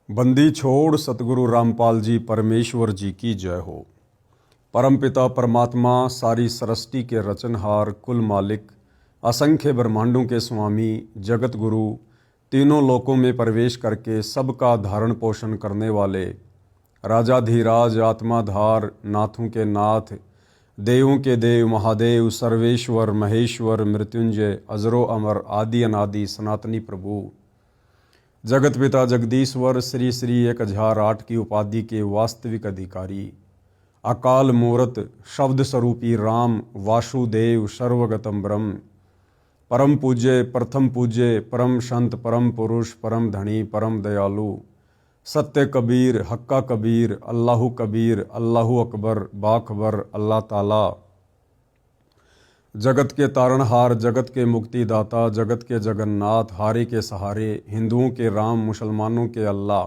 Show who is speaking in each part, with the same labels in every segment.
Speaker 1: बंदी छोड़ सतगुरु रामपाल जी परमेश्वर जी की जय हो। परमपिता परमात्मा सारी सृष्टि के रचनहार, कुल मालिक, असंख्य ब्रह्मांडों के स्वामी, जगत गुरु, तीनों लोकों में प्रवेश करके सबका धारण पोषण करने वाले, राजाधिराज, आत्माधार, नाथों के नाथ, देवों के देव, महादेव, सर्वेश्वर, महेश्वर, मृत्युंजय, अजरो अमर, आदि अनादि, सनातनी प्रभु, जगत पिता जगदीश्वर, श्री श्री 1008 की उपाधि के वास्तविक अधिकारी, अकाल मूर्त, शब्द स्वरूपी राम, वासुदेव, सर्वगतम ब्रह्म, परम पूज्य, प्रथम पूज्य, परम संत, परम पुरुष, परम धनी, परम दयालु, सत्य कबीर, हक्का कबीर, अल्लाहु कबीर, अल्लाहु अकबर, बाखबर, अल्लाह ताला, जगत के तारणहार, जगत के मुक्तिदाता, जगत के जगन्नाथ, हारे के सहारे, हिंदुओं के राम, मुसलमानों के अल्लाह,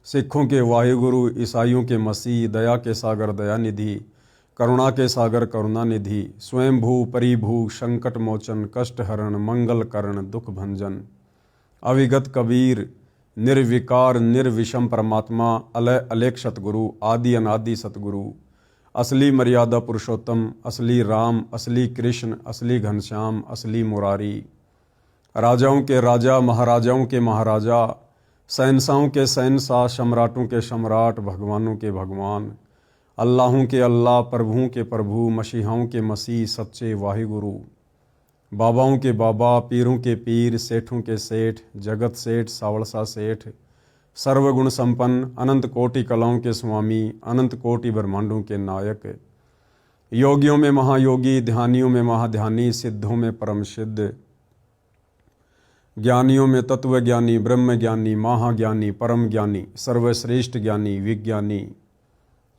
Speaker 1: सिखों के वाहिगुरु, ईसाइयों के मसीह, दया के सागर दयानिधि, करुणा के सागर करुणानिधि, स्वयंभू परिभू, संकट मोचन, कष्ट हरण, मंगल करण, दुख भंजन, अविगत कबीर, निर्विकार निर्विषम परमात्मा, अलय अलेख सतगुरु, आदि अनादि सतगुरु, असली मर्यादा पुरुषोत्तम, असली राम, असली कृष्ण, असली घनश्याम, असली मुरारी, राजाओं के राजा, महाराजाओं के महाराजा, शहंशाहों के शहंशाह, सम्राटों के सम्राट, भगवानों के भगवान, अल्लाहों के अल्लाह, प्रभुओं के प्रभु, मसीहाओं के मसीह, सच्चे वाहिगुरु, बाबाओं के बाबा, पीरों के पीर, सेठों के सेठ, जगत सेठ, सावड़सा सेठ, सर्वगुण संपन्न, अनंत कोटि कलाओं के स्वामी, अनंत कोटि ब्रह्मांडों के नायक, योगियों में महायोगी, ध्यानियों में महाध्यानी, सिद्धों में परम सिद्ध, ज्ञानियों में तत्वज्ञानी, ब्रह्म ज्ञानी, महाज्ञानी, परम ज्ञानी, सर्वश्रेष्ठ ज्ञानी, विज्ञानी,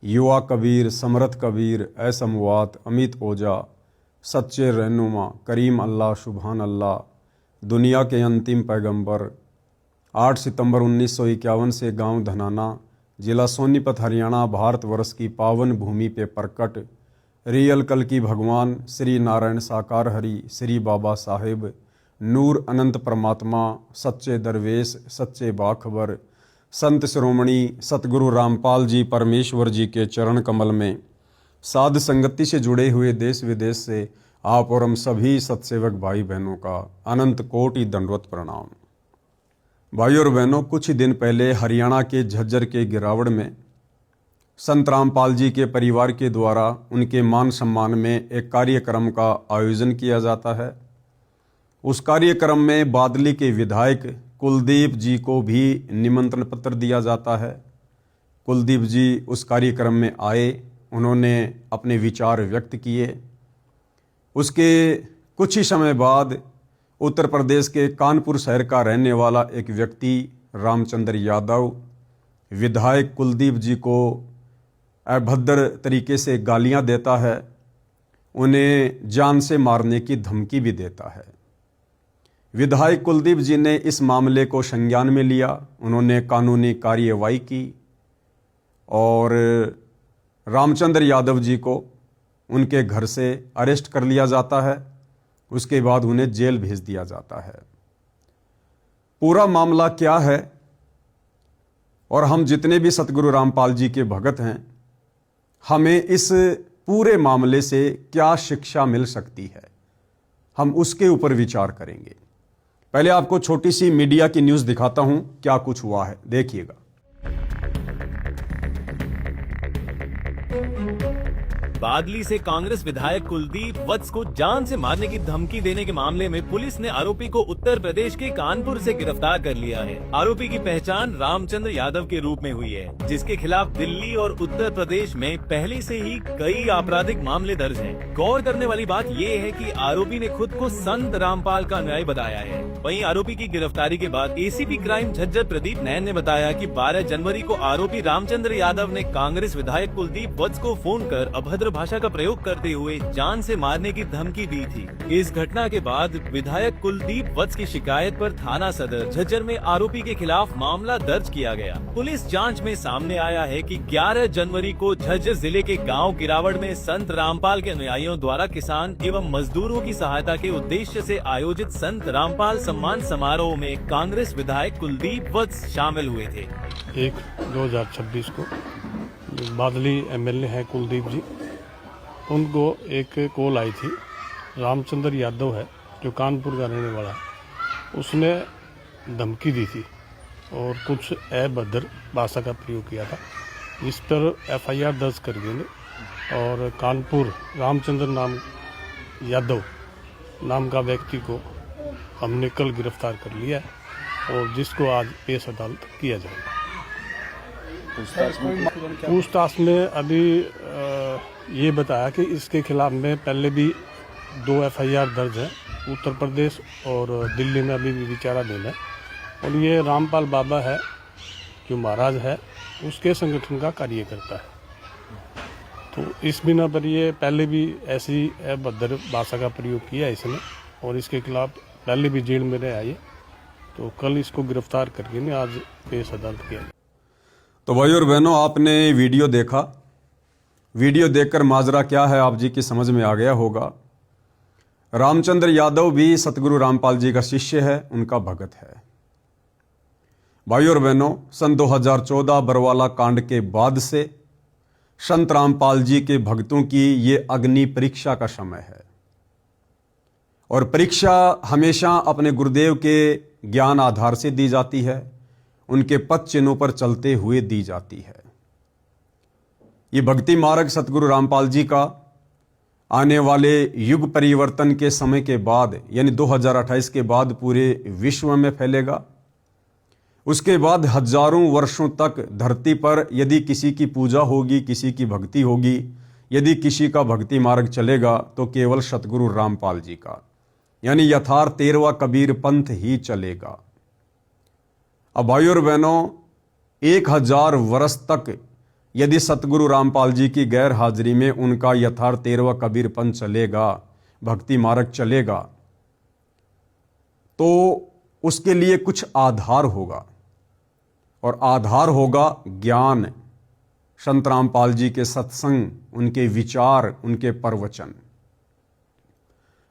Speaker 1: युवा कबीर, समर्थ कबीर, असमवात, अमित ओजा, सच्चे रहनुमा, करीम अल्लाह, सुभान अल्लाह, दुनिया के अंतिम पैगंबर, 8 सितंबर 1951 से गांव धनाना, जिला सोनीपत, हरियाणा, भारतवर्ष की पावन भूमि पे प्रकट रियल कल की भगवान श्री नारायण साकार हरि, श्री बाबा साहेब, नूर अनंत परमात्मा, सच्चे दरवेश, सच्चे बाखबर, संत शिरोमणि सतगुरु रामपाल जी परमेश्वर जी के चरण कमल में साध संगति से जुड़े हुए देश विदेश से आप और हम सभी सत्सेवक भाई बहनों का अनंत कोटि दंडवत प्रणाम। भाई और बहनों, कुछ ही दिन पहले हरियाणा के झज्जर के गिरावड़ में संत रामपाल जी के परिवार के द्वारा उनके मान सम्मान में एक कार्यक्रम का आयोजन किया जाता है। उस कार्यक्रम में बादली के विधायक कुलदीप जी को भी निमंत्रण पत्र दिया जाता है। कुलदीप जी उस कार्यक्रम में आए, उन्होंने अपने विचार व्यक्त किए। उसके कुछ ही समय बाद उत्तर प्रदेश के कानपुर शहर का रहने वाला एक व्यक्ति रामचंद्र यादव विधायक कुलदीप जी को अभद्र तरीके से गालियां देता है, उन्हें जान से मारने की धमकी भी देता है। विधायक कुलदीप जी ने इस मामले को संज्ञान में लिया, उन्होंने कानूनी कार्यवाही की और रामचंद्र यादव जी को उनके घर से अरेस्ट कर लिया जाता है। उसके बाद उन्हें जेल भेज दिया जाता है। पूरा मामला क्या है और हम जितने भी सतगुरु रामपाल जी के भगत हैं, हमें इस पूरे मामले से क्या शिक्षा मिल सकती है, हम उसके ऊपर विचार करेंगे। पहले आपको छोटी सी मीडिया की न्यूज़ दिखाता हूं, क्या कुछ हुआ है, देखिएगा।
Speaker 2: बादली से कांग्रेस विधायक कुलदीप वत्स को जान से मारने की धमकी देने के मामले में पुलिस ने आरोपी को उत्तर प्रदेश के कानपुर से गिरफ्तार कर लिया है। आरोपी की पहचान रामचंद्र यादव के रूप में हुई है, जिसके खिलाफ दिल्ली और उत्तर प्रदेश में पहले से ही कई आपराधिक मामले दर्ज हैं। गौर करने वाली बात ये है कि आरोपी ने खुद को संत रामपाल का अनुयायी बताया है। वहीं आरोपी की गिरफ्तारी के बाद एसीपी क्राइम झज्जर प्रदीप नैन ने बताया कि 12 जनवरी को आरोपी रामचंद्र यादव ने कांग्रेस विधायक कुलदीप वत्स को फोन कर अभद्र भाषा का प्रयोग करते हुए जान से मारने की धमकी दी थी। इस घटना के बाद विधायक कुलदीप वत्स की शिकायत पर थाना सदर झज्जर में आरोपी के खिलाफ मामला दर्ज किया गया। पुलिस जांच में सामने आया है कि 11 जनवरी को झज्जर जिले के गांव गिरावड़ में संत रामपाल के अनुयायियों द्वारा किसान एवं मजदूरों की सहायता के उद्देश्य से आयोजित संत रामपाल सम्मान समारोह में कांग्रेस विधायक कुलदीप वत्स शामिल हुए थे।
Speaker 3: 1/2026 को जो बादली एमएलए हैं कुलदीप जी, उनको एक कॉल आई थी। रामचंद्र यादव है जो कानपुर का रहने वाला है, उसने धमकी दी थी और कुछ अभद्र भाषा का प्रयोग किया था। इस पर एफआईआर दर्ज कर गए और कानपुर रामचंद्र यादव नाम का व्यक्ति को हमने कल गिरफ्तार कर लिया है और जिसको आज पेश अदालत किया जाएगा। पूछताछ में अभी ये बताया कि इसके खिलाफ में पहले भी 2 एफआईआर दर्ज है, उत्तर प्रदेश और दिल्ली में अभी भी विचाराधीन है। और ये रामपाल बाबा है जो महाराज है, उसके संगठन का कार्य करता है। तो इस बिना पर ये पहले भी ऐसी अभद्र भाषा का प्रयोग किया है इसने और इसके खिलाफ पहले भी जेल में रहे आए। तो कल इसको गिरफ्तार करके आज पेश अदालत किया।
Speaker 1: तो भाई और बहनों, आपने वीडियो देखा। वीडियो देखकर माजरा क्या है आप जी की समझ में आ गया होगा। रामचंद्र यादव भी सतगुरु रामपाल जी का शिष्य है, उनका भगत है। भाई और बहनों, सन 2014 बरवाला कांड के बाद से संत रामपाल जी के भक्तों की ये अग्नि परीक्षा का समय है। और परीक्षा हमेशा अपने गुरुदेव के ज्ञान आधार से दी जाती है, उनके पद चिन्हों पर चलते हुए दी जाती है। ये भक्ति मार्ग सतगुरु रामपाल जी का आने वाले युग परिवर्तन के समय के बाद यानी 2028 के बाद पूरे विश्व में फैलेगा। उसके बाद हजारों वर्षों तक धरती पर यदि किसी की पूजा होगी, किसी की भक्ति होगी, यदि किसी का भक्ति मार्ग चलेगा तो केवल सतगुरु रामपाल जी का, यानी यथार्थ 13वां कबीर पंथ ही चलेगा। अब भाई और बहनों, 1000 वर्ष तक यदि सतगुरु रामपाल जी की गैर हाजिरी में उनका यथार्थ 13वां कबीर पंथ चलेगा, भक्ति मार्ग चलेगा, तो उसके लिए कुछ आधार होगा और आधार होगा ज्ञान, संत रामपाल जी के सत्संग, उनके विचार, उनके प्रवचन।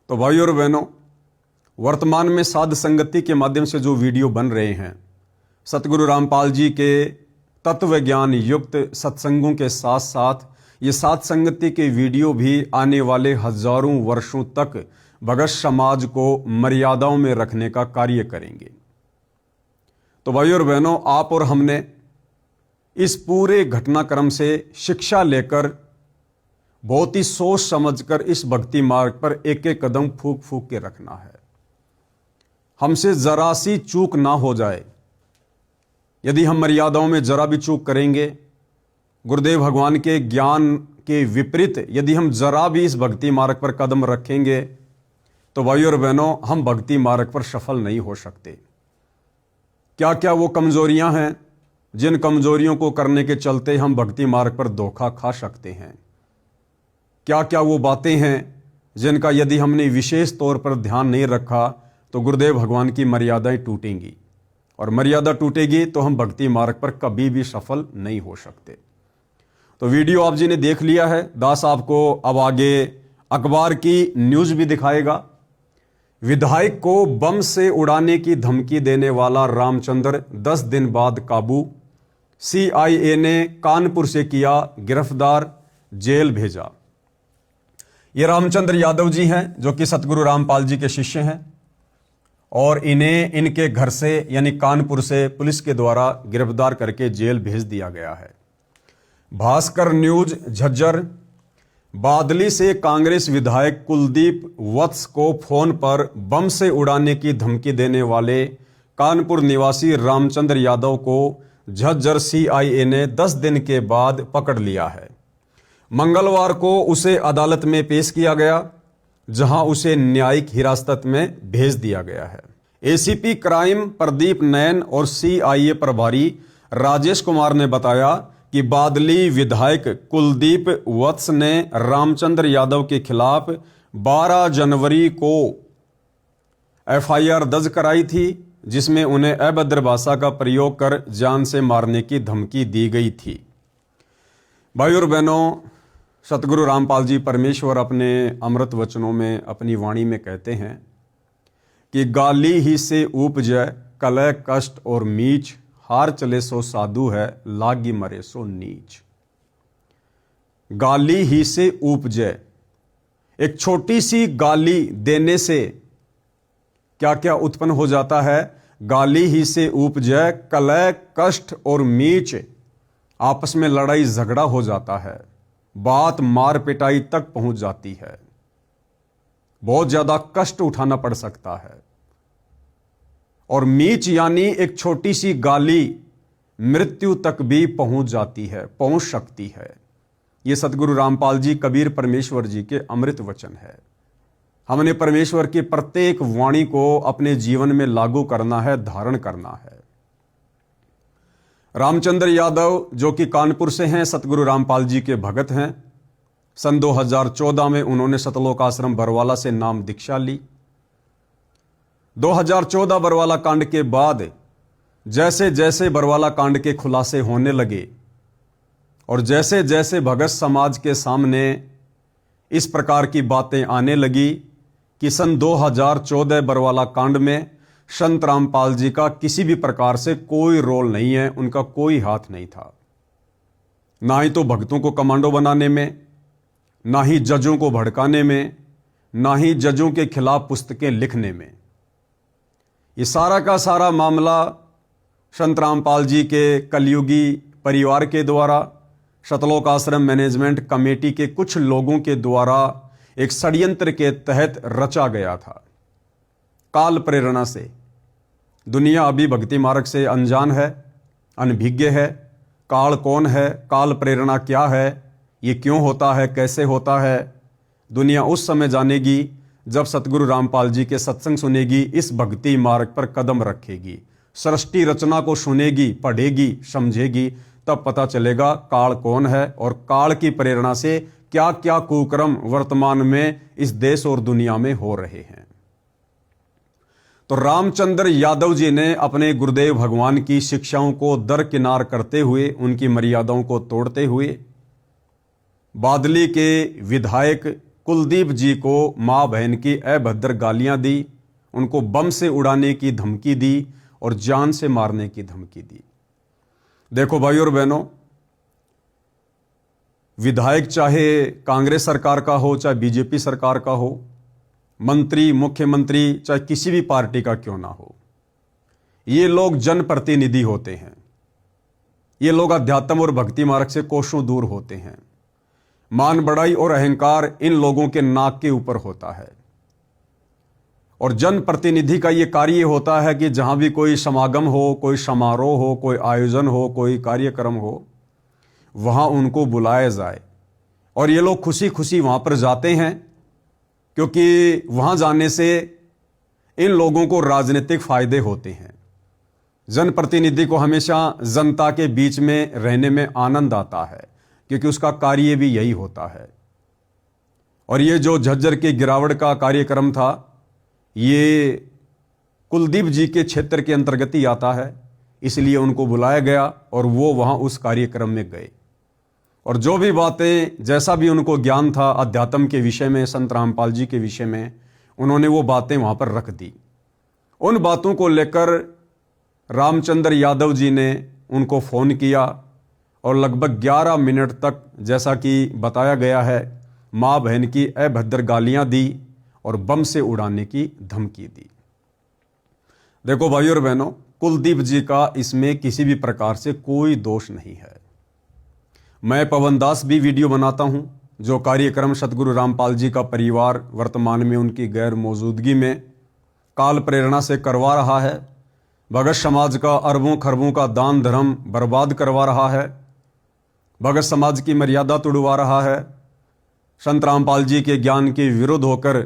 Speaker 1: तो भाई और बहनों, वर्तमान में साध संगति के माध्यम से जो वीडियो बन रहे हैं, सतगुरु रामपाल जी के तत्व ज्ञान युक्त सत्संगों के साथ साथ ये साध संगति के वीडियो भी आने वाले हजारों वर्षों तक भगत समाज को मर्यादाओं में रखने का कार्य करेंगे। तो भाई और बहनों, आप और हमने इस पूरे घटनाक्रम से शिक्षा लेकर बहुत ही सोच समझकर इस भक्ति मार्ग पर एक एक कदम फूंक फूंक के रखना है। हमसे जरा सी चूक ना हो जाए। यदि हम मर्यादाओं में जरा भी चूक करेंगे, गुरुदेव भगवान के ज्ञान के विपरीत यदि हम जरा भी इस भक्ति मार्ग पर कदम रखेंगे तो भाई और बहनों, हम भक्ति मार्ग पर सफल नहीं हो सकते। क्या क्या वो कमजोरियां हैं जिन कमजोरियों को करने के चलते हम भक्ति मार्ग पर धोखा खा सकते हैं? क्या क्या वो बातें हैं जिनका यदि हमने विशेष तौर पर ध्यान नहीं रखा तो गुरुदेव भगवान की मर्यादाएं टूटेंगी, और मर्यादा टूटेगी तो हम भक्ति मार्ग पर कभी भी सफल नहीं हो सकते। तो वीडियो आप जी ने देख लिया है। दास आपको अब आगे अखबार की न्यूज भी दिखाएगा। विधायक को बम से उड़ाने की धमकी देने वाला रामचंद्र 10 दिन बाद काबू, सीआईए ने कानपुर से किया गिरफ्तार, जेल भेजा। ये रामचंद्र यादव जी हैं जो कि सतगुरु रामपाल जी के शिष्य हैं और इन्हें इनके घर से यानी कानपुर से पुलिस के द्वारा गिरफ्तार करके जेल भेज दिया गया है। भास्कर न्यूज झज्जर, बादली से कांग्रेस विधायक कुलदीप वत्स को फोन पर बम से उड़ाने की धमकी देने वाले कानपुर निवासी रामचंद्र यादव को झज्जर सीआईए ने 10 दिन के बाद पकड़ लिया है। मंगलवार को उसे अदालत में पेश किया गया, जहां उसे न्यायिक हिरासत में भेज दिया गया है। एसीपी क्राइम प्रदीप नैन और सीआईए प्रभारी राजेश कुमार ने बताया कि बादली विधायक कुलदीप वत्स ने रामचंद्र यादव के खिलाफ 12 जनवरी को एफआईआर दर्ज कराई थी, जिसमें उन्हें अभद्र भाषा का प्रयोग कर जान से मारने की धमकी दी गई थी। भाई और बहनों, सतगुरु रामपाल जी परमेश्वर अपने अमृत वचनों में अपनी वाणी में कहते हैं कि गाली ही से उपजय कलह कष्ट और मीच, हार चले सो साधु है, लागी मरे सो नीच। गाली ही से उपजे, एक छोटी सी गाली देने से क्या क्या उत्पन्न हो जाता है? गाली ही से उपजे कलह, कष्ट और मीच, आपस में लड़ाई झगड़ा हो जाता है, बात मार पिटाई तक पहुंच जाती है, बहुत ज्यादा कष्ट उठाना पड़ सकता है। और मीच यानी एक छोटी सी गाली मृत्यु तक भी पहुंच जाती है, पहुंच सकती है। यह सतगुरु रामपाल जी कबीर परमेश्वर जी के अमृत वचन है। हमने परमेश्वर की प्रत्येक वाणी को अपने जीवन में लागू करना है, धारण करना है। रामचंद्र यादव जो कि कानपुर से हैं, सतगुरु रामपाल जी के भगत हैं। सन 2014 में उन्होंने सतलोक आश्रम बरवाला से नाम दीक्षा ली। 2014 बरवाला कांड के बाद जैसे जैसे बरवाला कांड के खुलासे होने लगे और जैसे जैसे भगत समाज के सामने इस प्रकार की बातें आने लगी कि सन 2014 बरवाला कांड में संत रामपाल जी का किसी भी प्रकार से कोई रोल नहीं है, उनका कोई हाथ नहीं था। ना ही तो भक्तों को कमांडो बनाने में, ना ही जजों को भड़काने में, ना ही जजों के खिलाफ पुस्तकें लिखने में। ये सारा का सारा मामला संत रामपाल जी के कलयुगी परिवार के द्वारा, सतलोक आश्रम मैनेजमेंट कमेटी के कुछ लोगों के द्वारा एक षड्यंत्र के तहत रचा गया था। काल प्रेरणा से दुनिया अभी भक्ति मार्ग से अनजान है, अनभिज्ञ है। काल कौन है, काल प्रेरणा क्या है, ये क्यों होता है, कैसे होता है, दुनिया उस समय जानेगी जब सतगुरु रामपाल जी के सत्संग सुनेगी, इस भक्ति मार्ग पर कदम रखेगी, सृष्टि रचना को सुनेगी, पढ़ेगी, समझेगी, तब पता चलेगा काल कौन है और काल की प्रेरणा से क्या क्या कुकर्म वर्तमान में इस देश और दुनिया में हो रहे हैं। तो रामचंद्र यादव जी ने अपने गुरुदेव भगवान की शिक्षाओं को दरकिनार करते हुए, उनकी मर्यादाओं को तोड़ते हुए, बादली के विधायक कुलदीप जी को मां बहन की अभद्र गालियां दी, उनको बम से उड़ाने की धमकी दी और जान से मारने की धमकी दी। देखो भाई और बहनों, विधायक चाहे कांग्रेस सरकार का हो, चाहे बीजेपी सरकार का हो, मंत्री, मुख्यमंत्री चाहे किसी भी पार्टी का क्यों ना हो, ये लोग जनप्रतिनिधि होते हैं। ये लोग अध्यात्म और भक्ति मार्ग से कोसों दूर होते हैं। मान बढ़ाई और अहंकार इन लोगों के नाक के ऊपर होता है। और जनप्रतिनिधि का ये कार्य होता है कि जहां भी कोई समागम हो, कोई समारोह हो, कोई आयोजन हो, कोई कार्यक्रम हो, वहां उनको बुलाया जाए। और ये लोग खुशी खुशी वहां पर जाते हैं, क्योंकि वहां जाने से इन लोगों को राजनीतिक फायदे होते हैं। जनप्रतिनिधि को हमेशा जनता के बीच में रहने में आनंद आता है, क्योंकि उसका कार्य भी यही होता है। और ये जो झज्जर की गिरावट का कार्यक्रम था, ये कुलदीप जी के क्षेत्र के अंतर्गत ही आता है, इसलिए उनको बुलाया गया और वो वहां उस कार्यक्रम में गए। और जो भी बातें, जैसा भी उनको ज्ञान था अध्यात्म के विषय में, संत रामपाल जी के विषय में, उन्होंने वो बातें वहां पर रख दी। उन बातों को लेकर रामचंद्र यादव जी ने उनको फ़ोन किया और लगभग 11 मिनट तक, जैसा कि बताया गया है, माँ बहन की अभद्र गालियां दी और बम से उड़ाने की धमकी दी। देखो भाई और बहनों, कुलदीप जी का इसमें किसी भी प्रकार से कोई दोष नहीं है। मैं पवन दास भी वीडियो बनाता हूं, जो कार्यक्रम सतगुरु रामपाल जी का परिवार वर्तमान में उनकी गैर मौजूदगी में काल प्रेरणा से करवा रहा है। भगत समाज का अरबों खरबों का दान धर्म बर्बाद करवा रहा है, भगत समाज की मर्यादा तोड़वा रहा है। संत रामपाल जी के ज्ञान के विरुद्ध होकर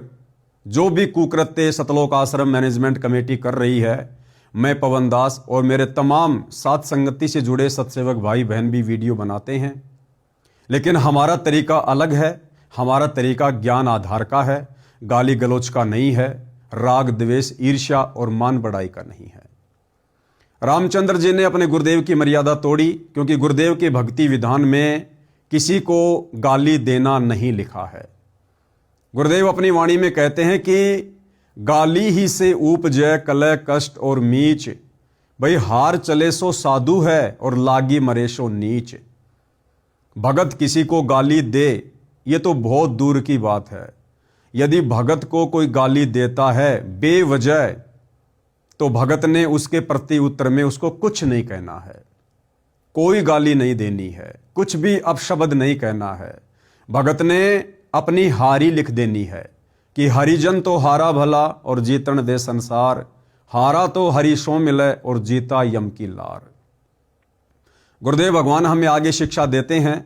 Speaker 1: जो भी कुकृत्य सतलोक आश्रम मैनेजमेंट कमेटी कर रही है, मैं पवन दास और मेरे तमाम साथ संगति से जुड़े सत्सेवक भाई बहन भी वीडियो बनाते हैं। लेकिन हमारा तरीका अलग है। हमारा तरीका ज्ञान आधार का है, गाली गलौच का नहीं है, राग द्वेष ईर्ष्या और मान बढ़ाई का नहीं है। रामचंद्र जी ने अपने गुरुदेव की मर्यादा तोड़ी, क्योंकि गुरुदेव के भक्ति विधान में किसी को गाली देना नहीं लिखा है। गुरुदेव अपनी वाणी में कहते हैं कि गाली ही से उपजय कलह कष्ट और मीच, भाई हार चले सो साधु है और लागी मरे सो नीच। भगत किसी को गाली दे ये तो बहुत दूर की बात है। यदि भगत को कोई गाली देता है बेवजह तो भगत ने उसके प्रति उत्तर में उसको कुछ नहीं कहना है, कोई गाली नहीं देनी है, कुछ भी अपशब्द नहीं कहना है। भगत ने अपनी हारी लिख देनी है कि हरिजन तो हारा भला और जीतन दे संसार, हारा तो हरि सो मिले और जीता यम की लार। गुरुदेव भगवान हमें आगे शिक्षा देते हैं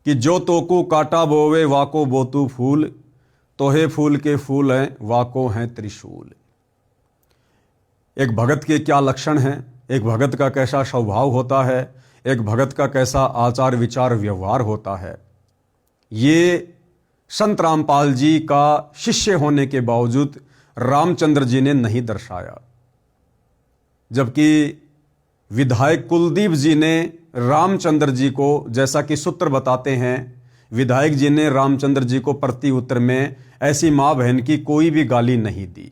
Speaker 1: कि जो तोकू काटा बोवे वाको बोतू फूल, तोहे फूल के फूल हैं वाको हैं त्रिशूल। एक भगत के क्या लक्षण हैं, एक भगत का कैसा स्वभाव होता है, एक भगत का कैसा आचार विचार व्यवहार होता है, ये संत रामपाल जी का शिष्य होने के बावजूद रामचंद्र जी ने नहीं दर्शाया। जबकि विधायक कुलदीप जी ने रामचंद्र जी को, जैसा कि सूत्र बताते हैं, विधायक जी ने रामचंद्र जी को प्रति उत्तर में ऐसी मां बहन की कोई भी गाली नहीं दी।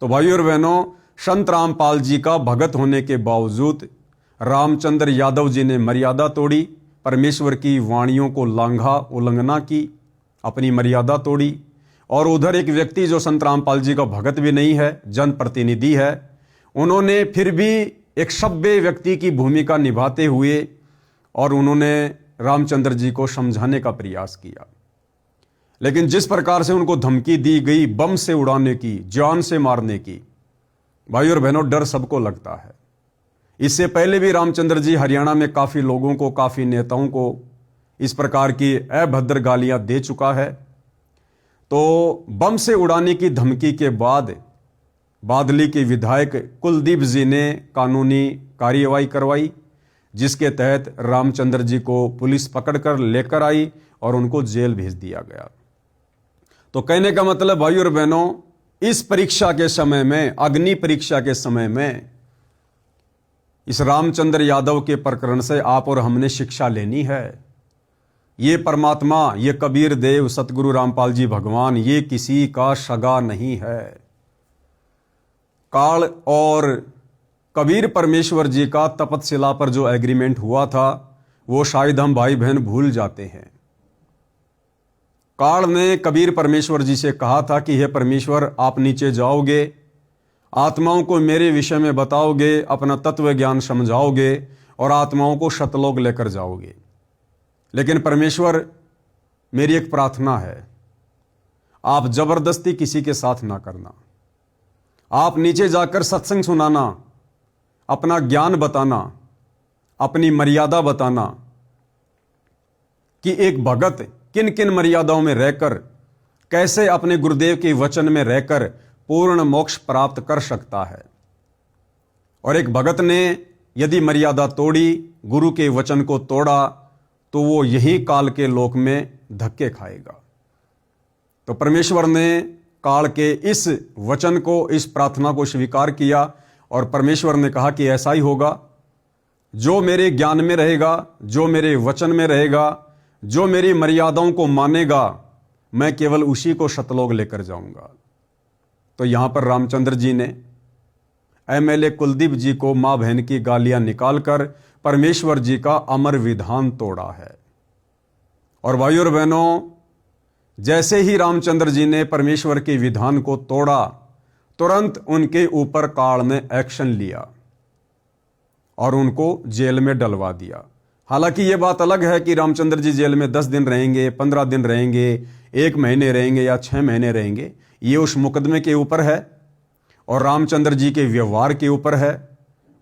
Speaker 1: तो भाइयों और बहनों, संत रामपाल जी का भगत होने के बावजूद रामचंद्र यादव जी ने मर्यादा तोड़ी, परमेश्वर की वाणियों को लांघा, उल्लंघना की, अपनी मर्यादा तोड़ी। और उधर एक व्यक्ति जो संत रामपाल जी का भगत भी नहीं है, जनप्रतिनिधि है, उन्होंने फिर भी एक सभ्य व्यक्ति की भूमिका निभाते हुए और उन्होंने रामचंद्र जी को समझाने का प्रयास किया। लेकिन जिस प्रकार से उनको धमकी दी गई बम से उड़ाने की, जान से मारने की, भाई और बहनों डर सबको लगता है। इससे पहले भी रामचंद्र जी हरियाणा में काफी लोगों को, काफी नेताओं को इस प्रकार की अभद्र गालियां दे चुका है। तो बम से उड़ाने की धमकी के बाद बादली के विधायक कुलदीप जी ने कानूनी कार्रवाई करवाई, जिसके तहत रामचंद्र जी को पुलिस पकड़कर लेकर आई और उनको जेल भेज दिया गया। तो कहने का मतलब भाई और बहनों, इस परीक्षा के समय में, अग्नि परीक्षा के समय में, इस रामचंद्र यादव के प्रकरण से आप और हमने शिक्षा लेनी है। ये परमात्मा, ये कबीर देव सतगुरु रामपाल जी भगवान, ये किसी का सगा नहीं है। काल और कबीर परमेश्वर जी का तपतशिला पर जो एग्रीमेंट हुआ था वो शायद हम भाई बहन भूल जाते हैं। काल ने कबीर परमेश्वर जी से कहा था कि हे परमेश्वर, आप नीचे जाओगे, आत्माओं को मेरे विषय में बताओगे, अपना तत्व ज्ञान समझाओगे और आत्माओं को सतलोक लेकर जाओगे। लेकिन परमेश्वर, मेरी एक प्रार्थना है, आप जबरदस्ती किसी के साथ ना करना। आप नीचे जाकर सत्संग सुनाना, अपना ज्ञान बताना, अपनी मर्यादा बताना कि एक भगत किन किन मर्यादाओं में रहकर कैसे अपने गुरुदेव के वचन में रहकर पूर्ण मोक्ष प्राप्त कर सकता है। और एक भगत ने यदि मर्यादा तोड़ी, गुरु के वचन को तोड़ा, तो वो यही काल के लोक में धक्के खाएगा। तो परमेश्वर ने काल के इस वचन को, इस प्रार्थना को स्वीकार किया और परमेश्वर ने कहा कि ऐसा ही होगा। जो मेरे ज्ञान में रहेगा, जो मेरे वचन में रहेगा, जो मेरी मर्यादाओं को मानेगा, मैं केवल उसी को सतलोक लेकर जाऊंगा। तो यहां पर रामचंद्र जी ने एमएलए कुलदीप जी को मां बहन की गालियां निकालकर परमेश्वर जी का अमर विधान तोड़ा है। और भाइयों और बहनों, जैसे ही रामचंद्र जी ने परमेश्वर के विधान को तोड़ा, तुरंत उनके ऊपर काल ने एक्शन लिया और उनको जेल में डलवा दिया। हालांकि यह बात अलग है कि रामचंद्र जी जेल में 10 दिन रहेंगे, 15 दिन रहेंगे, 1 महीने रहेंगे या 6 महीने रहेंगे, ये उस मुकदमे के ऊपर है और रामचंद्र जी के व्यवहार के ऊपर है।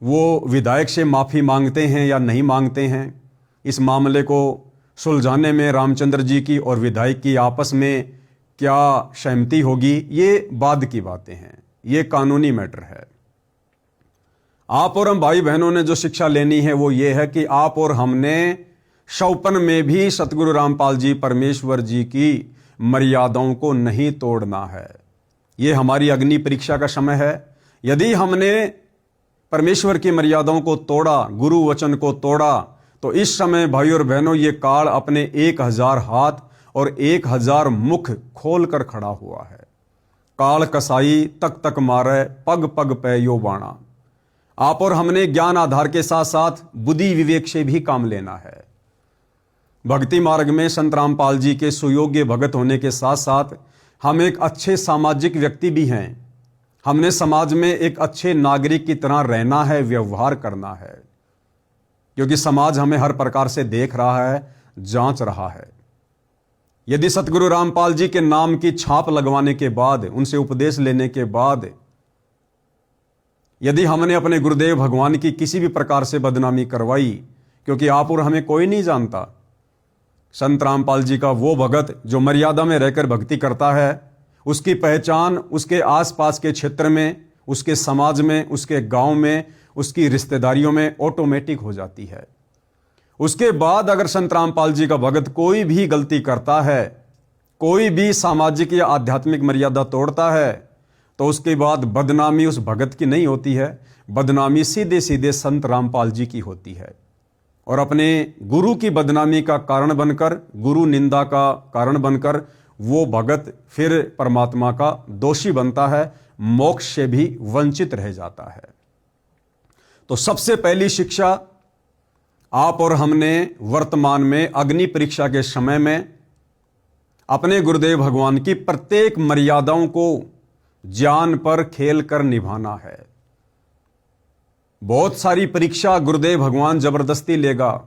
Speaker 1: वो विधायक से माफ़ी मांगते हैं या नहीं मांगते हैं, इस मामले को सुलझाने में रामचंद्र जी की और विधायक की आपस में क्या सहमति होगी, ये बाद की बातें हैं, ये कानूनी मैटर है। आप और हम भाई बहनों ने जो शिक्षा लेनी है वो ये है कि आप और हमने शौपन में भी सतगुरु रामपाल जी परमेश्वर जी की मर्यादाओं को नहीं तोड़ना है। ये हमारी अग्नि परीक्षा का समय है। यदि हमने परमेश्वर की मर्यादाओं को तोड़ा, गुरु वचन को तोड़ा, तो इस समय भाई और बहनों ये काल अपने 1000 हाथ और 1000 मुख खोल कर खड़ा हुआ है। काल कसाई तक तक मारे, पग पग पे यो बाणा। आप और हमने ज्ञान आधार के साथ साथ बुद्धि विवेक से भी काम लेना है। भक्ति मार्ग में संत रामपाल जी के सुयोग्य भगत होने के साथ साथ हम एक अच्छे सामाजिक व्यक्ति भी हैं। हमने समाज में एक अच्छे नागरिक की तरह रहना है, व्यवहार करना है, क्योंकि समाज हमें हर प्रकार से देख रहा है, जांच रहा है। यदि सतगुरु रामपाल जी के नाम की छाप लगवाने के बाद, उनसे उपदेश लेने के बाद, यदि हमने अपने गुरुदेव भगवान की किसी भी प्रकार से बदनामी करवाई, क्योंकि आप और हमें कोई नहीं जानता, संत रामपाल जी का वो भगत जो मर्यादा में रहकर भक्ति करता है, उसकी पहचान उसके आसपास के क्षेत्र में, उसके समाज में, उसके गांव में, उसकी रिश्तेदारियों में ऑटोमेटिक हो जाती है। उसके बाद अगर संत रामपाल जी का भगत कोई भी गलती करता है, कोई भी सामाजिक या आध्यात्मिक मर्यादा तोड़ता है, तो उसके बाद बदनामी उस भगत की नहीं होती है, बदनामी सीधे सीधे संत रामपाल जी की होती है। और अपने गुरु की बदनामी का कारण बनकर, गुरु निंदा का कारण बनकर वो भगत फिर परमात्मा का दोषी बनता है, मोक्ष से भी वंचित रह जाता है। तो सबसे पहली शिक्षा आप और हमने वर्तमान में अग्नि परीक्षा के समय में अपने गुरुदेव भगवान की प्रत्येक मर्यादाओं को जान पर खेल कर निभाना है। बहुत सारी परीक्षा गुरुदेव भगवान जबरदस्ती लेगा।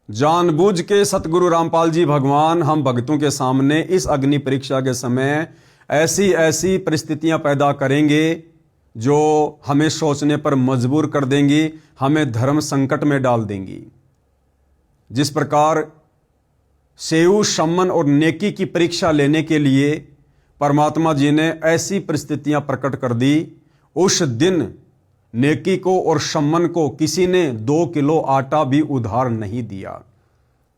Speaker 1: जानबूझ के सतगुरु रामपाल जी भगवान हम भक्तों के सामने इस अग्नि परीक्षा के समय ऐसी ऐसी परिस्थितियां पैदा करेंगे जो हमें सोचने पर मजबूर कर देंगी, हमें धर्म संकट में डाल देंगी। जिस प्रकार सेऊ, सम्मन और नेकी की परीक्षा लेने के लिए परमात्मा जी ने ऐसी परिस्थितियां प्रकट कर दी, उस दिन नेकी को और सम्मन को किसी ने 2 किलो आटा भी उधार नहीं दिया।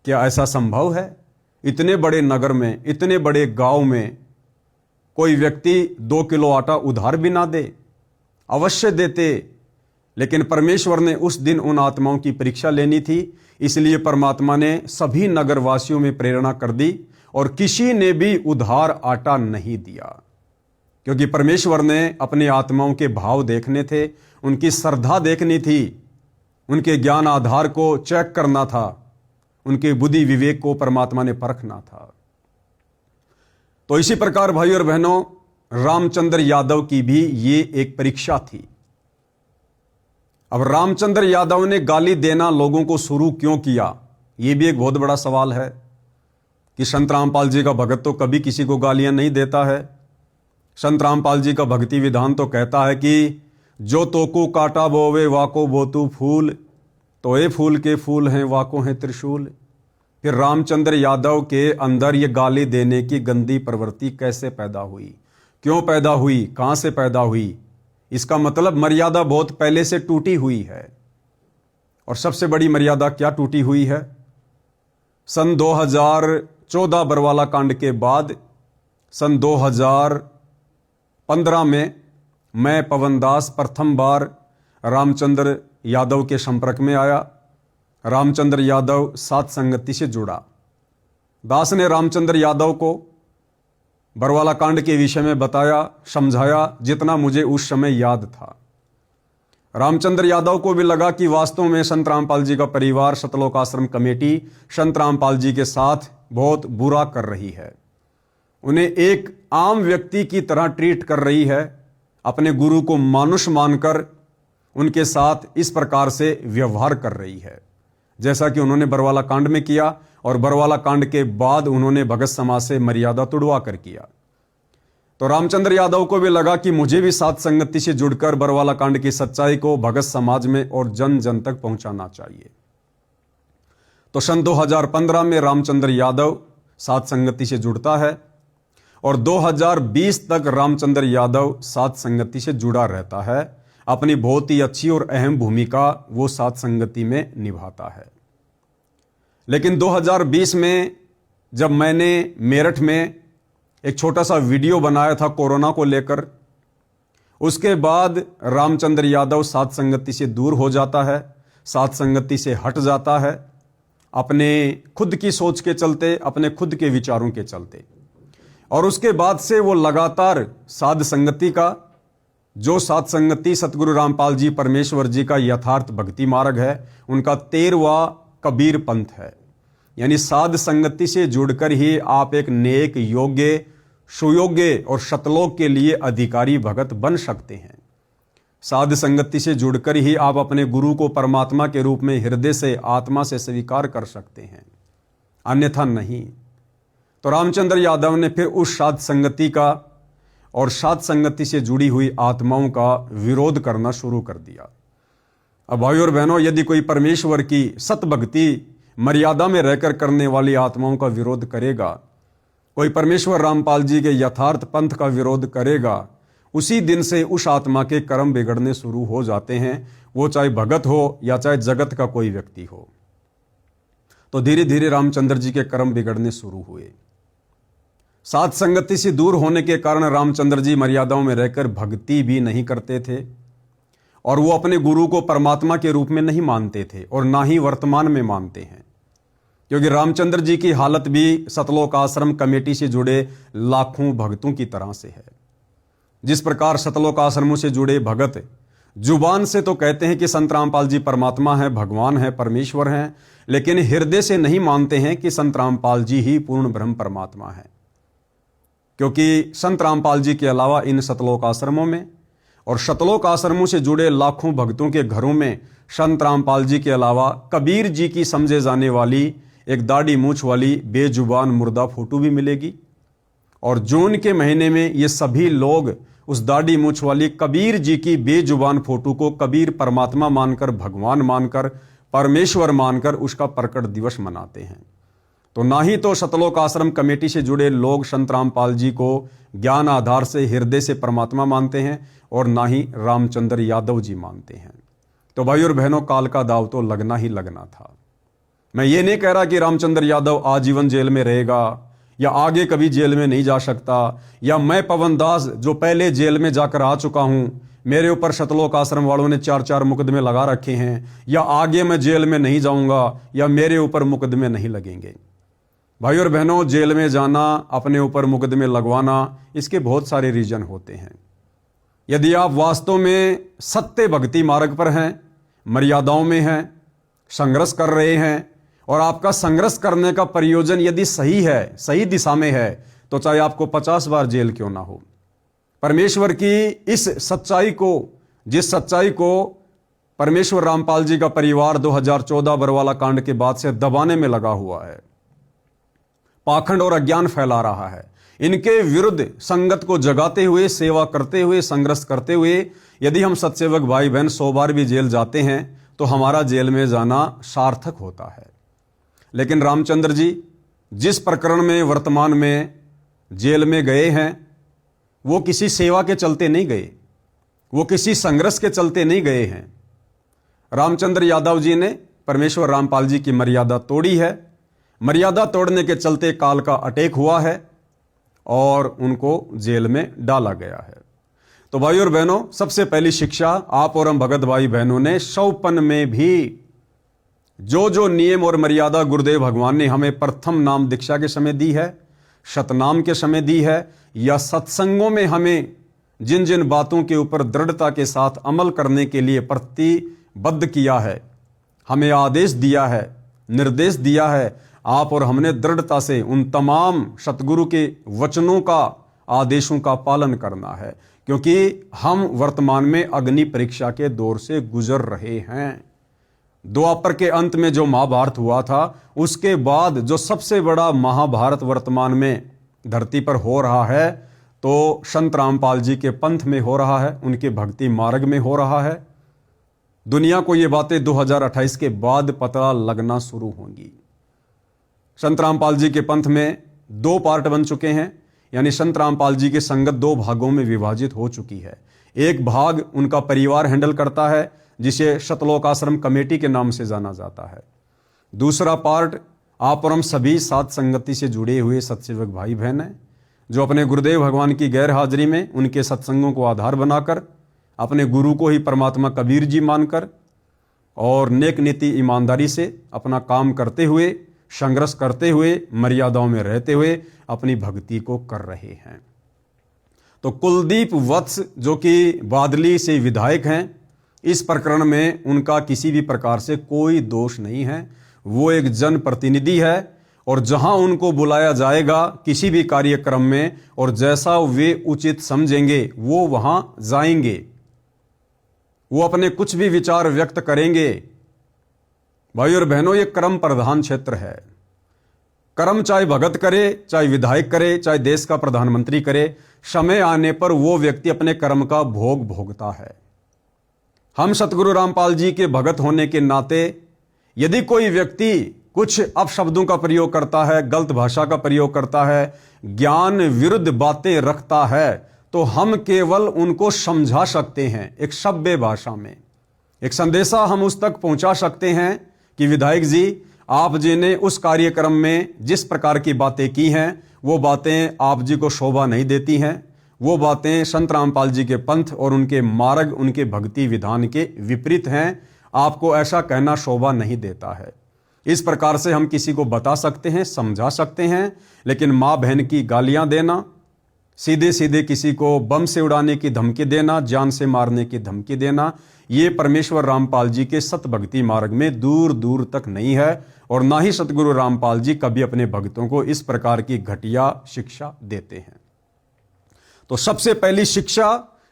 Speaker 1: क्या ऐसा संभव है? इतने बड़े नगर में, इतने बड़े गांव में कोई व्यक्ति 2 किलो आटा उधार भी ना दे? अवश्य देते, लेकिन परमेश्वर ने उस दिन उन आत्माओं की परीक्षा लेनी थी, इसलिए परमात्मा ने सभी नगरवासियों में प्रेरणा कर दी और किसी ने भी उधार आटा नहीं दिया, क्योंकि परमेश्वर ने अपने आत्माओं के भाव देखने थे, उनकी श्रद्धा देखनी थी, उनके ज्ञान आधार को चेक करना था, उनके बुद्धि विवेक को परमात्मा ने परखना था। तो इसी प्रकार भाई और बहनों, रामचंद्र यादव की भी ये एक परीक्षा थी। अब रामचंद्र यादव ने गाली देना लोगों को शुरू क्यों किया, यह भी एक बहुत बड़ा सवाल है कि संत रामपाल जी का भगत तो कभी किसी को गालियां नहीं देता है। संत रामपाल जी का भक्ति विधान तो कहता है कि जो तोकू काटा बोवे वाको बोतू फूल, तो ये फूल के फूल हैं वाको हैं त्रिशूल। फिर रामचंद्र यादव के अंदर ये गाली देने की गंदी प्रवृत्ति कैसे पैदा हुई, क्यों पैदा हुई, कहां से पैदा हुई? इसका मतलब मर्यादा बहुत पहले से टूटी हुई है। और सबसे बड़ी मर्यादा क्या टूटी हुई है? सन 2014 बरवाला कांड के बाद सन 2015 में मैं पवन दास प्रथम बार रामचंद्र यादव के संपर्क में आया। रामचंद्र यादव सात संगति से जुड़ा। दास ने रामचंद्र यादव को बरवाला कांड के विषय में बताया, समझाया, जितना मुझे उस समय याद था। रामचंद्र यादव को भी लगा कि वास्तव में संत रामपाल जी का परिवार, सतलोक आश्रम कमेटी संत रामपाल जी के साथ बहुत बुरा कर रही है, उन्हें एक आम व्यक्ति की तरह ट्रीट कर रही है, अपने गुरु को मानुष मानकर उनके साथ इस प्रकार से व्यवहार कर रही है, जैसा कि उन्होंने बरवाला कांड में किया। और बरवाला कांड के बाद उन्होंने भगत समाज से मर्यादा तुड़वा कर किया। तो रामचंद्र यादव को भी लगा कि मुझे भी सात संगति से जुड़कर बरवाला कांड की सच्चाई को भगत समाज में और जन जन तक पहुंचाना चाहिए। तो सन 2015 में रामचंद्र यादव सात संगति से जुड़ता है और 2020 तक रामचंद्र यादव सात संगति से जुड़ा रहता है। अपनी बहुत ही अच्छी और अहम भूमिका वो सात संगति में निभाता है। लेकिन 2020 में जब मैंने मेरठ में एक छोटा सा वीडियो बनाया था कोरोना को लेकर, उसके बाद रामचंद्र यादव सात संगति से दूर हो जाता है, सात संगति से हट जाता है, अपने खुद की सोच के चलते, अपने खुद के विचारों के चलते। और उसके बाद से वो लगातार साध संगति का जो साध संगति सतगुरु रामपाल जी परमेश्वर जी का यथार्थ भक्ति मार्ग है, उनका 13वां कबीर पंथ है। यानी साध संगति से जुड़कर ही आप एक नेक, योग्य, सुयोग्य और शतलोक के लिए अधिकारी भगत बन सकते हैं। साध संगति से जुड़कर ही आप अपने गुरु को परमात्मा के रूप में हृदय से, आत्मा से स्वीकार कर सकते हैं, अन्यथा नहीं। तो रामचंद्र यादव ने फिर उस साध संगति का और साध संगति से जुड़ी हुई आत्माओं का विरोध करना शुरू कर दिया। अब भाई और बहनों, यदि कोई परमेश्वर की सत भक्ति मर्यादा में रहकर करने वाली आत्माओं का विरोध करेगा, कोई परमेश्वर रामपाल जी के यथार्थ पंथ का विरोध करेगा, उसी दिन से उस आत्मा के कर्म बिगड़ने शुरू हो जाते हैं, वो चाहे भगत हो या चाहे जगत का कोई व्यक्ति हो। तो धीरे धीरे रामचंद्र जी के कर्म बिगड़ने शुरू हुए। साध संगति से दूर होने के कारण रामचंद्र जी मर्यादाओं में रहकर भक्ति भी नहीं करते थे और वो अपने गुरु को परमात्मा के रूप में नहीं मानते थे और ना ही वर्तमान में मानते हैं, क्योंकि रामचंद्र जी की हालत भी सतलोक आश्रम कमेटी से जुड़े लाखों भक्तों की तरह से है। जिस प्रकार सतलोक आश्रमों से जुड़े भगत जुबान से तो कहते हैं कि संत रामपाल जी परमात्मा है, भगवान है, परमेश्वर हैं, लेकिन हृदय से नहीं मानते हैं कि संत रामपाल जी ही पूर्ण ब्रह्म परमात्मा है। क्योंकि संत रामपाल जी के अलावा इन सतलोक आश्रमों में और सतलोक आश्रमों से जुड़े लाखों भक्तों के घरों में संत रामपाल जी के अलावा कबीर जी की समझे जाने वाली एक दाढ़ी मूछ वाली बेजुबान मुर्दा फोटो भी मिलेगी। और जून के महीने में ये सभी लोग उस दाढ़ी मूछ वाली कबीर जी की बेजुबान फोटो को कबीर परमात्मा मानकर, भगवान मानकर, परमेश्वर मानकर उसका प्रकट दिवस मनाते हैं। तो ना ही तो सतलोक आश्रम कमेटी से जुड़े लोग संत रामपाल जी को ज्ञान आधार से, हृदय से परमात्मा मानते हैं और ना ही रामचंद्र यादव जी मानते हैं। तो भाई और बहनों, काल का दाव तो लगना ही लगना था। मैं ये नहीं कह रहा कि रामचंद्र यादव आजीवन जेल में रहेगा या आगे कभी जेल में नहीं जा सकता, या मैं पवन दास जो पहले जेल में जाकर आ चुका हूं, मेरे ऊपर सतलोक आश्रम वालों ने 4-4 मुकदमे लगा रखे हैं, या आगे मैं जेल में नहीं जाऊंगा या मेरे ऊपर मुकदमे नहीं लगेंगे। भाई और बहनों, जेल में जाना, अपने ऊपर मुकदमे लगवाना, इसके बहुत सारे रीजन होते हैं। यदि आप वास्तव में सत्य भक्ति मार्ग पर हैं, मर्यादाओं में हैं, संघर्ष कर रहे हैं और आपका संघर्ष करने का प्रयोजन यदि सही है, सही दिशा में है, तो चाहे आपको 50 बार जेल क्यों ना हो, परमेश्वर की इस सच्चाई को, जिस सच्चाई को परमेश्वर रामपाल जी का परिवार 2014 बरवाला कांड के बाद से दबाने में लगा हुआ है, पाखंड और अज्ञान फैला रहा है, इनके विरुद्ध संगत को जगाते हुए, सेवा करते हुए, संघर्ष करते हुए यदि हम सत्सेवक भाई बहन 100 बार भी जेल जाते हैं तो हमारा जेल में जाना सार्थक होता है। लेकिन रामचंद्र जी जिस प्रकरण में वर्तमान में जेल में गए हैं, वो किसी सेवा के चलते नहीं गए, वो किसी संघर्ष के चलते नहीं गए हैं। रामचंद्र यादव जी ने परमेश्वर रामपाल जी की मर्यादा तोड़ी है, मर्यादा तोड़ने के चलते काल का अटैक हुआ है और उनको जेल में डाला गया है। तो भाई और बहनों, सबसे पहली शिक्षा आप और हम भगत भाई बहनों ने 100पन में भी जो जो नियम और मर्यादा गुरुदेव भगवान ने हमें प्रथम नाम दीक्षा के समय दी है, शतनाम के समय दी है, या सत्संगों में हमें जिन जिन बातों के ऊपर दृढ़ता के साथ अमल करने के लिए प्रतिबद्ध किया है, हमें आदेश दिया है, निर्देश दिया है, आप और हमने दृढ़ता से उन तमाम सतगुरु के वचनों का, आदेशों का पालन करना है, क्योंकि हम वर्तमान में अग्नि परीक्षा के दौर से गुजर रहे हैं। द्वापर के अंत में जो महाभारत हुआ था, उसके बाद जो सबसे बड़ा महाभारत वर्तमान में धरती पर हो रहा है, तो संत रामपाल जी के पंथ में हो रहा है, उनके भक्ति मार्ग में हो रहा है। दुनिया को ये बातें 2028 के बाद पता लगना शुरू होंगी। संत रामपाल जी के पंथ में 2 पार्ट बन चुके हैं, यानी संत रामपाल जी की संगत 2 भागों में विभाजित हो चुकी है। एक भाग उनका परिवार हैंडल करता है, जिसे सतलोक आश्रम कमेटी के नाम से जाना जाता है। दूसरा पार्ट आप और हम सभी साध संगति से जुड़े हुए सत्सेवक भाई बहन हैं, जो अपने गुरुदेव भगवान की गैर हाजिरी में उनके सत्संगों को आधार बनाकर, अपने गुरु को ही परमात्मा कबीर जी मानकर और नेक नीति ईमानदारी से अपना काम करते हुए, संघर्ष करते हुए, मर्यादाओं में रहते हुए अपनी भक्ति को कर रहे हैं। तो कुलदीप वत्स जो कि बादली से विधायक हैं, इस प्रकरण में उनका किसी भी प्रकार से कोई दोष नहीं है। वो एक जनप्रतिनिधि है और जहां उनको बुलाया जाएगा किसी भी कार्यक्रम में और जैसा वे उचित समझेंगे वो वहां जाएंगे, वो अपने कुछ भी विचार व्यक्त करेंगे। भाई और बहनों, ये कर्म प्रधान क्षेत्र है। कर्म चाहे भगत करे, चाहे विधायक करे, चाहे देश का प्रधानमंत्री करे, समय आने पर वो व्यक्ति अपने कर्म का भोग भोगता है। हम सतगुरु रामपाल जी के भगत होने के नाते यदि कोई व्यक्ति कुछ अपशब्दों का प्रयोग करता है, गलत भाषा का प्रयोग करता है, ज्ञान विरुद्ध बातें रखता है, तो हम केवल उनको समझा सकते हैं एक सभ्य भाषा में। एक संदेशा हम उस तक पहुंचा सकते हैं कि विधायक जी, आप जी ने उस कार्यक्रम में जिस प्रकार की बातें की हैं वो बातें आप जी को शोभा नहीं देती हैं, वो बातें संत रामपाल जी के पंथ और उनके मार्ग, उनके भक्ति विधान के विपरीत हैं, आपको ऐसा कहना शोभा नहीं देता है। इस प्रकार से हम किसी को बता सकते हैं, समझा सकते हैं, लेकिन माँ बहन की गालियां देना, सीधे सीधे किसी को बम से उड़ाने की धमकी देना, जान से मारने की धमकी देना, ये परमेश्वर रामपाल जी के सत भक्ति मार्ग में दूर दूर तक नहीं है। और ना ही सतगुरु रामपाल जी कभी अपने भक्तों को इस प्रकार की घटिया शिक्षा देते हैं। तो सबसे पहली शिक्षा,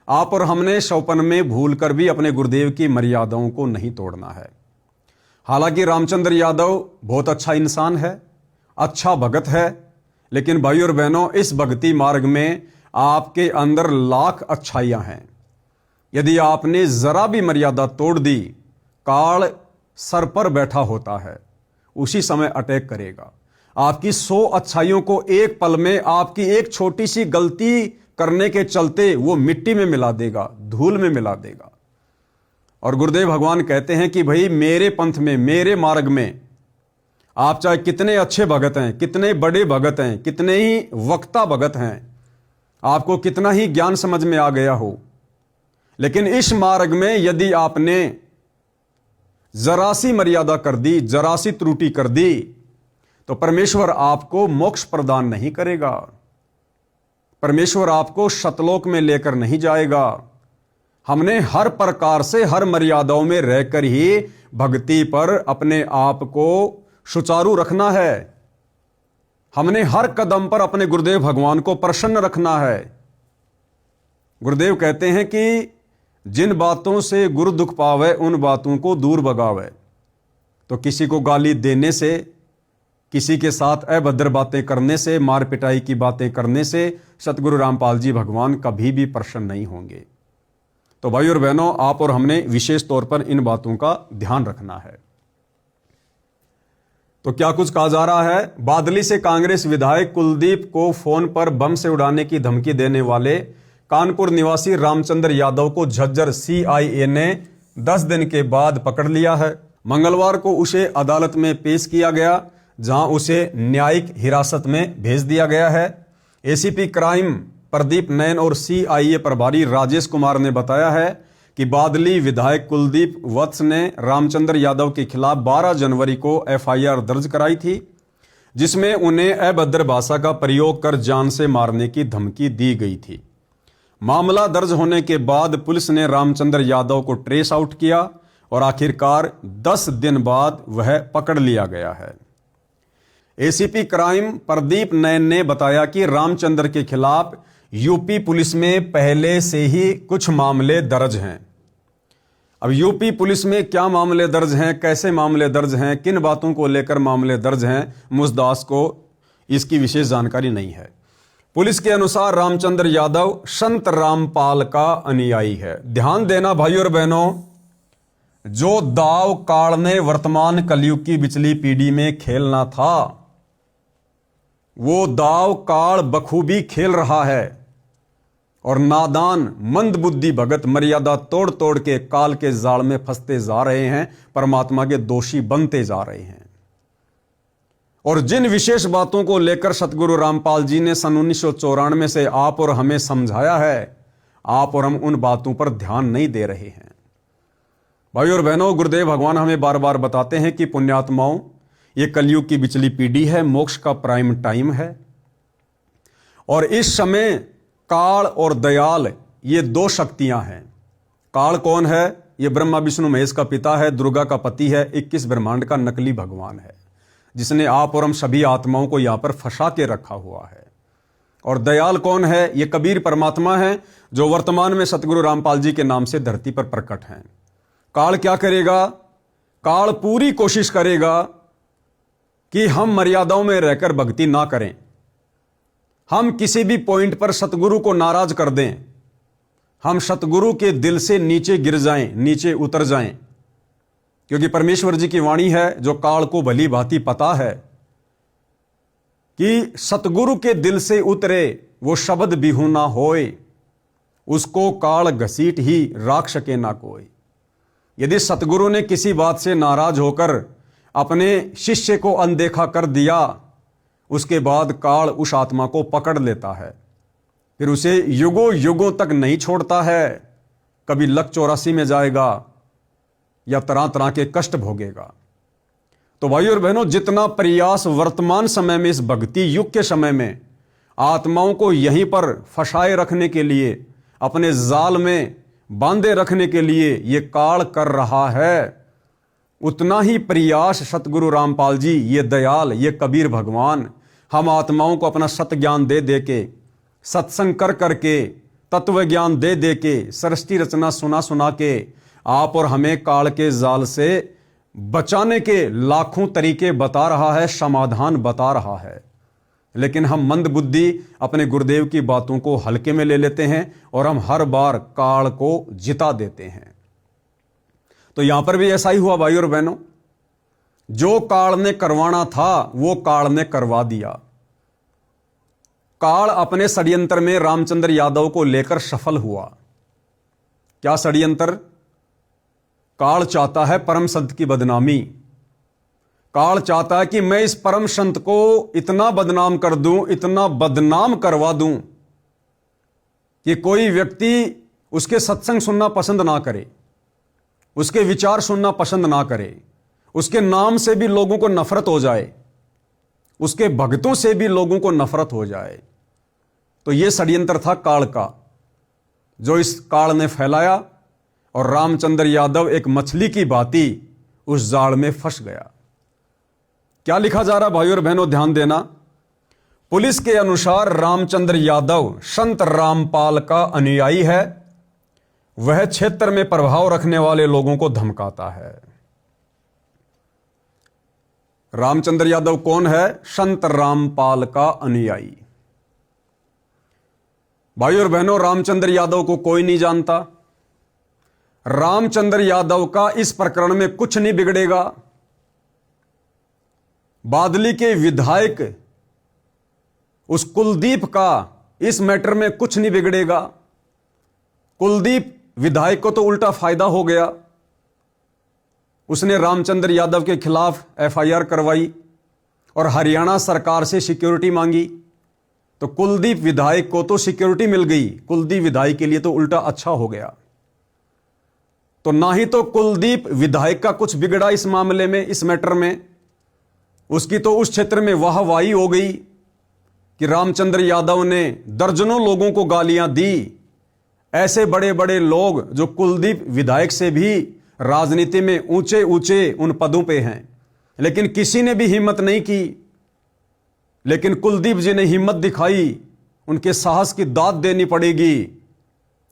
Speaker 1: आप और हमने सौपन में भूलकर भी अपने गुरुदेव की मर्यादाओं को नहीं तोड़ना है। हालांकि रामचंद्र यादव बहुत अच्छा इंसान है, अच्छा भगत है, लेकिन भाई और बहनों, इस भक्ति मार्ग में आपके अंदर लाख अच्छाइयां हैं। यदि आपने जरा भी मर्यादा तोड़ दी, काल सर पर बैठा होता है, उसी समय अटैक करेगा। आपकी 100 अच्छाइयों को एक पल में आपकी एक छोटी सी गलती करने के चलते वो मिट्टी में मिला देगा, धूल में मिला देगा। और गुरुदेव भगवान कहते हैं कि भाई मेरे पंथ में, मेरे मार्ग में आप चाहे कितने अच्छे भगत हैं, कितने बड़े भगत हैं, कितने ही वक्ता भगत हैं, आपको कितना ही ज्ञान समझ में आ गया हो, लेकिन इस मार्ग में यदि आपने जरा सी मर्यादा कर दी, जरा सी त्रुटि कर दी, तो परमेश्वर आपको मोक्ष प्रदान नहीं करेगा, परमेश्वर आपको सतलोक में लेकर नहीं जाएगा। हमने हर प्रकार से, हर मर्यादाओं में रहकर ही भक्ति पर अपने आप को सुचारू रखना है। हमने हर कदम पर अपने गुरुदेव भगवान को प्रसन्न रखना है। गुरुदेव कहते हैं कि जिन बातों से गुरु दुख पावे, उन बातों को दूर भगावे। तो किसी को गाली देने से, किसी के साथ अभद्र बातें करने से, मार पिटाई की बातें करने से सतगुरु रामपाल जी भगवान कभी भी प्रसन्न नहीं होंगे। तो भाई और बहनों, आप और हमने विशेष तौर पर इन बातों का ध्यान रखना है। तो क्या कुछ कहा जा रहा है? बादली से कांग्रेस विधायक कुलदीप को फोन पर बम से उड़ाने की धमकी देने वाले कानपुर निवासी रामचंद्र यादव को झज्जर सीआईए ने 10 दिन के बाद पकड़ लिया है। मंगलवार को उसे अदालत में पेश किया गया, जहां उसे न्यायिक हिरासत में भेज दिया गया है। एसीपी क्राइम प्रदीप नैन और सीआईए प्रभारी राजेश कुमार ने बताया है कि बादली विधायक कुलदीप वत्स ने रामचंद्र यादव के खिलाफ 12 जनवरी को एफआईआर दर्ज कराई थी, जिसमें उन्हें अभद्र भाषा का प्रयोग कर जान से मारने की धमकी दी गई थी। मामला दर्ज होने के बाद पुलिस ने रामचंद्र यादव को ट्रेस आउट किया और आखिरकार 10 दिन बाद वह पकड़ लिया गया है। एसीपी क्राइम प्रदीप नैन ने बताया कि रामचंद्र के खिलाफ यूपी पुलिस में पहले से ही कुछ मामले दर्ज हैं। अब यूपी पुलिस में क्या मामले दर्ज हैं, कैसे मामले दर्ज हैं, किन बातों को लेकर मामले दर्ज हैं, मुझदास को इसकी विशेष जानकारी नहीं है। पुलिस के अनुसार रामचंद्र यादव संत रामपाल का अनुयायी है। ध्यान देना भाई और बहनों, जो दाव काल ने वर्तमान कलयुग की बिचली पीढ़ी में खेलना था, वो दाव काल बखूबी खेल रहा है और नादान मंदबुद्धि भगत मर्यादा तोड़ तोड़ के काल के जाल में फंसते जा रहे हैं, परमात्मा के दोषी बनते जा रहे हैं। और जिन विशेष बातों को लेकर सतगुरु रामपाल जी ने सन 1994 से आप और हमें समझाया है, आप और हम उन बातों पर ध्यान नहीं दे रहे हैं। भाई और बहनों, गुरुदेव भगवान हमें बार बार बताते हैं कि पुण्यात्माओं, ये कलयुग की बिचली पीढ़ी है, मोक्ष का प्राइम टाइम है और इस समय काल और दयाल ये दो शक्तियां हैं। काल कौन है? ये ब्रह्मा विष्णु महेश का पिता है, दुर्गा का पति है, 21 ब्रह्मांड का नकली भगवान है, जिसने आप और हम सभी आत्माओं को यहां पर फंसा के रखा हुआ है। और दयाल कौन है? ये कबीर परमात्मा है, जो वर्तमान में सतगुरु रामपाल जी के नाम से धरती पर प्रकट हैं। काल क्या करेगा? काल पूरी कोशिश करेगा कि हम मर्यादाओं में रहकर भक्ति ना करें, हम किसी भी पॉइंट पर सतगुरु को नाराज कर दें, हम सतगुरु के दिल से नीचे गिर जाएं, नीचे उतर जाएं। क्योंकि परमेश्वर जी की वाणी है, जो काल को भली भांति पता है कि सतगुरु के दिल से उतरे वो शब्द बिहू ना होए, उसको काल घसीट ही राख सके ना कोई। यदि सतगुरु ने किसी बात से नाराज होकर अपने शिष्य को अनदेखा कर दिया, उसके बाद काल उस आत्मा को पकड़ लेता है, फिर उसे युगों युगों तक नहीं छोड़ता है। कभी लक 84 में जाएगा या तरह तरह के कष्ट भोगेगा। तो भाई और बहनों, जितना प्रयास वर्तमान समय में, इस भक्ति युग के समय में आत्माओं को यहीं पर फंसाए रखने के लिए, अपने जाल में बांधे रखने के लिए ये काल कर रहा है, उतना ही प्रयास सतगुरु रामपाल जी, ये दयाल, ये कबीर भगवान हम आत्माओं को अपना सत ज्ञान दे दे के, सत्संग कर करके, तत्व ज्ञान दे दे के, सृष्टि रचना सुना सुना के आप और हमें काल के जाल से बचाने के लाखों तरीके बता रहा है, समाधान बता रहा है। लेकिन हम मंद बुद्धि अपने गुरुदेव की बातों को हल्के में ले लेते हैं और हम हर बार काल को जिता देते हैं। तो यहां पर भी ऐसा ही हुआ भाई और बहनों, जो काल ने करवाना था वो काल ने करवा दिया। काल अपने षड्यंत्र में रामचंद्र यादव को लेकर सफल हुआ। क्या षड्यंत्र? काल चाहता है परम संत की बदनामी। काल चाहता है कि मैं इस परम संत को इतना बदनाम कर दूं, इतना बदनाम करवा दूं कि कोई व्यक्ति उसके सत्संग सुनना पसंद ना करे, उसके विचार सुनना पसंद ना करे, उसके नाम से भी लोगों को नफरत हो जाए, उसके भक्तों से भी लोगों को नफरत हो जाए। तो यह षड्यंत्र था काल का, जो इस काल ने फैलाया और रामचंद्र यादव एक मछली की भांति उस जाल में फंस गया। क्या लिखा जा रहा भाइयों और बहनों, ध्यान देना। पुलिस के अनुसार रामचंद्र यादव संत रामपाल का अनुयायी है। वह क्षेत्र में प्रभाव रखने वाले लोगों को धमकाता है। रामचंद्र यादव कौन है? संत रामपाल का अनुयायी। भाइयों और बहनों, रामचंद्र यादव को कोई नहीं जानता। रामचंद्र यादव का इस प्रकरण में कुछ नहीं बिगड़ेगा। बादली के विधायक उस कुलदीप का इस मैटर में कुछ नहीं बिगड़ेगा। कुलदीप विधायक को तो उल्टा फायदा हो गया। उसने रामचंद्र यादव के खिलाफ एफआईआर करवाई और हरियाणा सरकार से सिक्योरिटी मांगी, तो कुलदीप विधायक को तो सिक्योरिटी मिल गई। कुलदीप विधायक के लिए तो उल्टा अच्छा हो गया। तो ना ही तो कुलदीप विधायक का कुछ बिगड़ा इस मामले में, इस मैटर में। उसकी तो उस क्षेत्र में वाहवाही हो गई कि रामचंद्र यादव ने दर्जनों लोगों को गालियां दी। ऐसे बड़े बड़े लोग जो कुलदीप विधायक से भी राजनीति में ऊंचे ऊंचे उन पदों पे हैं, लेकिन किसी ने भी हिम्मत नहीं की। लेकिन कुलदीप जी ने हिम्मत दिखाई। उनके साहस की दाद देनी पड़ेगी।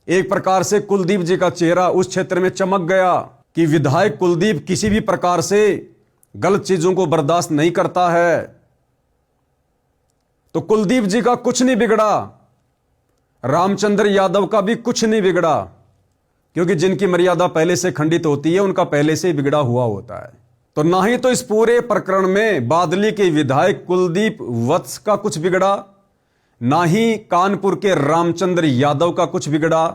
Speaker 1: एक प्रकार से कुलदीप जी का चेहरा उस क्षेत्र में चमक गया कि विधायक कुलदीप किसी भी प्रकार से गलत चीजों को बर्दाश्त नहीं करता है। तो कुलदीप जी का कुछ नहीं बिगड़ा, रामचंद्र यादव का भी कुछ नहीं बिगड़ा, क्योंकि जिनकी मर्यादा पहले से खंडित होती है उनका पहले से बिगड़ा हुआ होता है। तो ना ही तो इस पूरे प्रकरण में बादली के विधायक कुलदीप वत्स का कुछ बिगड़ा, ना ही कानपुर के रामचंद्र यादव का कुछ बिगड़ा,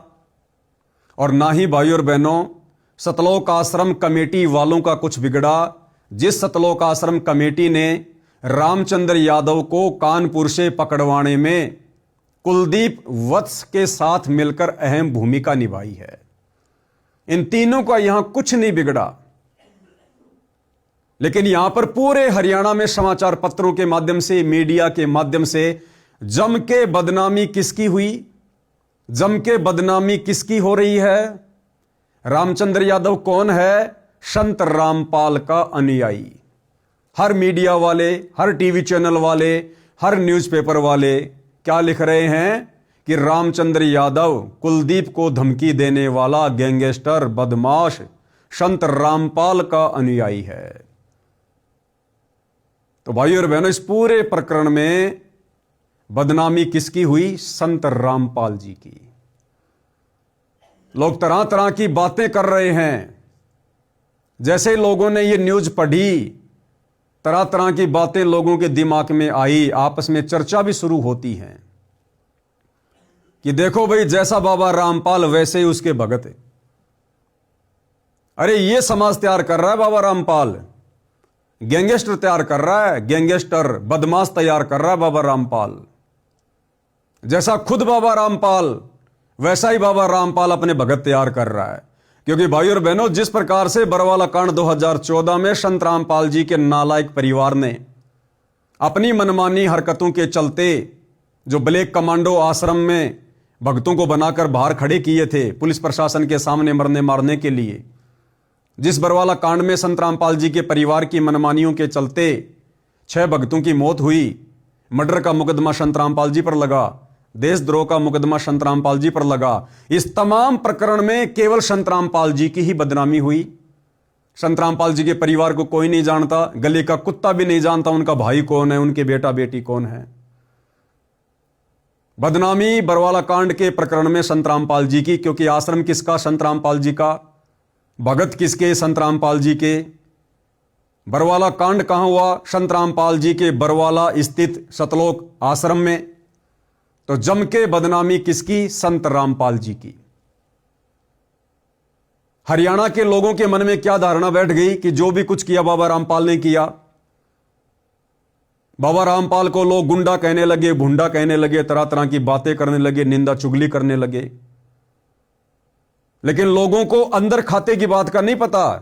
Speaker 1: और ना ही भाइयों और बहनों सतलोक आश्रम कमेटी वालों का कुछ बिगड़ा। जिस सतलोक आश्रम कमेटी ने रामचंद्र यादव को कानपुर से पकड़वाने में कुलदीप वत्स के साथ मिलकर अहम भूमिका निभाई है, इन तीनों का यहां कुछ नहीं बिगड़ा। लेकिन यहां पर पूरे हरियाणा में समाचार पत्रों के माध्यम से, मीडिया के माध्यम से जम के बदनामी किसकी हुई? जम के बदनामी किसकी हो रही है? रामचंद्र यादव कौन है? संत रामपाल का अनुयायी। हर मीडिया वाले, हर टीवी चैनल वाले, हर न्यूज़पेपर वाले क्या लिख रहे हैं कि रामचंद्र यादव कुलदीप को धमकी देने वाला गैंगस्टर बदमाश संत रामपाल का अनुयायी है। तो भाइयों और बहनों, इस पूरे प्रकरण में बदनामी किसकी हुई? संत रामपाल जी की। लोग तरह तरह की बातें कर रहे हैं। जैसे लोगों ने ये न्यूज पढ़ी, तरह तरह की बातें लोगों के दिमाग में आई, आपस में चर्चा भी शुरू होती है कि देखो भाई, जैसा बाबा रामपाल वैसे ही उसके भगत है। अरे ये समाज तैयार कर रहा है बाबा रामपाल, गैंगस्टर तैयार कर रहा है, गैंगस्टर बदमाश तैयार कर रहा है बाबा रामपाल। जैसा खुद बाबा रामपाल, वैसा ही बाबा रामपाल अपने भगत तैयार कर रहा है। क्योंकि भाइयों और बहनों, जिस प्रकार से बरवाला कांड 2014 में संत रामपाल जी के नालायक परिवार ने अपनी मनमानी हरकतों के चलते जो ब्लैक कमांडो आश्रम में भक्तों को बनाकर बाहर खड़े किए थे पुलिस प्रशासन के सामने मरने मारने के लिए, जिस बरवाला कांड में संत रामपाल जी के परिवार की मनमानियों के चलते 6 भक्तों की मौत हुई, मर्डर का मुकदमा संत रामपाल जी पर लगा, देशद्रोह का मुकदमा संत रामपाल जी पर लगा, इस तमाम प्रकरण में केवल संत रामपाल जी की ही बदनामी हुई। संत रामपाल जी के परिवार को कोई नहीं जानता, गली का कुत्ता भी नहीं जानता उनका भाई कौन है, उनके बेटा बेटी कौन है। बदनामी बरवाला कांड के प्रकरण में संत रामपाल जी की, क्योंकि आश्रम किसका? संत रामपाल जी का। भगत किसके? संत रामपाल जी के। बरवाला कांड कहां हुआ? संत रामपाल जी के बरवाला स्थित सतलोक आश्रम में। तो जम के बदनामी किसकी? संत रामपाल जी की। हरियाणा के लोगों के मन में क्या धारणा बैठ गई कि जो भी कुछ किया बाबा रामपाल ने किया। बाबा रामपाल को लोग गुंडा कहने लगे, भुंडा कहने लगे, तरह तरह की बातें करने लगे, निंदा चुगली करने लगे। लेकिन लोगों को अंदर खाते की बात का नहीं पता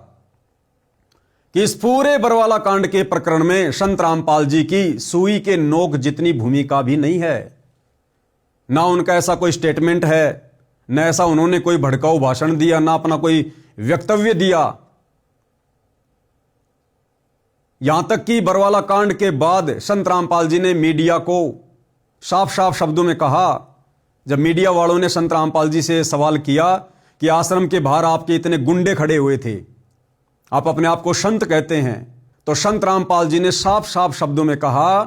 Speaker 1: कि इस पूरे बरवाला कांड के प्रकरण में संत रामपाल जी की सुई के नोक जितनी भूमिका भी नहीं है। ना उनका ऐसा कोई स्टेटमेंट है, न ऐसा उन्होंने कोई भड़काऊ भाषण दिया, ना अपना कोई वक्तव्य दिया। यहां तक कि बरवाला कांड के बाद संत रामपाल जी ने मीडिया को साफ साफ शब्दों में कहा, जब मीडिया वालों ने संत रामपाल जी से सवाल किया कि आश्रम के बाहर आपके इतने गुंडे खड़े हुए थे, आप अपने आप को संत कहते हैं, तो संत रामपाल जी ने साफ साफ शब्दों में कहा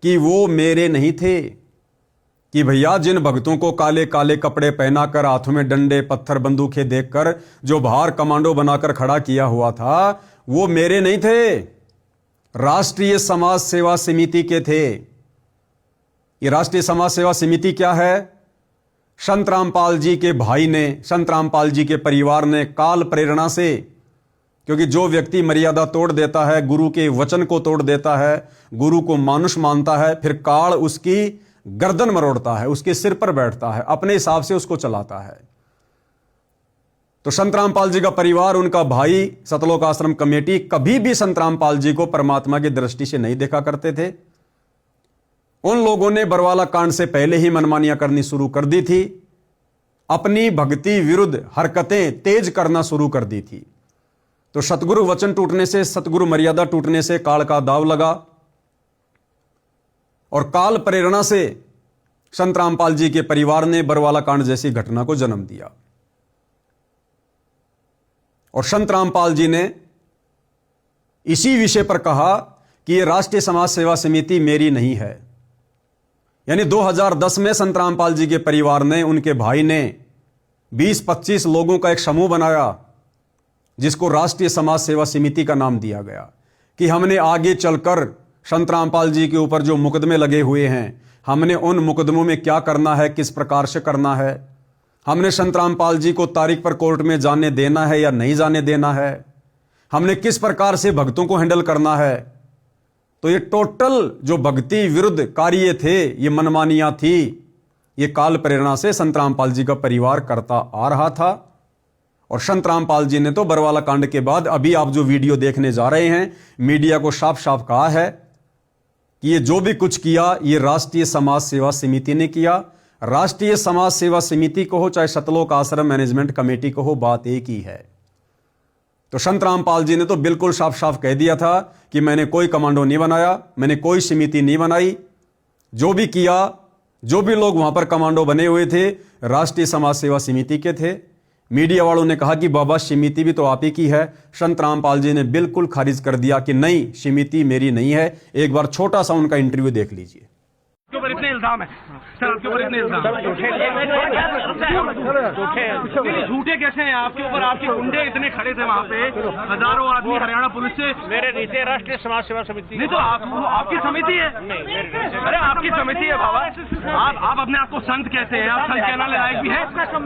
Speaker 1: कि वो मेरे नहीं थे, कि भैया जिन भक्तों को काले काले कपड़े पहनाकर हाथों में डंडे पत्थर बंदूकें देखकर जो बाहर कमांडो बनाकर खड़ा किया हुआ था, वो मेरे नहीं थे, राष्ट्रीय समाज सेवा समिति के थे। ये राष्ट्रीय समाज सेवा समिति क्या है? संत रामपाल जी के भाई ने, संत रामपाल जी के परिवार ने काल प्रेरणा से, क्योंकि जो व्यक्ति मर्यादा तोड़ देता है, गुरु के वचन को तोड़ देता है, गुरु को मानुष मानता है, फिर काल उसकी गर्दन मरोड़ता है, उसके सिर पर बैठता है, अपने हिसाब से उसको चलाता है। तो संत रामपाल जी का परिवार, उनका भाई, सतलोक आश्रम कमेटी कभी भी संत रामपाल जी को परमात्मा की दृष्टि से नहीं देखा करते थे। उन लोगों ने बरवाला कांड से पहले ही मनमानियां करनी शुरू कर दी थी, अपनी भक्ति विरुद्ध हरकतें तेज करना शुरू कर दी थी। तो सतगुरु वचन टूटने से, सतगुरु मर्यादा टूटने से काल का दाव लगा और काल प्रेरणा से संत रामपाल जी के परिवार ने बरवाला कांड जैसी घटना को जन्म दिया। और संत रामपाल जी ने इसी विषय पर कहा कि यह राष्ट्रीय समाज सेवा समिति मेरी नहीं है। यानी 2010 में संत रामपाल जी के परिवार ने, उनके भाई ने 20-25 लोगों का एक समूह बनाया, जिसको राष्ट्रीय समाज सेवा समिति का नाम दिया गया, कि हमने आगे चलकर संत रामपाल जी के ऊपर जो मुकदमे लगे हुए हैं, हमने उन मुकदमों में क्या करना है, किस प्रकार से करना है, हमने संत रामपाल जी को तारीख पर कोर्ट में जाने देना है या नहीं जाने देना है, हमने किस प्रकार से भक्तों को हैंडल करना है। तो ये टोटल जो भक्ति विरुद्ध कार्य थे, ये मनमानियां थी, ये काल प्रेरणा से संत रामपाल जी का परिवार करता आ रहा था। और संत रामपाल जी ने तो बरवाला कांड के बाद अभी आप जो वीडियो देखने जा रहे हैं, मीडिया को साफ साफ कहा है कि ये जो भी कुछ किया, ये राष्ट्रीय समाज सेवा समिति ने किया, राष्ट्रीय समाज सेवा समिति को हो चाहे सतलोक आश्रम मैनेजमेंट कमेटी को हो, बात एक ही है। तो संत रामपाल जी ने तो बिल्कुल साफ साफ कह दिया था कि मैंने कोई कमांडो नहीं बनाया, मैंने कोई समिति नहीं बनाई। जो भी किया, जो भी लोग वहां पर कमांडो बने हुए थे, राष्ट्रीय समाज सेवा समिति के थे। मीडिया वालों ने कहा कि बाबा समिति भी तो आप ही की है। संत रामपाल जी ने बिल्कुल खारिज कर दिया कि नहीं, समिति मेरी नहीं है। एक बार छोटा सा उनका इंटरव्यू देख लीजिए।
Speaker 4: आपके ऊपर इतने इल्जाम है सर, आपके ऊपर इतने इल्जाम झूठे कैसे हैं आपके ऊपर? आपके गुंडे इतने खड़े थे वहाँ पे, हजारों आदमी हरियाणा पुलिस से।
Speaker 5: मेरे नीचे राष्ट्रीय समाज सेवा समिति
Speaker 4: नहीं तो आपकी समिति है। अरे आपकी समिति है बाबा। आप अपने आप को संत कहते हैं, आप संत कहना लायक भी है?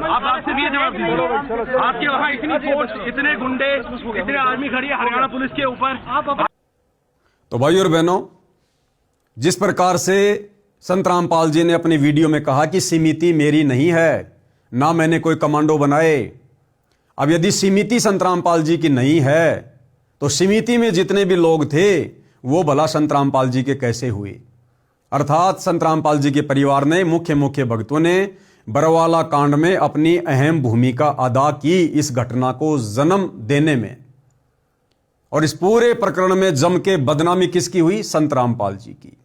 Speaker 4: आप आपसे भी जवाब दीजिए। आपके वहाँ इतनी फोर्स, इतने गुंडे, इतने आर्मी खड़ी है हरियाणा पुलिस के ऊपर।
Speaker 1: तो भाइयों और बहनों, जिस प्रकार से संत रामपाल जी ने अपनी वीडियो में कहा कि समिति मेरी नहीं है, ना मैंने कोई कमांडो बनाए। अब यदि समिति संत रामपाल जी की नहीं है तो समिति में जितने भी लोग थे वो भला संत रामपाल जी के कैसे हुए? अर्थात संत रामपाल जी के परिवार ने, मुख्य भक्तों ने बरवाला कांड में अपनी अहम भूमिका अदा की इस घटना को जन्म देने में। और इस पूरे प्रकरण में जम के बदनामी किसकी हुई? संत रामपाल जी की।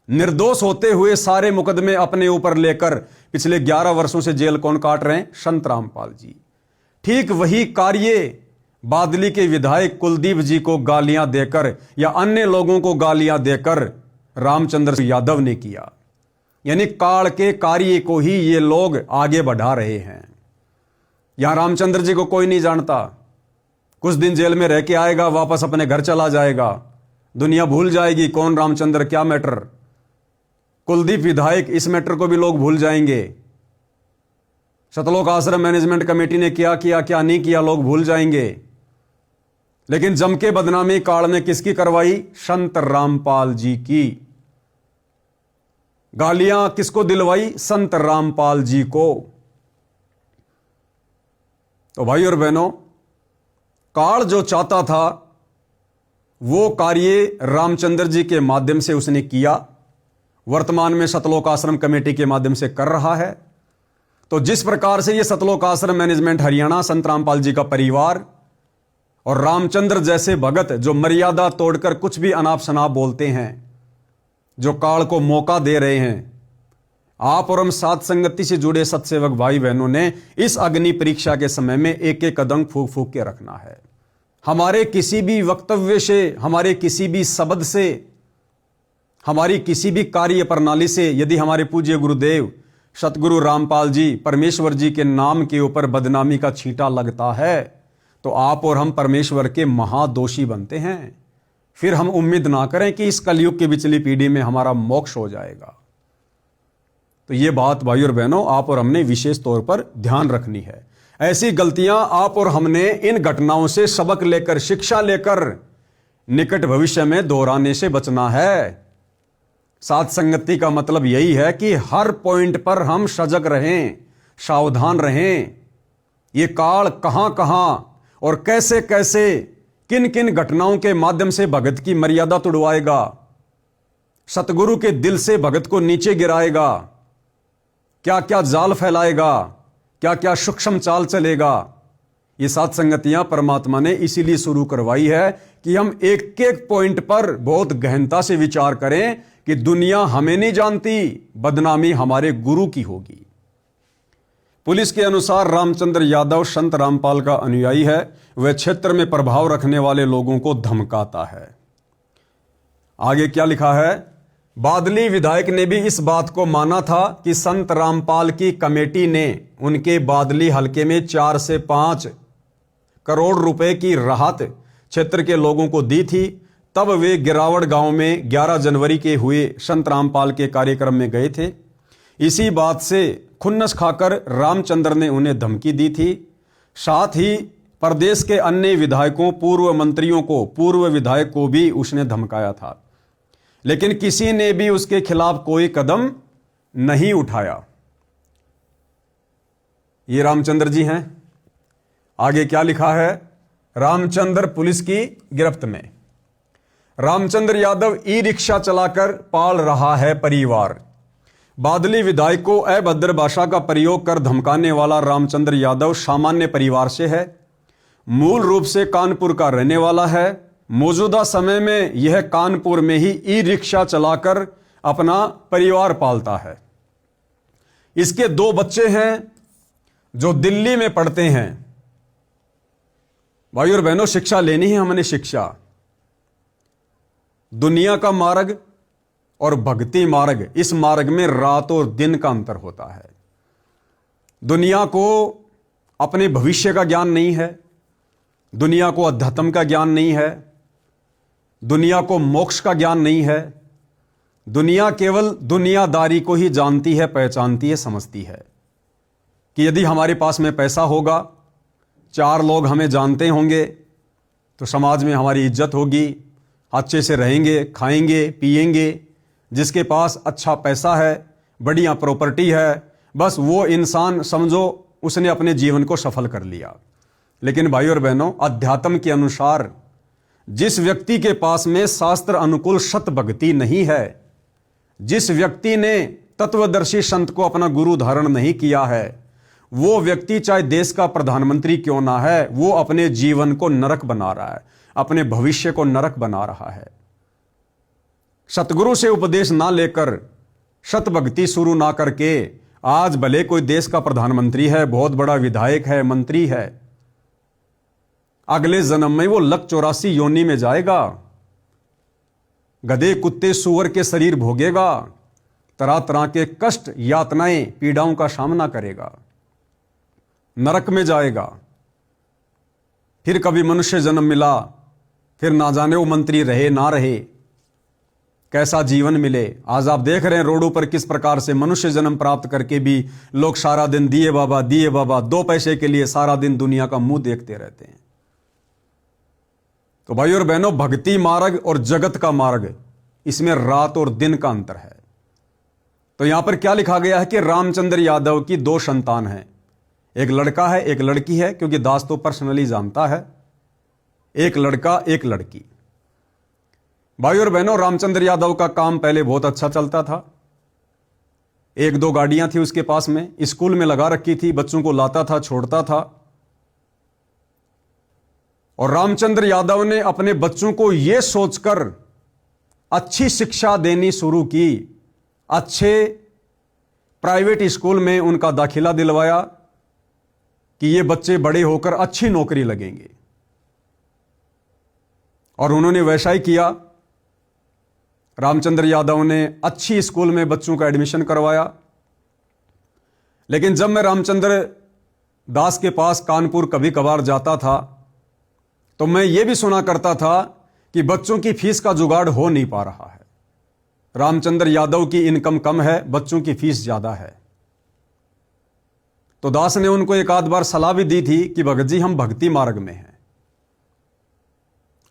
Speaker 1: निर्दोष होते हुए सारे मुकदमे अपने ऊपर लेकर पिछले 11 वर्षों से जेल कौन काट रहे हैं? संत रामपाल जी। ठीक वही कार्य बादली के विधायक कुलदीप जी को गालियां देकर या अन्य लोगों को गालियां देकर रामचंद्र यादव ने किया। यानी काल के कार्य को ही ये लोग आगे बढ़ा रहे हैं। यहां रामचंद्र जी को कोई नहीं जानता। कुछ दिन जेल में रह के आएगा, वापस अपने घर चला जाएगा, दुनिया भूल जाएगी कौन रामचंद्र, क्या मैटर। कुलदीप विधायक, इस मैटर को भी लोग भूल जाएंगे। सतलोक आश्रम मैनेजमेंट कमेटी ने क्या किया, क्या नहीं किया, लोग भूल जाएंगे। लेकिन जम के बदनामी काल ने किसकी करवाई? संत रामपाल जी की। गालियां किसको दिलवाई? संत रामपाल जी को। तो भाई और बहनों, काल जो चाहता था वो कार्य रामचंद्र जी के माध्यम से उसने किया, वर्तमान में सतलोक आश्रम कमेटी के माध्यम से कर रहा है। तो जिस प्रकार से ये सतलोक आश्रम मैनेजमेंट हरियाणा, संत रामपाल जी का परिवार और रामचंद्र जैसे भगत जो मर्यादा तोड़कर कुछ भी अनाप शनाप बोलते हैं, जो काल को मौका दे रहे हैं, आप और हम साथ संगति से जुड़े सत्सेवक भाई बहनों ने इस अग्नि परीक्षा के समय में एक एक कदम फूंक फूंक के रखना है। हमारे किसी भी वक्तव्य से, हमारे किसी भी शब्द से, हमारी किसी भी कार्य प्रणाली से यदि हमारे पूज्य गुरुदेव सतगुरु रामपाल जी, परमेश्वर जी के नाम के ऊपर बदनामी का छींटा लगता है तो आप और हम परमेश्वर के महादोषी बनते हैं। फिर हम उम्मीद ना करें कि इस कलयुग की बिचली पीढ़ी में हमारा मोक्ष हो जाएगा। तो ये बात भाई और बहनों, आप और हमने विशेष तौर पर ध्यान रखनी है। ऐसी गलतियां आप और हमने इन घटनाओं से सबक लेकर, शिक्षा लेकर निकट भविष्य में दोहराने से बचना है। साथ संगति का मतलब यही है कि हर पॉइंट पर हम सजग रहें, सावधान रहें। ये काल कहां कहां और कैसे कैसे, किन किन घटनाओं के माध्यम से भगत की मर्यादा तुड़वाएगा, सतगुरु के दिल से भगत को नीचे गिराएगा, क्या क्या जाल फैलाएगा, क्या क्या सूक्ष्म चाल चलेगा। ये सात संगतियां परमात्मा ने इसीलिए शुरू करवाई है कि हम एक एक पॉइंट पर बहुत गहनता से विचार करें कि दुनिया हमें नहीं जानती, बदनामी हमारे गुरु की होगी। पुलिस के अनुसार रामचंद्र यादव संत रामपाल का अनुयायी है। वह क्षेत्र में प्रभाव रखने वाले लोगों को धमकाता है। आगे क्या लिखा है? बादली विधायक ने भी इस बात को माना था कि संत रामपाल की कमेटी ने उनके बादली हलके में 4 से 5 करोड़ रुपए की राहत क्षेत्र के लोगों को दी थी। तब वे गिरावड़ गांव में 11 जनवरी के हुए संत रामपाल के कार्यक्रम में गए थे। इसी बात से खुन्नस खाकर रामचंद्र ने उन्हें धमकी दी थी। साथ ही प्रदेश के अन्य विधायकों, पूर्व मंत्रियों को, पूर्व विधायक को भी उसने धमकाया था, लेकिन किसी ने भी उसके खिलाफ कोई कदम नहीं उठाया। ये रामचंद्र जी हैं। आगे क्या लिखा है? रामचंद्र पुलिस की गिरफ्त में। रामचंद्र यादव ई रिक्शा चलाकर पाल रहा है परिवार। बादली विधायक को अभद्र भाषा का प्रयोग कर धमकाने वाला रामचंद्र यादव सामान्य परिवार से है, मूल रूप से कानपुर का रहने वाला है। मौजूदा समय में यह कानपुर में ही ई रिक्शा चलाकर अपना परिवार पालता है। इसके 2 बच्चे हैं जो दिल्ली में पढ़ते हैं। भाई और बहनों, शिक्षा लेनी है हमने। शिक्षा, दुनिया का मार्ग और भक्ति मार्ग, इस मार्ग में रात और दिन का अंतर होता है। दुनिया को अपने भविष्य का ज्ञान नहीं है, दुनिया को अध्यात्म का ज्ञान नहीं है, दुनिया को मोक्ष का ज्ञान नहीं है। दुनिया केवल दुनियादारी को ही जानती है, पहचानती है, समझती है कि यदि हमारे पास में पैसा होगा, 4 लोग हमें जानते होंगे, तो समाज में हमारी इज्जत होगी, अच्छे से रहेंगे, खाएंगे, पिएंगे। जिसके पास अच्छा पैसा है, बढ़िया प्रॉपर्टी है, बस वो इंसान समझो उसने अपने जीवन को सफल कर लिया। लेकिन भाई और बहनों, अध्यात्म के अनुसार जिस व्यक्ति के पास में शास्त्र अनुकूल सत भक्ति नहीं है, जिस व्यक्ति ने तत्वदर्शी संत को अपना गुरु धारण नहीं किया है, वो व्यक्ति चाहे देश का प्रधानमंत्री क्यों ना है, वो अपने जीवन को नरक बना रहा है, अपने भविष्य को नरक बना रहा है। सतगुरु से उपदेश ना लेकर, सत भक्ति शुरू ना करके, आज भले कोई देश का प्रधानमंत्री है, बहुत बड़ा विधायक है, मंत्री है, अगले जन्म में वो लक 84 योनि में जाएगा, गधे, कुत्ते, सुअर के शरीर भोगेगा, तरह तरह के कष्ट, यातनाएं, पीड़ाओं का सामना करेगा, नरक में जाएगा। फिर कभी मनुष्य जन्म मिला, फिर ना जाने वो मंत्री रहे ना रहे, कैसा जीवन मिले। आज आप देख रहे हैं रोडों पर किस प्रकार से मनुष्य जन्म प्राप्त करके भी लोग सारा दिन दिए बाबा, 2 पैसे के लिए सारा दिन दुनिया का मुंह देखते रहते हैं। तो भाई और बहनों, भक्ति मार्ग और जगत का मार्ग, इसमें रात और दिन का अंतर है। तो यहां पर क्या लिखा गया है कि रामचंद्र यादव की 2 संतान हैं, एक लड़का है, एक लड़की है, क्योंकि दास तो पर्सनली जानता है, एक लड़का, एक लड़की। भाई और बहनों, रामचंद्र यादव का काम पहले बहुत अच्छा चलता था। 1-2 गाड़ियां थी उसके पास में, स्कूल में लगा रखी थी, बच्चों को लाता था, छोड़ता था। और रामचंद्र यादव ने अपने बच्चों को यह सोचकर अच्छी शिक्षा देनी शुरू की, अच्छे प्राइवेट स्कूल में उनका दाखिला दिलवाया कि ये बच्चे बड़े होकर अच्छी नौकरी लगेंगे, और उन्होंने वैसा ही किया। रामचंद्र यादव ने अच्छी स्कूल में बच्चों का एडमिशन करवाया। लेकिन जब मैं रामचंद्र दास के पास कानपुर कभी कभार जाता था, तो मैं ये भी सुना करता था कि बच्चों की फीस का जुगाड़ हो नहीं पा रहा है। रामचंद्र यादव की इनकम कम है, बच्चों की फीस ज्यादा है। तो दास ने उनको एक आध बार सलाह भी दी थी कि भगत जी, हम भक्ति मार्ग में हैं।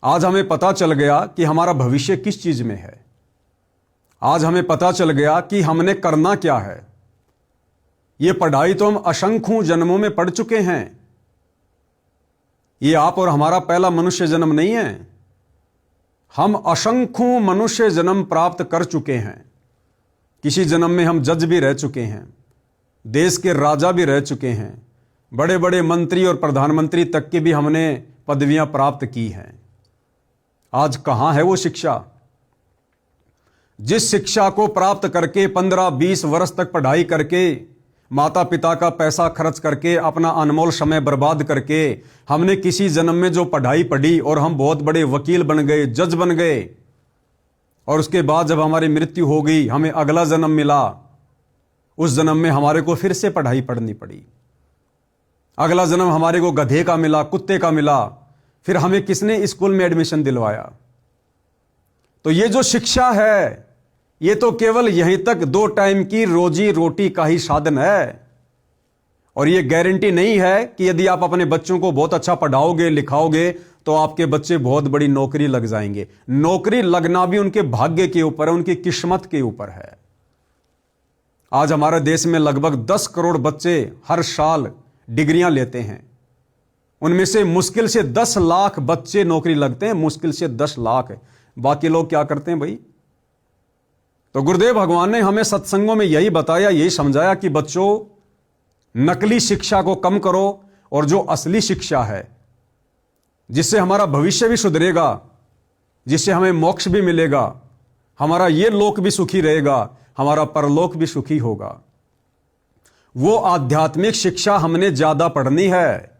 Speaker 1: आज हमें पता चल गया कि हमारा भविष्य किस चीज में है। आज हमें पता चल गया कि हमने करना क्या है। ये पढ़ाई तो हम असंख्यों जन्मों में पढ़ चुके हैं। ये आप और हमारा पहला मनुष्य जन्म नहीं है। हम असंख्यों मनुष्य जन्म प्राप्त कर चुके हैं। किसी जन्म में हम जज भी रह चुके हैं, देश के राजा भी रह चुके हैं, बड़े बड़े मंत्री और प्रधानमंत्री तक की भी हमने पदवियां प्राप्त की हैं। आज कहां है वो शिक्षा? जिस शिक्षा को प्राप्त करके 15-20 वर्ष तक पढ़ाई करके, माता पिता का पैसा खर्च करके, अपना अनमोल समय बर्बाद करके हमने किसी जन्म में जो पढ़ाई पढ़ी और हम बहुत बड़े वकील बन गए, जज बन गए, और उसके बाद जब हमारी मृत्यु हो गई, हमें अगला जन्म मिला, उस जन्म में हमारे को फिर से पढ़ाई पढ़नी पड़ी। अगला जन्म हमारे को गधे का मिला, कुत्ते का मिला, फिर हमें किसने स्कूल में एडमिशन दिलवाया? तो ये जो शिक्षा है, ये तो केवल यहीं तक 2 टाइम की रोजी रोटी का ही साधन है। और ये गारंटी नहीं है कि यदि आप अपने बच्चों को बहुत अच्छा पढ़ाओगे, लिखाओगे, तो आपके बच्चे बहुत बड़ी नौकरी लग जाएंगे। नौकरी लगना भी उनके भाग्य के ऊपर है, उनकी किस्मत के ऊपर है। आज हमारे देश में लगभग 10 करोड़ बच्चे हर साल डिग्रियां लेते हैं। उनमें से मुश्किल से 10 लाख बच्चे नौकरी लगते हैं, मुश्किल से 10 लाख। बाकी लोग क्या करते हैं भाई? तो गुरुदेव भगवान ने हमें सत्संगों में यही बताया, यही समझाया कि बच्चों, नकली शिक्षा को कम करो और जो असली शिक्षा है, जिससे हमारा भविष्य भी सुधरेगा, जिससे हमें मोक्ष भी मिलेगा, हमारा ये लोक भी सुखी रहेगा, हमारा परलोक भी सुखी होगा, वो आध्यात्मिक शिक्षा हमने ज्यादा पढ़नी है।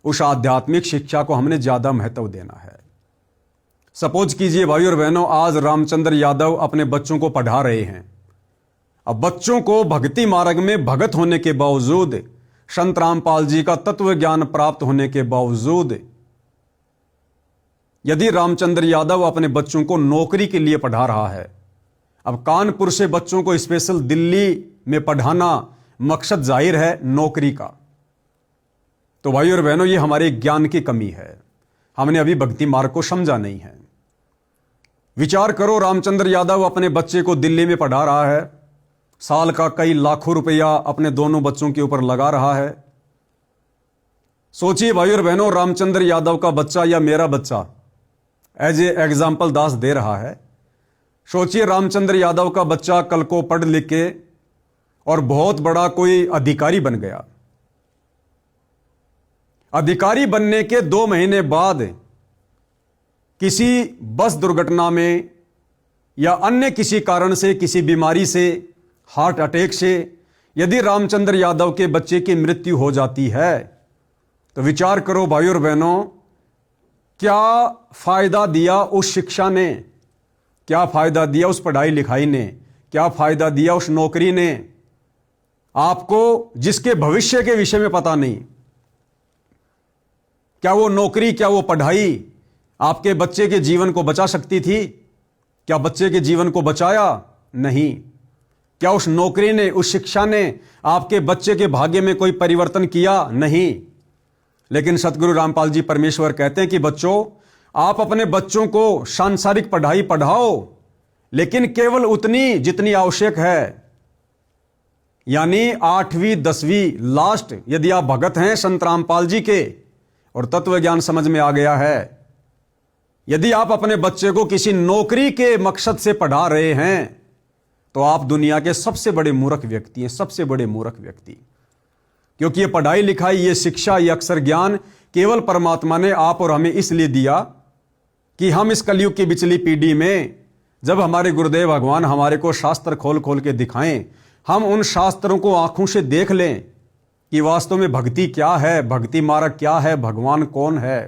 Speaker 1: उस आध्यात्मिक शिक्षा को हमने ज्यादा महत्व देना है। सपोज कीजिए भाई और बहनों, आज रामचंद्र यादव अपने बच्चों को पढ़ा रहे हैं। अब बच्चों को भक्ति मार्ग में भगत होने के बावजूद, संत रामपाल जी का तत्व ज्ञान प्राप्त होने के बावजूद, यदि रामचंद्र यादव अपने बच्चों को नौकरी के लिए पढ़ा रहा है, अब कानपुर से बच्चों को स्पेशल दिल्ली में पढ़ाना मकसद जाहिर है नौकरी का, तो भाई और बहनों, ये हमारे ज्ञान की कमी है। हमने अभी भक्ति मार्ग को समझा नहीं है। विचार करो, रामचंद्र यादव अपने बच्चे को दिल्ली में पढ़ा रहा है, साल का कई लाखों रुपया अपने दोनों बच्चों के ऊपर लगा रहा है। सोचिए भाई और बहनों, रामचंद्र यादव का बच्चा या मेरा बच्चा एज ए एग्जाम्पल दास दे रहा है। सोचिए रामचंद्र यादव का बच्चा कल को पढ़ लिख के और बहुत बड़ा कोई अधिकारी बन गया। अधिकारी बनने के 2 महीने बाद किसी बस दुर्घटना में या अन्य किसी कारण से, किसी बीमारी से, हार्ट अटैक से यदि रामचंद्र यादव के बच्चे की मृत्यु हो जाती है, तो विचार करो भाई और बहनों, क्या फायदा दिया उस शिक्षा ने, क्या फायदा दिया उस पढ़ाई लिखाई ने, क्या फायदा दिया उस नौकरी ने, आपको जिसके भविष्य के विषय में पता नहीं। क्या वो नौकरी, क्या वो पढ़ाई आपके बच्चे के जीवन को बचा सकती थी? क्या बच्चे के जीवन को बचाया? नहीं। क्या उस नौकरी ने, उस शिक्षा ने आपके बच्चे के भाग्य में कोई परिवर्तन किया? नहीं। लेकिन सतगुरु रामपाल जी परमेश्वर कहते हैं कि बच्चों, आप अपने बच्चों को सांसारिक पढ़ाई पढ़ाओ, लेकिन केवल उतनी जितनी आवश्यक है, यानी 8वीं 10वीं लास्ट। यदि आप भगत हैं संत रामपाल जी के और तत्व ज्ञान समझ में आ गया है, यदि आप अपने बच्चे को किसी नौकरी के मकसद से पढ़ा रहे हैं, तो आप दुनिया के सबसे बड़े मूर्ख व्यक्ति हैं, सबसे बड़े मूर्ख व्यक्ति। क्योंकि ये पढ़ाई लिखाई, ये शिक्षा, ये अक्षर ज्ञान केवल परमात्मा ने आप और हमें इसलिए दिया कि हम इस कलयुग की बिचली पीढ़ी में, जब हमारे गुरुदेव भगवान हमारे को शास्त्र खोल खोल के दिखाएं, हम उन शास्त्रों को आंखों से देख लें कि वास्तव में भक्ति क्या है, भक्ति मार्ग क्या है, भगवान कौन है,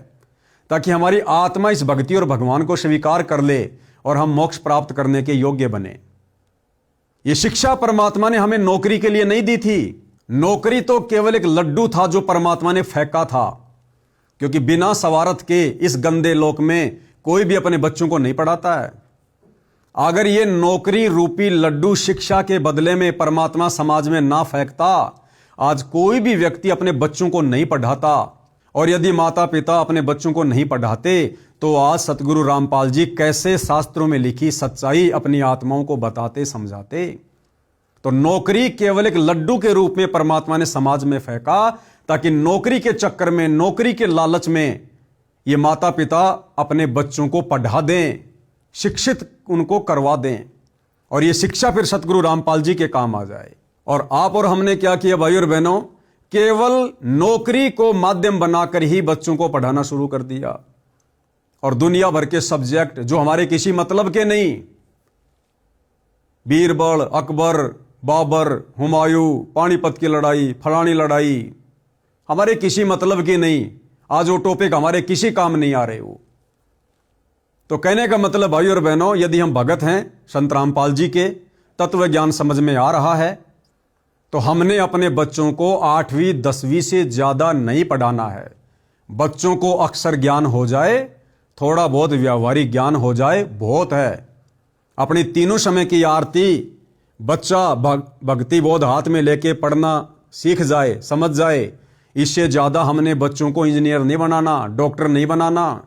Speaker 1: ताकि हमारी आत्मा इस भक्ति और भगवान को स्वीकार कर ले और हम मोक्ष प्राप्त करने के योग्य बने। ये शिक्षा परमात्मा ने हमें नौकरी के लिए नहीं दी थी। नौकरी तो केवल एक लड्डू था जो परमात्मा ने फेंका था, क्योंकि बिना सवारत के इस गंदे लोक में कोई भी अपने बच्चों को नहीं पढ़ाता है। अगर ये नौकरी रूपी लड्डू शिक्षा के बदले में परमात्मा समाज में ना फेंकता, आज कोई भी व्यक्ति अपने बच्चों को नहीं पढ़ाता। और यदि माता पिता अपने बच्चों को नहीं पढ़ाते, तो आज सतगुरु रामपाल जी कैसे शास्त्रों में लिखी सच्चाई अपनी आत्माओं को बताते, समझाते। तो नौकरी केवल एक लड्डू के रूप में परमात्मा ने समाज में फेंका, ताकि नौकरी के चक्कर में, नौकरी के लालच में ये माता पिता अपने बच्चों को पढ़ा दें, शिक्षित उनको करवा दें, और ये शिक्षा फिर सतगुरु रामपाल जी के काम आ जाए। और आप और हमने क्या किया भाई और बहनों, केवल नौकरी को माध्यम बनाकर ही बच्चों को पढ़ाना शुरू कर दिया। और दुनिया भर के सब्जेक्ट जो हमारे किसी मतलब के नहीं, बीरबल, अकबर, बाबर, हुमायूं, पानीपत की लड़ाई, फलानी लड़ाई, हमारे किसी मतलब की नहीं। आज वो टॉपिक हमारे किसी काम नहीं आ रहे हो। तो कहने का मतलब भाई और बहनों, यदि हम भगत हैं संत रामपाल जी के, तत्व ज्ञान समझ में आ रहा है, तो हमने अपने बच्चों को 8वीं 10वीं से ज्यादा नहीं पढ़ाना है। बच्चों को अक्षर ज्ञान हो जाए, थोड़ा बहुत व्यावहारिक ज्ञान हो जाए, बहुत है। अपनी तीनों समय की आरती बच्चा भक्ति बोध हाथ में लेके पढ़ना सीख जाए, समझ जाए। इससे ज्यादा हमने बच्चों को इंजीनियर नहीं बनाना, डॉक्टर नहीं बनाना।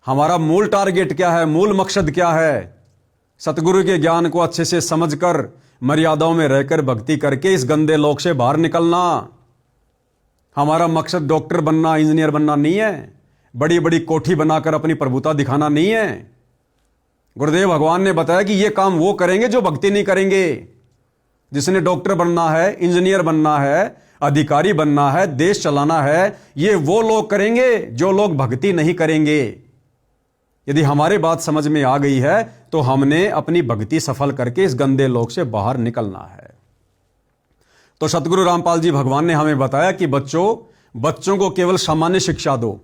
Speaker 1: हमारा मूल टारगेट क्या है, मूल मकसद क्या है? सतगुरु के ज्ञान को अच्छे से समझकर, मर्यादाओं में रहकर भक्ति करके इस गंदे लोक से बाहर निकलना। हमारा मकसद डॉक्टर बनना, इंजीनियर बनना नहीं है, बड़ी बड़ी कोठी बनाकर अपनी प्रभुता दिखाना नहीं है। गुरुदेव भगवान ने बताया कि ये काम वो करेंगे जो भक्ति नहीं करेंगे। जिसने डॉक्टर बनना है, इंजीनियर बनना है, अधिकारी बनना है, देश चलाना है, ये वो लोग करेंगे जो लोग भक्ति नहीं करेंगे। यदि हमारी बात समझ में आ गई है तो हमने अपनी भक्ति सफल करके इस गंदे लोक से बाहर निकलना है। तो सतगुरु रामपाल जी भगवान ने हमें बताया कि बच्चों को केवल सामान्य शिक्षा दो।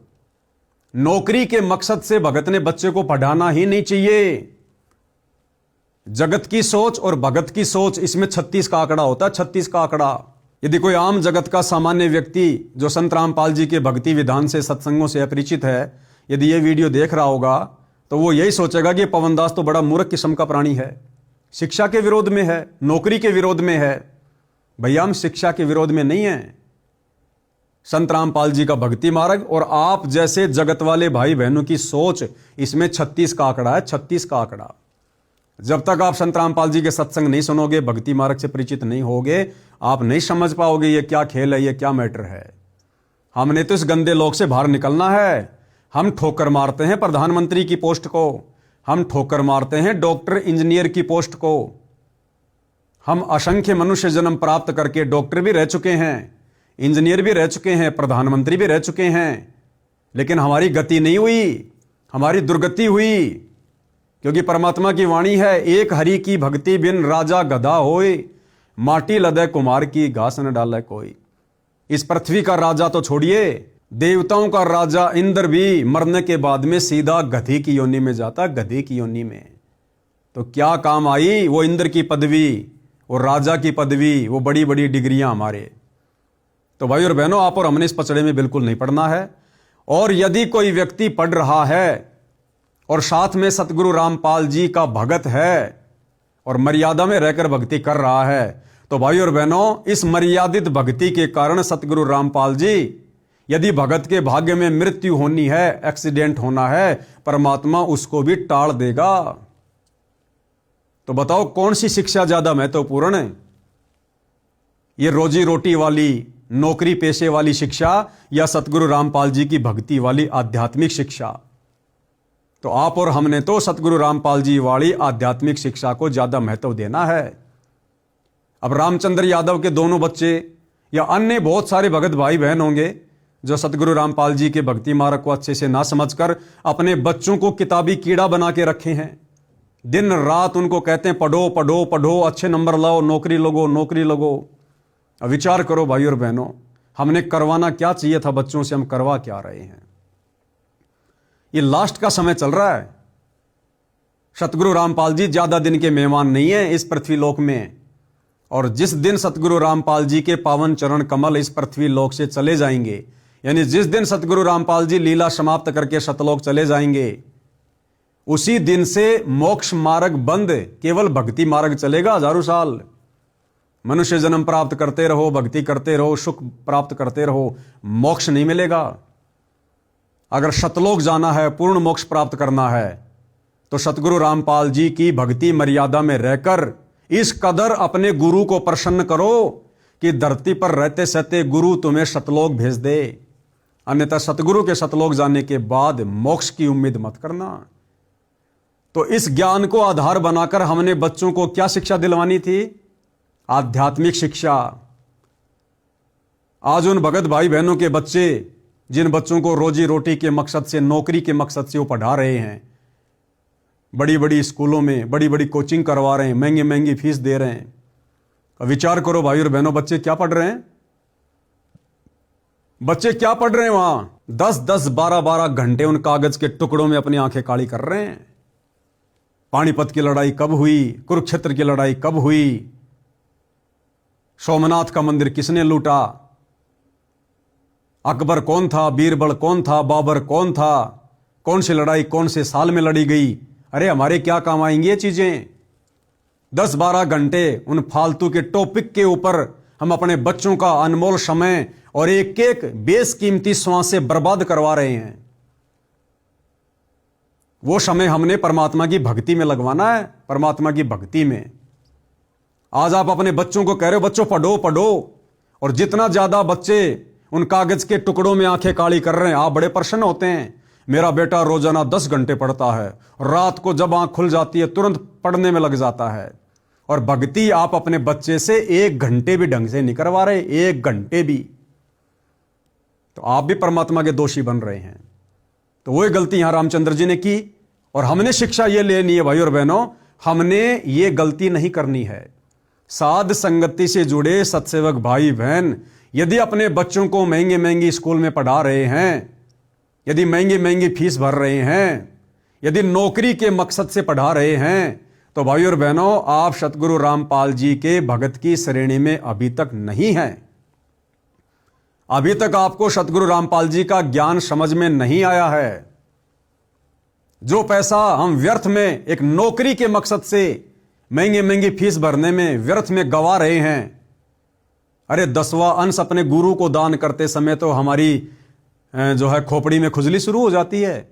Speaker 1: नौकरी के मकसद से भगत ने बच्चे को पढ़ाना ही नहीं चाहिए। जगत की सोच और भगत की सोच, इसमें 36 का आंकड़ा होता है, 36 का आंकड़ा। यदि कोई आम जगत का सामान्य व्यक्ति जो संत रामपाल जी के भक्ति विधान से, सत्संगों से अपरिचित है, यदि ये वीडियो देख रहा होगा तो वो यही सोचेगा कि पवनदास तो बड़ा मूर्ख किस्म का प्राणी है, शिक्षा के विरोध में है, नौकरी के विरोध में है। भैया हम शिक्षा के विरोध में नहीं है। संत रामपाल जी का भक्ति मार्ग और आप जैसे जगत वाले भाई बहनों की सोच, इसमें 36 का आंकड़ा है, 36 का आंकड़ा। जब तक आप संत रामपाल जी के सत्संग नहीं सुनोगे, भक्ति मार्ग से परिचित नहीं होगे, आप नहीं समझ पाओगे ये क्या खेल है, ये क्या मैटर है। हमने तो इस गंदे लोक से बाहर निकलना है। हम ठोकर मारते हैं प्रधानमंत्री की पोस्ट को, हम ठोकर मारते हैं डॉक्टर इंजीनियर की पोस्ट को। हम असंख्य मनुष्य जन्म प्राप्त करके डॉक्टर भी रह चुके हैं, इंजीनियर भी रह चुके हैं, प्रधानमंत्री भी रह चुके हैं, लेकिन हमारी गति नहीं हुई, हमारी दुर्गति हुई। क्योंकि परमात्मा की वाणी है, एक हरि की भक्ति बिन राजा गधा होए, माटी लदे कुमार की घास न डाले कोई। इस पृथ्वी का राजा तो छोड़िए, देवताओं का राजा इंद्र भी मरने के बाद में सीधा गधी की योनि में जाता, गधी की योनि में। तो क्या काम आई वो इंद्र की पदवी, वो राजा की पदवी, वो बड़ी बड़ी डिग्रियां हमारे। तो भाई और बहनों, आप और हमने इस पचड़े में बिल्कुल नहीं पढ़ना है। और यदि कोई व्यक्ति पढ़ रहा है और साथ में सतगुरु रामपाल जी का भगत है और मर्यादा में रहकर भक्ति कर रहा है, तो भाई और बहनों, इस मर्यादित भक्ति के कारण सतगुरु रामपाल जी, यदि भगत के भाग्य में मृत्यु होनी है, एक्सीडेंट होना है, परमात्मा उसको भी टाल देगा। तो बताओ कौन सी शिक्षा ज्यादा महत्वपूर्ण है, ये रोजी रोटी वाली, नौकरी पेशे वाली शिक्षा या सतगुरु रामपाल जी की भक्ति वाली आध्यात्मिक शिक्षा? तो आप और हमने तो सतगुरु रामपाल जी वाली आध्यात्मिक शिक्षा को ज्यादा महत्व देना है। अब रामचंद्र यादव के दोनों बच्चे या अन्य बहुत सारे भगत भाई बहन होंगे जो सतगुरु रामपाल जी के भक्ति मार्ग को अच्छे से ना समझकर अपने बच्चों को किताबी कीड़ा बना के रखे हैं। दिन रात उनको कहते हैं पढ़ो पढ़ो पढ़ो, अच्छे नंबर लाओ, नौकरी लगो, नौकरी लगो। अब विचार करो भाई और बहनों, हमने करवाना क्या चाहिए था बच्चों से, हम करवा क्या रहे हैं। ये लास्ट का समय चल रहा है। सतगुरु रामपाल जी ज्यादा दिन के मेहमान नहीं है इस पृथ्वी लोक में। और जिस दिन सतगुरु रामपाल जी के पावन चरण कमल इस पृथ्वी लोक से चले जाएंगे, यानी जिस दिन सतगुरु रामपाल जी लीला समाप्त करके सतलोक चले जाएंगे, उसी दिन से मोक्ष मार्ग बंद, केवल भक्ति मार्ग चलेगा। हजारों साल मनुष्य जन्म प्राप्त करते रहो, भक्ति करते रहो, सुख प्राप्त करते रहो, मोक्ष नहीं मिलेगा। अगर सतलोक जाना है, पूर्ण मोक्ष प्राप्त करना है, तो सतगुरु रामपाल जी की भक्ति मर्यादा में रहकर इस कदर अपने गुरु को प्रसन्न करो कि धरती पर रहते सहते गुरु तुम्हें सतलोक भेज दे। अन्यथा सतगुरु के सतलोक जाने के बाद मोक्ष की उम्मीद मत करना। तो इस ज्ञान को आधार बनाकर हमने बच्चों को क्या शिक्षा दिलवानी थी? आध्यात्मिक शिक्षा। आज उन भगत भाई बहनों के बच्चे, जिन बच्चों को रोजी रोटी के मकसद से, नौकरी के मकसद से वो पढ़ा रहे हैं, बड़ी बड़ी स्कूलों में बड़ी बड़ी कोचिंग करवा रहे हैं, महंगी महंगी फीस दे रहे हैं। अब विचार करो भाई और बहनों, बच्चे क्या पढ़ रहे हैं? बच्चे क्या पढ़ रहे हैं वहां? 10-10, 12-12 घंटे उन कागज के टुकड़ों में अपनी आंखें काली कर रहे हैं। पानीपत की लड़ाई कब हुई, कुरुक्षेत्र की लड़ाई कब हुई, सोमनाथ का मंदिर किसने लूटा, अकबर कौन था, बीरबल कौन था, बाबर कौन था, कौन सी लड़ाई कौन से साल में लड़ी गई। अरे हमारे क्या काम आएंगी ये चीजें? 10-12 घंटे उन फालतू के टॉपिक के ऊपर हम अपने बच्चों का अनमोल समय और एक एक बेशकीमती श्वासें बर्बाद करवा रहे हैं। वो समय हमने परमात्मा की भक्ति में लगवाना है, परमात्मा की भक्ति में। आज आप अपने बच्चों को कह रहे हो बच्चों पढ़ो पढ़ो, और जितना ज्यादा बच्चे उन कागज के टुकड़ों में आंखें काली कर रहे हैं, आप बड़े प्रसन्न होते हैं। मेरा बेटा रोजाना 10 घंटे पढ़ता है, रात को जब आंख खुल जाती है तुरंत पढ़ने में लग जाता है। और भक्ति आप अपने बच्चे से 1 घंटे भी ढंग से नहीं करवा रहे, 1 घंटे भी, तो आप भी परमात्मा के दोषी बन रहे हैं। तो वही गलती यहां रामचंद्र जी ने की और हमने शिक्षा ये लेनी है भाई और बहनों, हमने ये गलती नहीं करनी है। साध संगति से जुड़े सत्सेवक भाई बहन यदि अपने बच्चों को महंगे महंगी स्कूल में पढ़ा रहे हैं, यदि महंगी महंगी फीस भर रहे हैं, यदि नौकरी के मकसद से पढ़ा रहे हैं, तो भाई और बहनों आप सतगुरु रामपाल जी के भगत की श्रेणी में अभी तक नहीं हैं। अभी तक आपको सतगुरु रामपाल जी का ज्ञान समझ में नहीं आया है। जो पैसा हम व्यर्थ में एक नौकरी के मकसद से महंगी महंगी फीस भरने में व्यर्थ में गवा रहे हैं, अरे 10वां अंश अपने गुरु को दान करते समय तो हमारी जो है खोपड़ी में खुजली शुरू हो जाती है,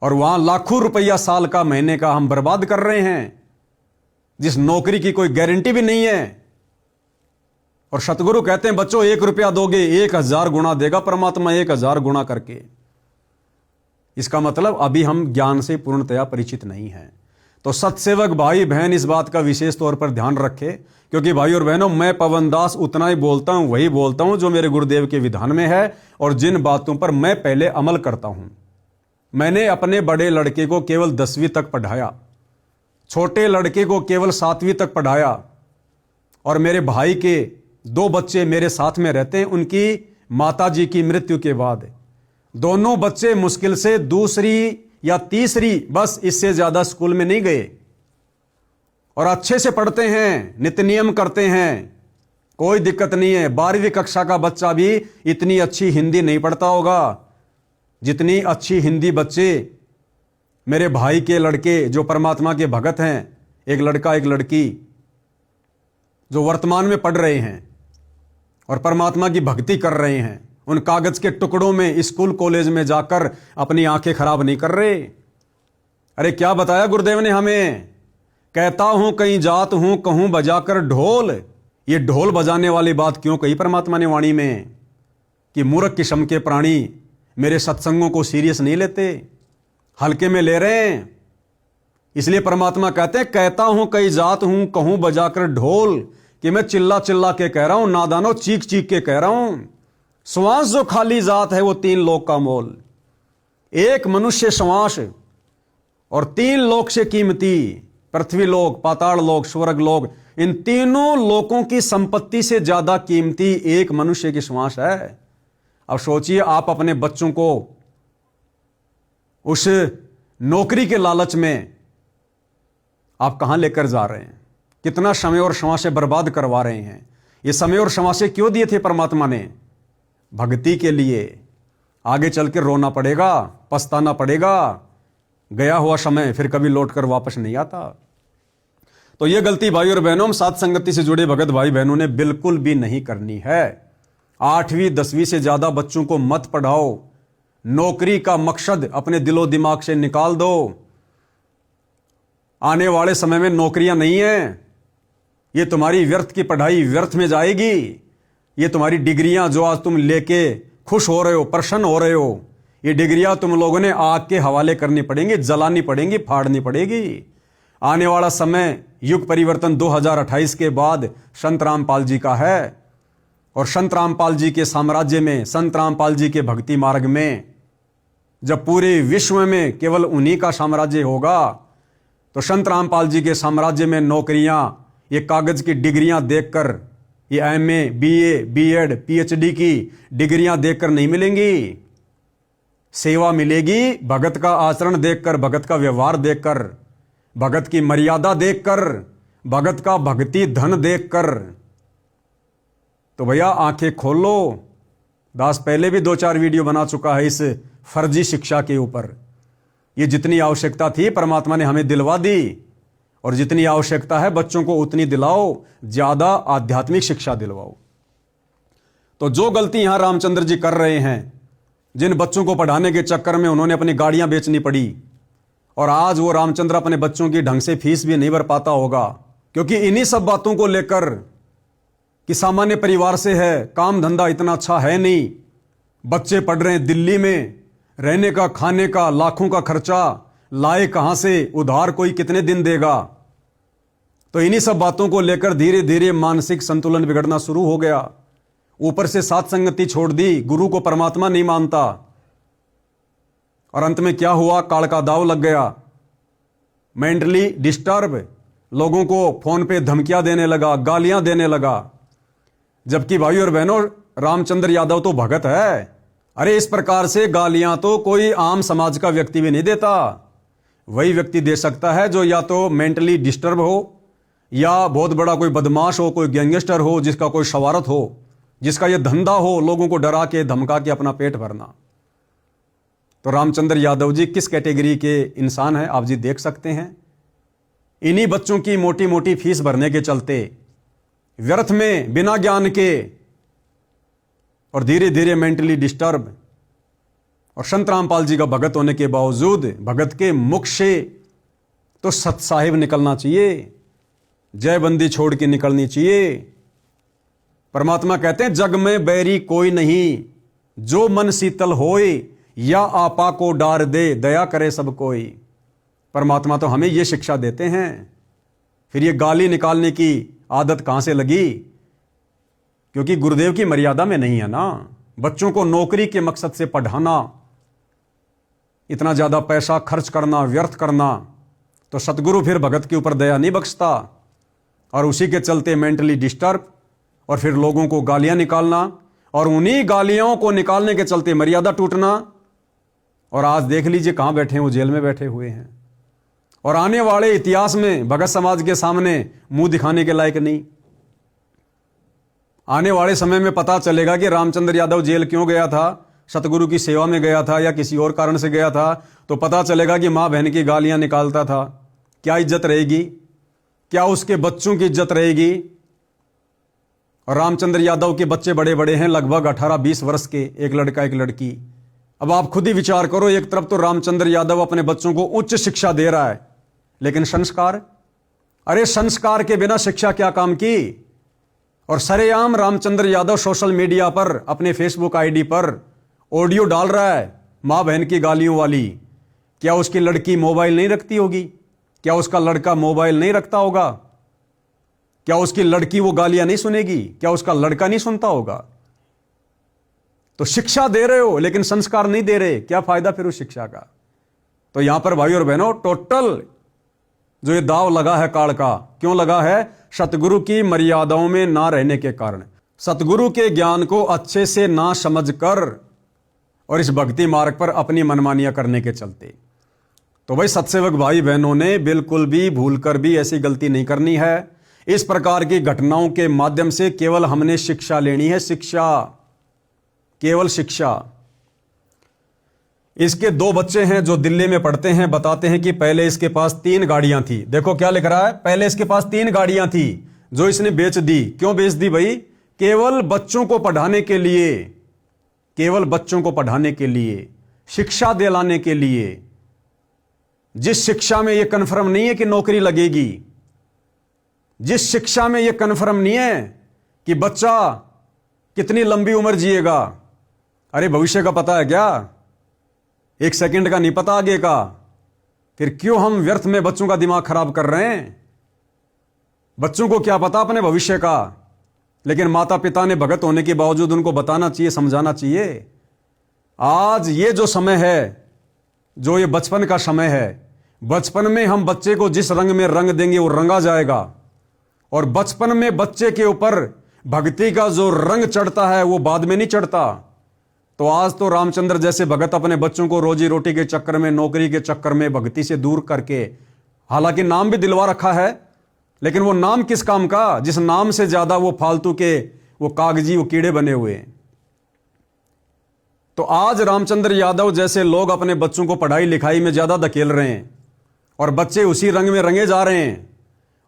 Speaker 1: और वहां लाखों रुपया साल का महीने का हम बर्बाद कर रहे हैं, जिस नौकरी की कोई गारंटी भी नहीं है। और सतगुरु कहते हैं बच्चों 1 रुपया दोगे 1000 गुना देगा परमात्मा, 1000 गुना करके। इसका मतलब अभी हम ज्ञान से पूर्णतया परिचित नहीं हैं। तो सत्सेवक भाई बहन इस बात का विशेष तौर पर ध्यान रखे, क्योंकि भाई और बहनों मैं पवन दास उतना ही बोलता हूं, वही बोलता हूं जो मेरे गुरुदेव के विधान में है और जिन बातों पर मैं पहले अमल करता हूं। मैंने अपने बड़े लड़के को केवल 10वीं तक पढ़ाया, छोटे लड़के को केवल 7वीं तक पढ़ाया, और मेरे भाई के 2 बच्चे मेरे साथ में रहते हैं। उनकी माताजी की मृत्यु के बाद दोनों बच्चे मुश्किल से 2री या 3री, बस इससे ज्यादा स्कूल में नहीं गए, और अच्छे से पढ़ते हैं, नित्य नियम करते हैं, कोई दिक्कत नहीं है। 12वीं कक्षा का बच्चा भी इतनी अच्छी हिंदी नहीं पढ़ता होगा जितनी अच्छी हिंदी बच्चे मेरे भाई के लड़के जो परमात्मा के भगत हैं, एक लड़का एक लड़की जो वर्तमान में पढ़ रहे हैं और परमात्मा की भक्ति कर रहे हैं, उन कागज के टुकड़ों में स्कूल कॉलेज में जाकर अपनी आंखें खराब नहीं कर रहे। अरे क्या बताया गुरुदेव ने हमें, कहता हूं कहीं जात हूं कहूं बजाकर ढोल। ये ढोल बजाने वाली बात क्यों कही परमात्मा ने वाणी में, कि मूर्ख किस्म के प्राणी मेरे सत्संगों को सीरियस नहीं लेते, हल्के में ले रहे हैं। इसलिए परमात्मा कहते हैं कहता हूं कहीं जात हूं कहूं बजाकर ढोल, कि मैं चिल्ला चिल्ला के कह रहा हूं, नादानो चीख चीख के कह रहा हूं। श्वास जो खाली जात है वो 3 लोक का मोल, एक मनुष्य श्वास और 3 लोक से कीमती, पृथ्वी लोक, पाताल लोक, स्वर्ग लोक, इन तीनों लोकों की संपत्ति से ज्यादा कीमती एक मनुष्य की श्वास है। अब सोचिए आप अपने बच्चों को उस नौकरी के लालच में आप कहां लेकर जा रहे हैं, कितना समय और श्वासें बर्बाद करवा रहे हैं। ये समय और श्वासें क्यों दिए थे परमात्मा ने? भक्ति के लिए। आगे चल के रोना पड़ेगा, पछताना पड़ेगा, गया हुआ समय फिर कभी लौट कर वापस नहीं आता। तो यह गलती भाई और बहनों साथ संगति से जुड़े भगत भाई बहनों ने बिल्कुल भी नहीं करनी है। 8वीं 10वीं से ज्यादा बच्चों को मत पढ़ाओ, नौकरी का मकसद अपने दिलो दिमाग से निकाल दो। आने वाले समय में नौकरियां नहीं है, ये तुम्हारी व्यर्थ की पढ़ाई व्यर्थ में जाएगी। ये तुम्हारी डिग्रियां जो आज तुम लेके खुश हो रहे हो, प्रसन्न हो रहे हो, ये डिग्रियां तुम लोगों ने आग के हवाले करनी पड़ेंगी, जलानी पड़ेंगी, फाड़नी पड़ेगी। आने वाला समय युग परिवर्तन 2028 के बाद संत रामपाल जी का है, और संत रामपाल जी के साम्राज्य में, संत रामपाल जी के भक्ति मार्ग में जब पूरे विश्व में केवल उन्हीं का साम्राज्य होगा, तो संत रामपाल जी के साम्राज्य में नौकरियां ये कागज की डिग्रियां देखकर, ये MA, BA, B.Ed, PhD की डिग्रियां देखकर नहीं मिलेंगी। सेवा मिलेगी भगत का आचरण देखकर, भगत का व्यवहार देखकर, भगत की मर्यादा देखकर, भगत का भक्ति धन देखकर। तो भैया आंखें खोलो। दास पहले भी 2-4 वीडियो बना चुका है इस फर्जी शिक्षा के ऊपर। ये जितनी आवश्यकता थी परमात्मा ने हमें दिलवा दी, और जितनी आवश्यकता है बच्चों को उतनी दिलाओ, ज्यादा आध्यात्मिक शिक्षा दिलवाओ। तो जो गलती यहां रामचंद्र जी कर रहे हैं, जिन बच्चों को पढ़ाने के चक्कर में उन्होंने अपनी गाड़ियां बेचनी पड़ी, और आज वो रामचंद्र अपने बच्चों की ढंग से फीस भी नहीं भर पाता होगा, क्योंकि इन्हीं सब बातों को लेकर कि सामान्य परिवार से है, काम धंधा इतना अच्छा है नहीं, बच्चे पढ़ रहे हैं दिल्ली में, रहने का, खाने का, लाखों का खर्चा लाए कहां से, उधार कोई कितने दिन देगा। तो इन्हीं सब बातों को लेकर धीरे धीरे मानसिक संतुलन बिगड़ना शुरू हो गया। ऊपर से साथ संगति छोड़ दी, गुरु को परमात्मा नहीं मानता, और अंत में क्या हुआ, काल का दाव लग गया। मेंटली डिस्टर्ब, लोगों को फोन पे धमकियां देने लगा, गालियां देने लगा। जबकि भाई और बहनों, रामचंद्र यादव तो भगत है। अरे इस प्रकार से गालियां तो कोई आम समाज का व्यक्ति भी नहीं देता। वही व्यक्ति दे सकता है जो या तो मेंटली डिस्टर्ब हो, या बहुत बड़ा कोई बदमाश हो, कोई गैंगस्टर हो, जिसका कोई शवारत हो, जिसका यह धंधा हो लोगों को डरा के धमका के अपना पेट भरना। तो रामचंद्र यादव जी किस कैटेगरी के इंसान हैं आप जी देख सकते हैं। इन्हीं बच्चों की मोटी मोटी फीस भरने के चलते, व्यर्थ में, बिना ज्ञान के, और धीरे धीरे मेंटली डिस्टर्ब, और संत रामपाल जी का भगत होने के बावजूद भगत के मुख से तो सत साहिब निकलना चाहिए, जयबंदी छोड़ के निकलनी चाहिए। परमात्मा कहते हैं जग में बैरी कोई नहीं, जो मन शीतल होए, या आपा को डार दे, दया करे सब कोई। परमात्मा तो हमें यह शिक्षा देते हैं। फिर ये गाली निकालने की आदत कहां से लगी? क्योंकि गुरुदेव की मर्यादा में नहीं है ना। बच्चों को नौकरी के मकसद से पढ़ाना, इतना ज्यादा पैसा खर्च करना, व्यर्थ करना, तो सतगुरु फिर भगत के ऊपर दया नहीं बख्शता। और उसी के चलते मेंटली डिस्टर्ब, और फिर लोगों को गालियां निकालना, और उन्हीं गालियों को निकालने के चलते मर्यादा टूटना। और आज देख लीजिए कहां बैठे हैं, वो जेल में बैठे हुए हैं, और आने वाले इतिहास में भगत समाज के सामने मुंह दिखाने के लायक नहीं। आने वाले समय में पता चलेगा कि रामचंद्र यादव जेल क्यों गया था, सतगुरु की सेवा में गया था या किसी और कारण से गया था। तो पता चलेगा कि मां बहन की गालियां निकालता था। क्या इज्जत रहेगी? क्या उसके बच्चों की इज्जत रहेगी? और रामचंद्र यादव के बच्चे बड़े बड़े हैं, लगभग 18-20 वर्ष के, एक लड़का एक लड़की। अब आप खुद ही विचार करो, एक तरफ तो रामचंद्र यादव अपने बच्चों को उच्च शिक्षा दे रहा है, लेकिन संस्कार, अरे संस्कार के बिना शिक्षा क्या काम की। और सरेआम रामचंद्र यादव सोशल मीडिया पर, अपने फेसबुक आईडी पर ऑडियो डाल रहा है मां बहन की गालियों वाली। क्या उसकी लड़की मोबाइल नहीं रखती होगी? क्या उसका लड़का मोबाइल नहीं रखता होगा? क्या उसकी लड़की वो गालियां नहीं सुनेगी? क्या उसका लड़का नहीं सुनता होगा? तो शिक्षा दे रहे हो लेकिन संस्कार नहीं दे रहे, क्या फायदा फिर उस शिक्षा का? तो यहां पर भाई और बहनों, टोटल जो ये दाव लगा है काल का, क्यों लगा है? सतगुरु की मर्यादाओं में ना रहने के कारण, सतगुरु के ज्ञान को अच्छे से ना समझकर, और इस भक्ति मार्ग पर अपनी मनमानियां करने के चलते। तो भाई सत्सेवक भाई बहनों ने बिल्कुल भी भूलकर भी ऐसी गलती नहीं करनी है। इस प्रकार की घटनाओं के माध्यम से केवल हमने शिक्षा लेनी है, शिक्षा, केवल शिक्षा। इसके 2 बच्चे हैं जो दिल्ली में पढ़ते हैं, बताते हैं कि पहले इसके पास 3 गाड़ियां थी। देखो क्या लिख रहा है, पहले इसके पास 3 गाड़ियां थी जो इसने बेच दी। क्यों बेच दी भाई? केवल बच्चों को पढ़ाने के लिए, केवल बच्चों को पढ़ाने के लिए, शिक्षा दिलाने के लिए। जिस शिक्षा में यह कन्फर्म नहीं है कि नौकरी लगेगी, जिस शिक्षा में यह कन्फर्म नहीं है कि बच्चा कितनी लंबी उम्र जिएगा। अरे भविष्य का पता है क्या? 1 सेकंड का नहीं पता आगे का। फिर क्यों हम व्यर्थ में बच्चों का दिमाग खराब कर रहे हैं? बच्चों को क्या पता अपने भविष्य का? लेकिन माता पिता ने भगत होने के बावजूद उनको बताना चाहिए, समझाना चाहिए। आज ये जो समय है, जो ये बचपन का समय है, बचपन में हम बच्चे को जिस रंग में रंग देंगे वो रंगा जाएगा। और बचपन में बच्चे के ऊपर भक्ति का जो रंग चढ़ता है वो बाद में नहीं चढ़ता। तो आज तो रामचंद्र जैसे भगत अपने बच्चों को रोजी रोटी के चक्कर में, नौकरी के चक्कर में भक्ति से दूर करके, हालांकि नाम भी दिलवा रखा है, लेकिन वो नाम किस काम का, जिस नाम से ज्यादा वो फालतू के, वो कागजी, वो कीड़े बने हुए हैं। तो आज रामचंद्र यादव जैसे लोग अपने बच्चों को पढ़ाई लिखाई में ज्यादा धकेल रहे हैं, और बच्चे उसी रंग में रंगे जा रहे हैं।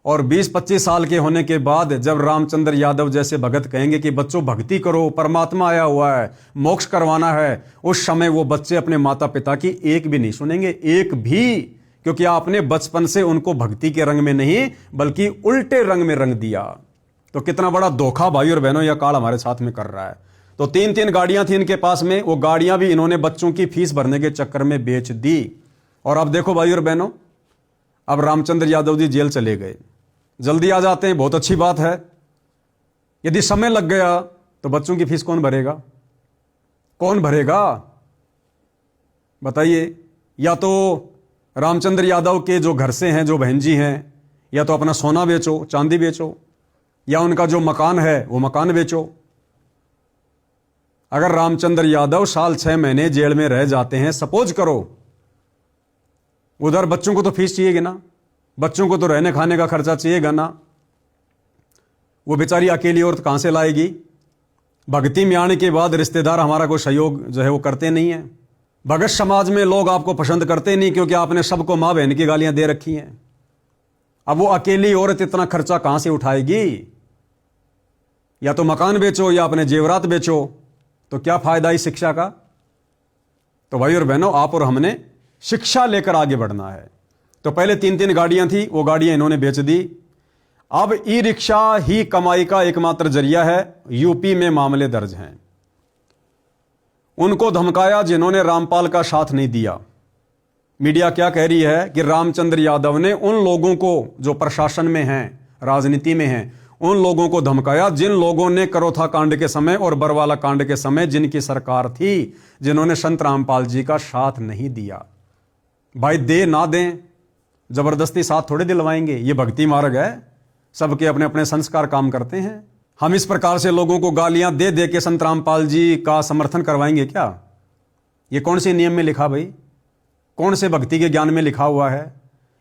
Speaker 1: और 20-25 साल के होने के बाद जब रामचंद्र यादव जैसे भगत कहेंगे कि बच्चों भक्ति करो, परमात्मा आया हुआ है, मोक्ष करवाना है, उस समय वो बच्चे अपने माता पिता की एक भी नहीं सुनेंगे, एक भी। क्योंकि आपने बचपन से उनको भक्ति के रंग में नहीं बल्कि उल्टे रंग में रंग दिया। तो कितना बड़ा धोखा भाई और बहनों यह काल हमारे साथ में कर रहा है। तो 3-3 गाड़ियां थी इनके पास में, वो गाड़ियां भी इन्होंने बच्चों की फीस भरने के चक्कर में बेच दी। और अब देखो भाई और बहनों, अब रामचंद्र यादव जी जेल चले गए, जल्दी आ जाते हैं, बहुत अच्छी बात है। यदि समय लग गया तो बच्चों की फीस कौन भरेगा? कौन भरेगा बताइए? या तो रामचंद्र यादव के जो घर से हैं, जो बहन जी हैं, या तो अपना सोना बेचो, चांदी बेचो, या उनका जो मकान है वो मकान बेचो। अगर रामचंद्र यादव साल 6 महीने जेल में रह जाते हैं, सपोज करो, उधर बच्चों को तो फीस चाहिएगी ना, बच्चों को तो रहने खाने का खर्चा चाहिएगा ना, वो बेचारी अकेली औरत कहां से लाएगी? भक्ति में आने के बाद रिश्तेदार हमारा कोई सहयोग जो है वो करते नहीं है। भगत समाज में लोग आपको पसंद करते नहीं, क्योंकि आपने सबको मां बहन की गालियां दे रखी हैं। अब वो अकेली औरत इतना खर्चा कहां से उठाएगी? या तो मकान बेचो या अपने जेवरात बेचो, तो क्या फायदा इस शिक्षा का? तो भाई और बहनों, आप और हमने शिक्षा लेकर आगे बढ़ना है। तो पहले 3-3 गाड़ियां थी, वो गाड़ियां इन्होंने बेच दी। अब ई रिक्शा ही कमाई का एकमात्र जरिया है। यूपी में मामले दर्ज हैं। उनको धमकाया जिन्होंने रामपाल का साथ नहीं दिया। मीडिया क्या कह रही है कि रामचंद्र यादव ने उन लोगों को जो प्रशासन में हैं, राजनीति में हैं, उन लोगों को धमकाया जिन लोगों ने करोथा कांड के समय और बरवाला कांड के समय जिनकी सरकार थी, जिन्होंने संत रामपाल जी का साथ नहीं दिया। भाई दे ना दें, जबरदस्ती साथ थोड़े दिलवाएंगे। ये भक्ति मार्ग है, सबके अपने अपने संस्कार काम करते हैं। हम इस प्रकार से लोगों को गालियां दे दे के संत रामपाल जी का समर्थन करवाएंगे क्या? ये कौन से नियम में लिखा भाई? कौन से भक्ति के ज्ञान में लिखा हुआ है?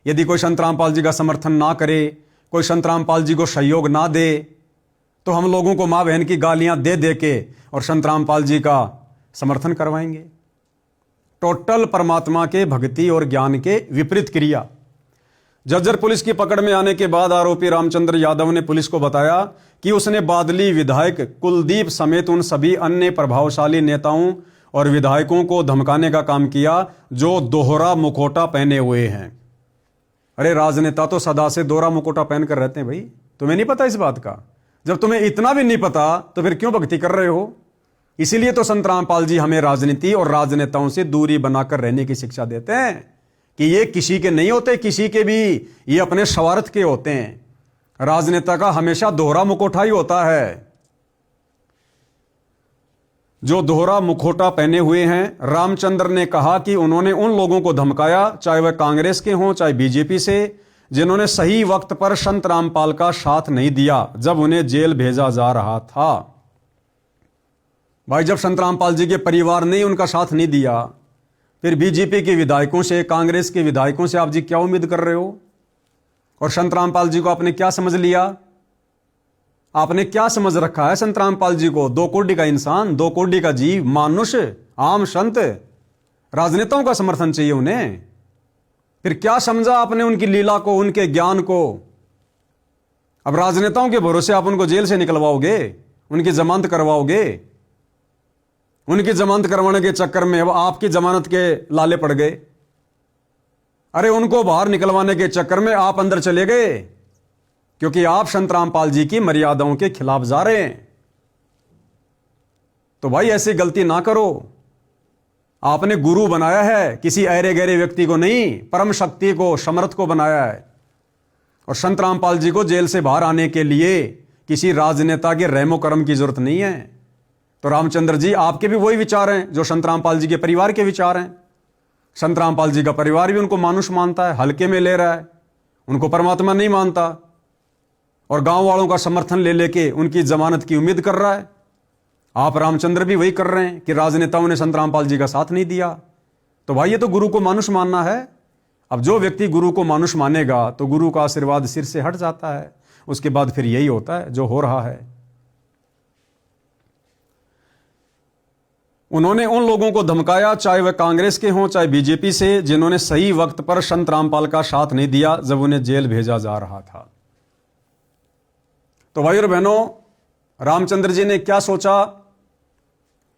Speaker 1: यदि कोई संत रामपाल जी का समर्थन ना करे, कोई संत रामपाल जी को सहयोग ना दे, तो हम लोगों को मां बहन की गालियां दे दे के और संत रामपाल जी का समर्थन करवाएंगे। टोटल परमात्मा के भक्ति और ज्ञान के विपरीत क्रिया। जज्जर पुलिस की पकड़ में आने के बाद आरोपी रामचंद्र यादव ने पुलिस को बताया कि उसने बादली विधायक कुलदीप समेत उन सभी अन्य प्रभावशाली नेताओं और विधायकों को धमकाने का काम किया जो दोहरा मुखौटा पहने हुए हैं। अरे राजनेता तो सदा से दोहरा मुखौटा पहनकर रहते हैं भाई, तुम्हें नहीं पता इस बात का? जब तुम्हें इतना भी नहीं पता तो फिर क्यों भक्ति कर रहे हो? इसीलिए तो संत रामपाल जी हमें राजनीति और राजनेताओं से दूरी बनाकर रहने की शिक्षा देते हैं कि ये किसी के नहीं होते, किसी के भी ये अपने स्वार्थ के होते हैं। राजनेता का हमेशा दोहरा मुखौटा ही होता है। जो दोहरा मुखौटा पहने हुए हैं, रामचंद्र ने कहा कि उन्होंने उन लोगों को धमकाया, चाहे वह कांग्रेस के हों चाहे बीजेपी से, जिन्होंने सही वक्त पर संत रामपाल का साथ नहीं दिया जब उन्हें जेल भेजा जा रहा था। भाई जब संत रामपाल जी के परिवार ने उनका साथ नहीं दिया, फिर बीजेपी के विधायकों से, कांग्रेस के विधायकों से आप जी क्या उम्मीद कर रहे हो? और संत रामपाल जी को आपने क्या समझ लिया? आपने क्या समझ रखा है संत रामपाल जी को? 2 कोटि का इंसान, 2 कोटि का जीव, मानुष, आम संत। राजनेताओं का समर्थन चाहिए उन्हें। फिर क्या समझा आपने उनकी लीला को, उनके ज्ञान को? अब राजनेताओं के भरोसे आप उनको जेल से निकलवाओगे, उनकी जमानत करवाओगे। उनकी जमानत करवाने के चक्कर में अब आपकी जमानत के लाले पड़ गए। अरे उनको बाहर निकलवाने के चक्कर में आप अंदर चले गए, क्योंकि आप संत रामपाल जी की मर्यादाओं के खिलाफ जा रहे हैं। तो भाई ऐसी गलती ना करो। आपने गुरु बनाया है, किसी ऐरे गहरे व्यक्ति को नहीं, परम शक्ति को, समर्थ को बनाया है। और संत रामपाल जी को जेल से बाहर आने के लिए किसी राजनेता के रहमो करम की जरूरत नहीं है। तो रामचंद्र जी, आपके भी वही विचार हैं जो संत रामपाल जी के परिवार के विचार हैं। संत रामपाल जी का परिवार भी उनको मानुष मानता है, हल्के में ले रहा है, उनको परमात्मा नहीं मानता, और गांव वालों का समर्थन ले लेके उनकी जमानत की उम्मीद कर रहा है। आप रामचंद्र भी वही कर रहे हैं कि राजनेताओं ने संत रामपाल जी का साथ नहीं दिया। तो भाई ये तो गुरु को मानुष मानना है। अब जो व्यक्ति गुरु को मानुष मानेगा तो गुरु का आशीर्वाद सिर से हट जाता है। उसके बाद फिर यही होता है जो हो रहा है। उन्होंने उन लोगों को धमकाया, चाहे वह कांग्रेस के हों चाहे बीजेपी से, जिन्होंने सही वक्त पर संत रामपाल का साथ नहीं दिया जब उन्हें जेल भेजा जा रहा था। तो भाई और बहनों, रामचंद्र जी ने क्या सोचा?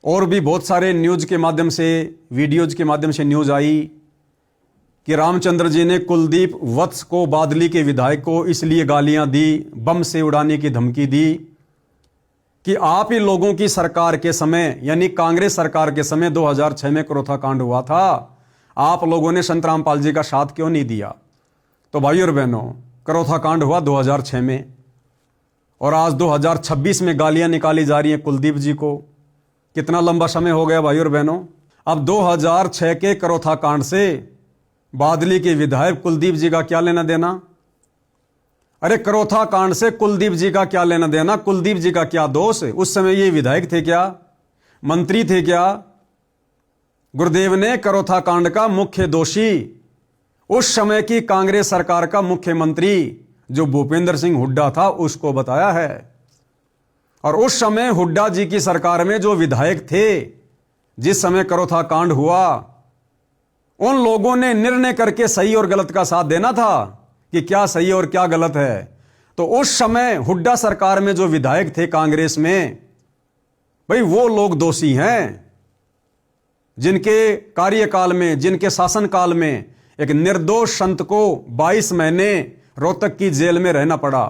Speaker 1: और भी बहुत सारे न्यूज के माध्यम से, वीडियोज के माध्यम से न्यूज आई कि रामचंद्र जी ने कुलदीप वत्स को, बादली के विधायक को, इसलिए गालियां दी, बम से उड़ाने की धमकी दी कि आप ही लोगों की सरकार के समय, यानी कांग्रेस सरकार के समय 2006 में करोथा कांड हुआ था, आप लोगों ने संत रामपाल जी का साथ क्यों नहीं दिया? तो भाई और बहनों, करोथा कांड हुआ 2006 में और आज 2026 में गालियां निकाली जा रही हैं कुलदीप जी को। कितना लंबा समय हो गया भाई और बहनों। अब 2006 के करोथा कांड से बादली के विधायक कुलदीप जी का क्या लेना देना? अरे करोथा कांड से कुलदीप जी का क्या लेना देना? कुलदीप जी का क्या दोष? उस समय ये विधायक थे क्या? मंत्री थे क्या? गुरुदेव ने करोथा कांड का मुख्य दोषी उस समय की कांग्रेस सरकार का मुख्यमंत्री जो भूपेंद्र सिंह हुड्डा था उसको बताया है। और उस समय हुड्डा जी की सरकार में जो विधायक थे, जिस समय करोथा कांड हुआ, उन लोगों ने निर्णय करके सही और गलत का साथ देना था कि क्या सही और क्या गलत है। तो उस समय हुड्डा सरकार में जो विधायक थे कांग्रेस में, भाई वो लोग दोषी हैं जिनके कार्यकाल में, जिनके शासनकाल में एक निर्दोष संत को 22 महीने रोहतक की जेल में रहना पड़ा।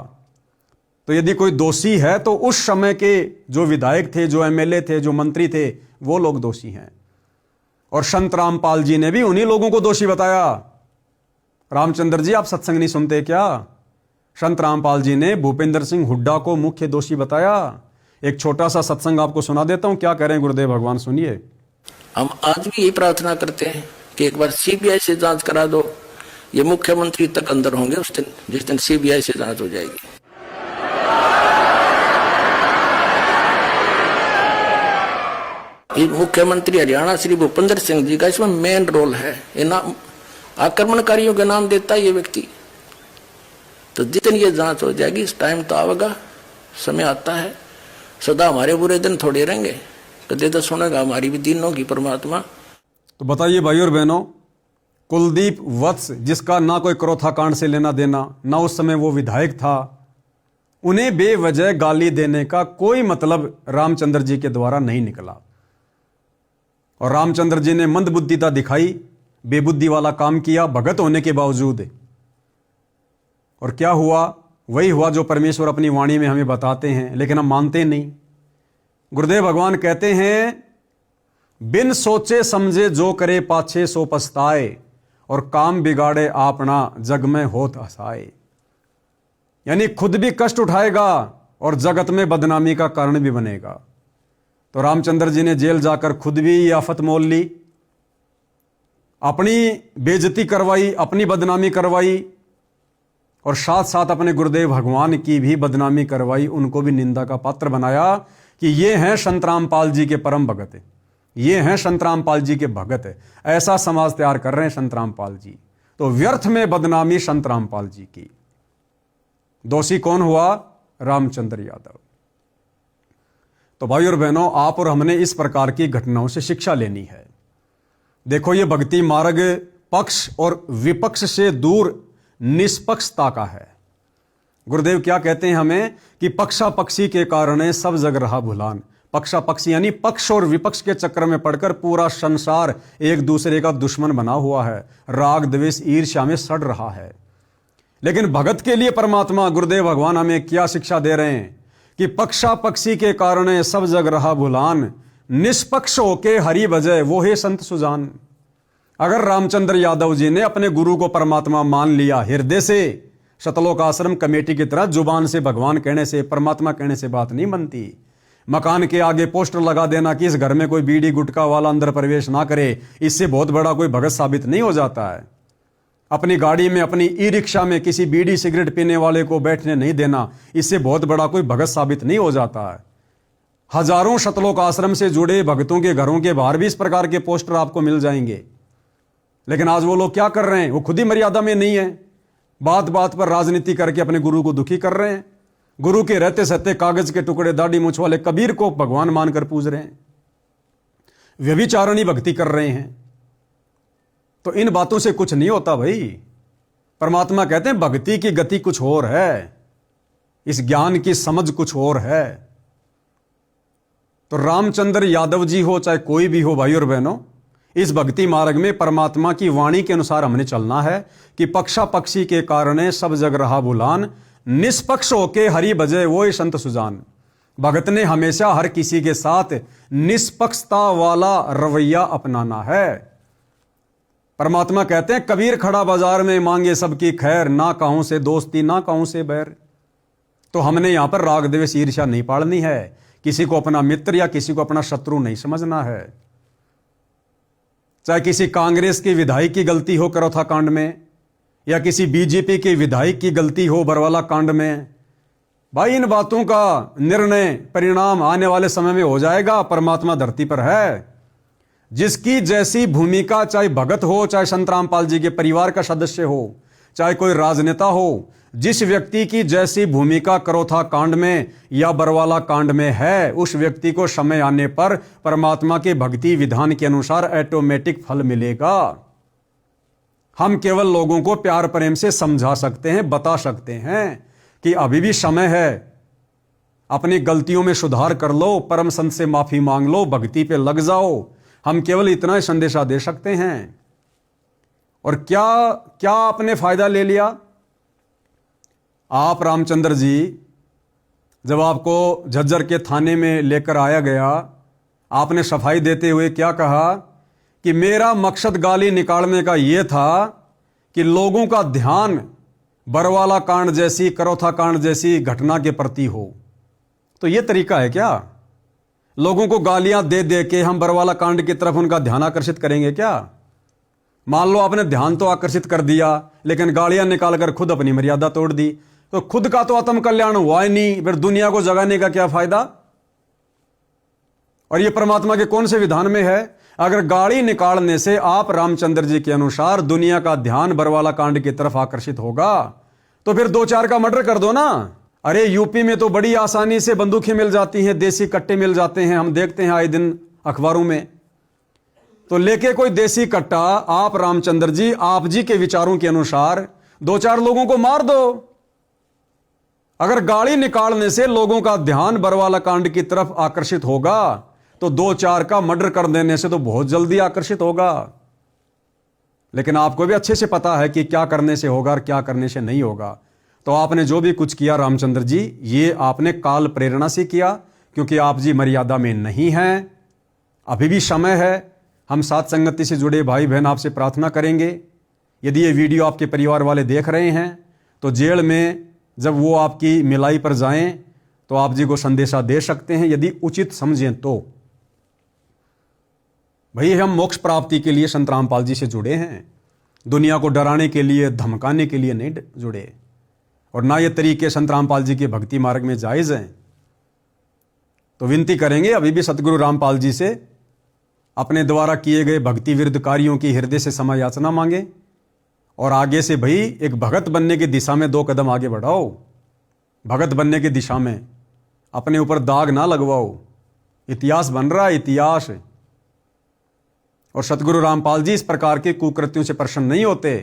Speaker 1: तो यदि कोई दोषी है तो उस समय के जो विधायक थे, जो एमएलए थे, जो मंत्री थे, वो लोग दोषी हैं। और संत रामपाल जी ने भी उन्हीं लोगों को दोषी बताया। रामचंद्र जी, आप सत्संग नहीं सुनते क्या? संत रामपाल जी ने भूपेंद्र सिंह हुड्डा को मुख्य दोषी बताया। एक छोटा सा सत्संग आपको सुना देता हूं, क्या कह रहे हैं गुरुदेव भगवान, सुनिए।
Speaker 6: हम आज भी यही प्रार्थना करते हैं कि एक बार सीबीआई से जांच करा दो। ये मुख्यमंत्री तक अंदर होंगे उस दिन, जिस दिन सीबीआई से जांच हो जाएगी। ये मुख्यमंत्री हरियाणा श्री भूपेंद्र सिंह जी का इसमें मेन रोल है। ये नाम आक्रमणकारियों के नाम देता है ये व्यक्ति। तो जितनी ये जांच हो जाएगी, इस टाइम तो आवेगा, समय आता है। सदा हमारे बुरे दिन थोड़े रहेंगे, कदे तो सुनेगा हमारी भी दिन होगी परमात्मा।
Speaker 1: तो बताइए भाई और बहनों, कुलदीप वत्स, जिसका ना कोई करोथा कांड से लेना देना, ना उस समय वो विधायक था, उन्हें बेवजह गाली देने का कोई मतलब रामचंद्र जी के द्वारा नहीं निकला। और रामचंद्र जी ने मंदबुद्धिता दिखाई, बेबुद्धि वाला काम किया भगत होने के बावजूद। और क्या हुआ? वही हुआ जो परमेश्वर अपनी वाणी में हमें बताते हैं, लेकिन हम मानते नहीं। गुरुदेव भगवान कहते हैं, बिन सोचे समझे जो करे पाछे सो पछताए, और काम बिगाड़े आपना जग में होत हसाए। यानी खुद भी कष्ट उठाएगा और जगत में बदनामी का कारण भी बनेगा। तो रामचंद्र जी ने जेल जाकर खुद भी ये आफत मोल ली, अपनी बेइज्जती करवाई, अपनी बदनामी करवाई, और साथ साथ अपने गुरुदेव भगवान की भी बदनामी करवाई, उनको भी निंदा का पात्र बनाया कि ये हैं संत रामपाल जी के परम भगत, ये हैं संत रामपाल जी के भगत। ऐसा समाज तैयार कर रहे हैं संत रामपाल जी। तो व्यर्थ में बदनामी संत रामपाल जी की। दोषी कौन हुआ? रामचंद्र यादव। तो भाई और बहनों, आप और हमने इस प्रकार की घटनाओं से शिक्षा लेनी है। देखो, ये भक्ति मार्ग पक्ष और विपक्ष से दूर निष्पक्षता का है। गुरुदेव क्या कहते हैं हमें कि पक्षा पक्षी के कारण सब जग रहा भुलान। पक्षा पक्षी यानी पक्ष और विपक्ष के चक्कर में पड़कर पूरा संसार एक दूसरे का दुश्मन बना हुआ है, राग द्वेष ईर्ष्या में सड़ रहा है। लेकिन भगत के लिए परमात्मा गुरुदेव भगवान हमें क्या शिक्षा दे रहे हैं कि पक्षा पक्षी के कारण सब जग रहा भुलान, निष्पक्ष होके हरि भजय वो है संत सुजान। अगर रामचंद्र यादव जी ने अपने गुरु को परमात्मा मान लिया हृदय से, सतलोक आश्रम कमेटी की तरह जुबान से भगवान कहने से, परमात्मा कहने से बात नहीं बनती। मकान के आगे पोस्टर लगा देना कि इस घर में कोई बीड़ी गुटखा वाला अंदर प्रवेश ना करे, इससे बहुत बड़ा कोई भगत साबित नहीं हो जाता है। अपनी गाड़ी में, अपनी ई रिक्शा में किसी बीड़ी सिगरेट पीने वाले को बैठने नहीं देना, इससे बहुत बड़ा कोई भगत साबित नहीं हो जाता है। हजारों सतलोक आश्रम से जुड़े भक्तों के घरों के बाहर भी इस प्रकार के पोस्टर आपको मिल जाएंगे। लेकिन आज वो लोग क्या कर रहे हैं? वो खुद ही मर्यादा में नहीं है, बात बात पर राजनीति करके अपने गुरु को दुखी कर रहे हैं। गुरु के रहते सहते कागज के टुकड़े दाढ़ी मूंछ वाले कबीर को भगवान मानकर पूज रहे हैं, व्यभिचारणी भक्ति कर रहे हैं। तो इन बातों से कुछ नहीं होता भाई। परमात्मा कहते हैं भक्ति की गति कुछ और है, इस ज्ञान की समझ कुछ और है। तो रामचंद्र यादव जी हो चाहे कोई भी हो, भाई और बहनों, इस भक्ति मार्ग में परमात्मा की वाणी के अनुसार हमने चलना है कि पक्षा पक्षी के कारण सब जग रहा भुलान, निष्पक्ष होके हरि भजय वो संत सुजान। भगत ने हमेशा हर किसी के साथ निष्पक्षता वाला रवैया अपनाना है। परमात्मा कहते हैं कबीर खड़ा बाजार में मांगे सबकी खैर, ना कहूं से दोस्ती ना कहूं से बैर। तो हमने यहां पर राग द्वेष ईर्ष्या नहीं पालनी है, किसी को अपना मित्र या किसी को अपना शत्रु नहीं समझना है। चाहे किसी कांग्रेस की विधायक की गलती हो करौथा कांड में, या किसी बीजेपी के विधायक की गलती हो बरवाला कांड में, भाई इन बातों का निर्णय परिणाम आने वाले समय में हो जाएगा। परमात्मा धरती पर है, जिसकी जैसी भूमिका, चाहे भगत हो, चाहे संत रामपाल जी के परिवार का सदस्य हो, चाहे कोई राजनेता हो, जिस व्यक्ति की जैसी भूमिका करौथा कांड में या बरवाला कांड में है, उस व्यक्ति को समय आने पर परमात्मा के भक्ति विधान के अनुसार ऑटोमेटिक फल मिलेगा। हम केवल लोगों को प्यार प्रेम से समझा सकते हैं, बता सकते हैं कि अभी भी समय है, अपनी गलतियों में सुधार कर लो, परम संत से माफी मांग लो, भक्ति पे लग जाओ। हम केवल इतना ही संदेशा दे सकते हैं। और क्या क्या आपने फायदा ले लिया? आप रामचंद्र जी, जब आपको झज्जर के थाने में लेकर आया गया, आपने सफाई देते हुए क्या कहा कि मेरा मकसद गाली निकालने का यह था कि लोगों का ध्यान बरवाला कांड जैसी, करौथा कांड जैसी घटना के प्रति हो। तो यह तरीका है क्या? लोगों को गालियां दे दे के हम बरवाला कांड की तरफ उनका ध्यान आकर्षित करेंगे क्या? मान लो आपने ध्यान तो आकर्षित कर दिया, लेकिन गालियां निकालकर खुद अपनी मर्यादा तोड़ दी, तो खुद का तो आत्म कल्याण हुआ ही नहीं, फिर दुनिया को जगाने का क्या फायदा? और यह परमात्मा के कौन से विधान में है? अगर गाली निकालने से आप रामचंद्र जी के अनुसार दुनिया का ध्यान बरवाला कांड की तरफ आकर्षित होगा, तो फिर 2-4 का मर्डर कर दो ना। अरे यूपी में तो बड़ी आसानी से बंदूकें मिल जाती हैं, देसी कट्टे मिल जाते हैं, हम देखते हैं आए दिन अखबारों में। तो लेके कोई देसी कट्टा आप रामचंद्र जी, आप जी के विचारों के अनुसार 2-4 लोगों को मार दो। अगर गाली निकालने से लोगों का ध्यान बरवाला कांड की तरफ आकर्षित होगा, तो 2-4 का मर्डर कर देने से तो बहुत जल्दी आकर्षित होगा। लेकिन आपको भी अच्छे से पता है कि क्या करने से होगा और क्या करने से नहीं होगा। तो आपने जो भी कुछ किया रामचंद्र जी, ये आपने काल प्रेरणा से किया, क्योंकि आप जी मर्यादा में नहीं हैं। अभी भी समय है। हम साथ संगति से जुड़े भाई बहन आपसे प्रार्थना करेंगे, यदि ये वीडियो आपके परिवार वाले देख रहे हैं, तो जेल में जब वो आपकी मिलाई पर जाएं तो आप जी को संदेशा दे सकते हैं, यदि उचित समझें तो। भाई हम मोक्ष प्राप्ति के लिए संत रामपाल जी से जुड़े हैं, दुनिया को डराने के लिए, धमकाने के लिए नहीं जुड़े। और ना ये तरीके संत रामपाल जी के भक्ति मार्ग में जायज़ हैं। तो विनती करेंगे अभी भी सतगुरु रामपाल जी से, अपने द्वारा किए गए भक्ति विरुद्ध कार्यों की हृदय से क्षमा याचना मांगे, और आगे से भाई एक भगत बनने की दिशा में 2 कदम आगे बढ़ाओ। भगत बनने की दिशा में अपने ऊपर दाग ना लगवाओ। इतिहास बन रहा है, इतिहास। और सतगुरु रामपाल जी इस प्रकार के कुकृत्यों से प्रसन्न नहीं होते।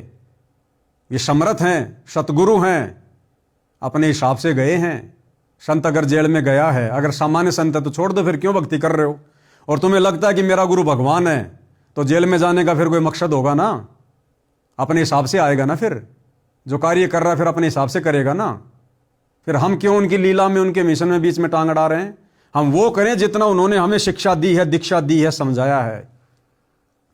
Speaker 1: ये समर्थ हैं, सतगुरु हैं, अपने हिसाब से गए हैं। संत अगर जेल में गया है, अगर सामान्य संत है तो छोड़ दो, फिर क्यों भक्ति कर रहे हो? और तुम्हें लगता है कि मेरा गुरु भगवान है, तो जेल में जाने का फिर कोई मकसद होगा ना? अपने हिसाब से आएगा ना, फिर जो कार्य कर रहा है फिर अपने हिसाब से करेगा ना। फिर हम क्यों उनकी लीला में, उनके मिशन में बीच में टांग अड़ा रहे हैं? हम वो करें जितना उन्होंने हमें शिक्षा दी है, दीक्षा दी है, समझाया है।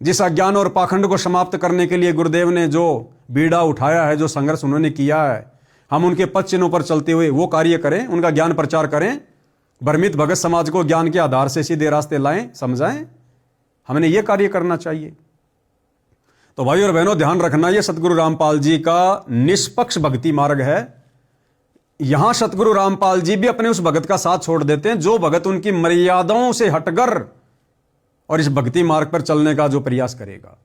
Speaker 1: जिस अज्ञान और पाखंड को समाप्त करने के लिए गुरुदेव ने जो बीड़ा उठाया है, जो संघर्ष उन्होंने किया है, हम उनके पद चिन्हों पर चलते हुए वो कार्य करें, उनका ज्ञान प्रचार करें, भ्रमित भगत समाज को ज्ञान के आधार से सीधे रास्ते लाएं, समझाएं। हमने ये कार्य करना चाहिए। तो भाई और बहनों, ध्यान रखना, ये सतगुरु रामपाल जी का निष्पक्ष भक्ति मार्ग है। यहां सतगुरु रामपाल जी भी अपने उस भगत का साथ छोड़ देते हैं जो भगत उनकी मर्यादाओं से हटकर और इस भक्ति मार्ग पर चलने का जो प्रयास करेगा।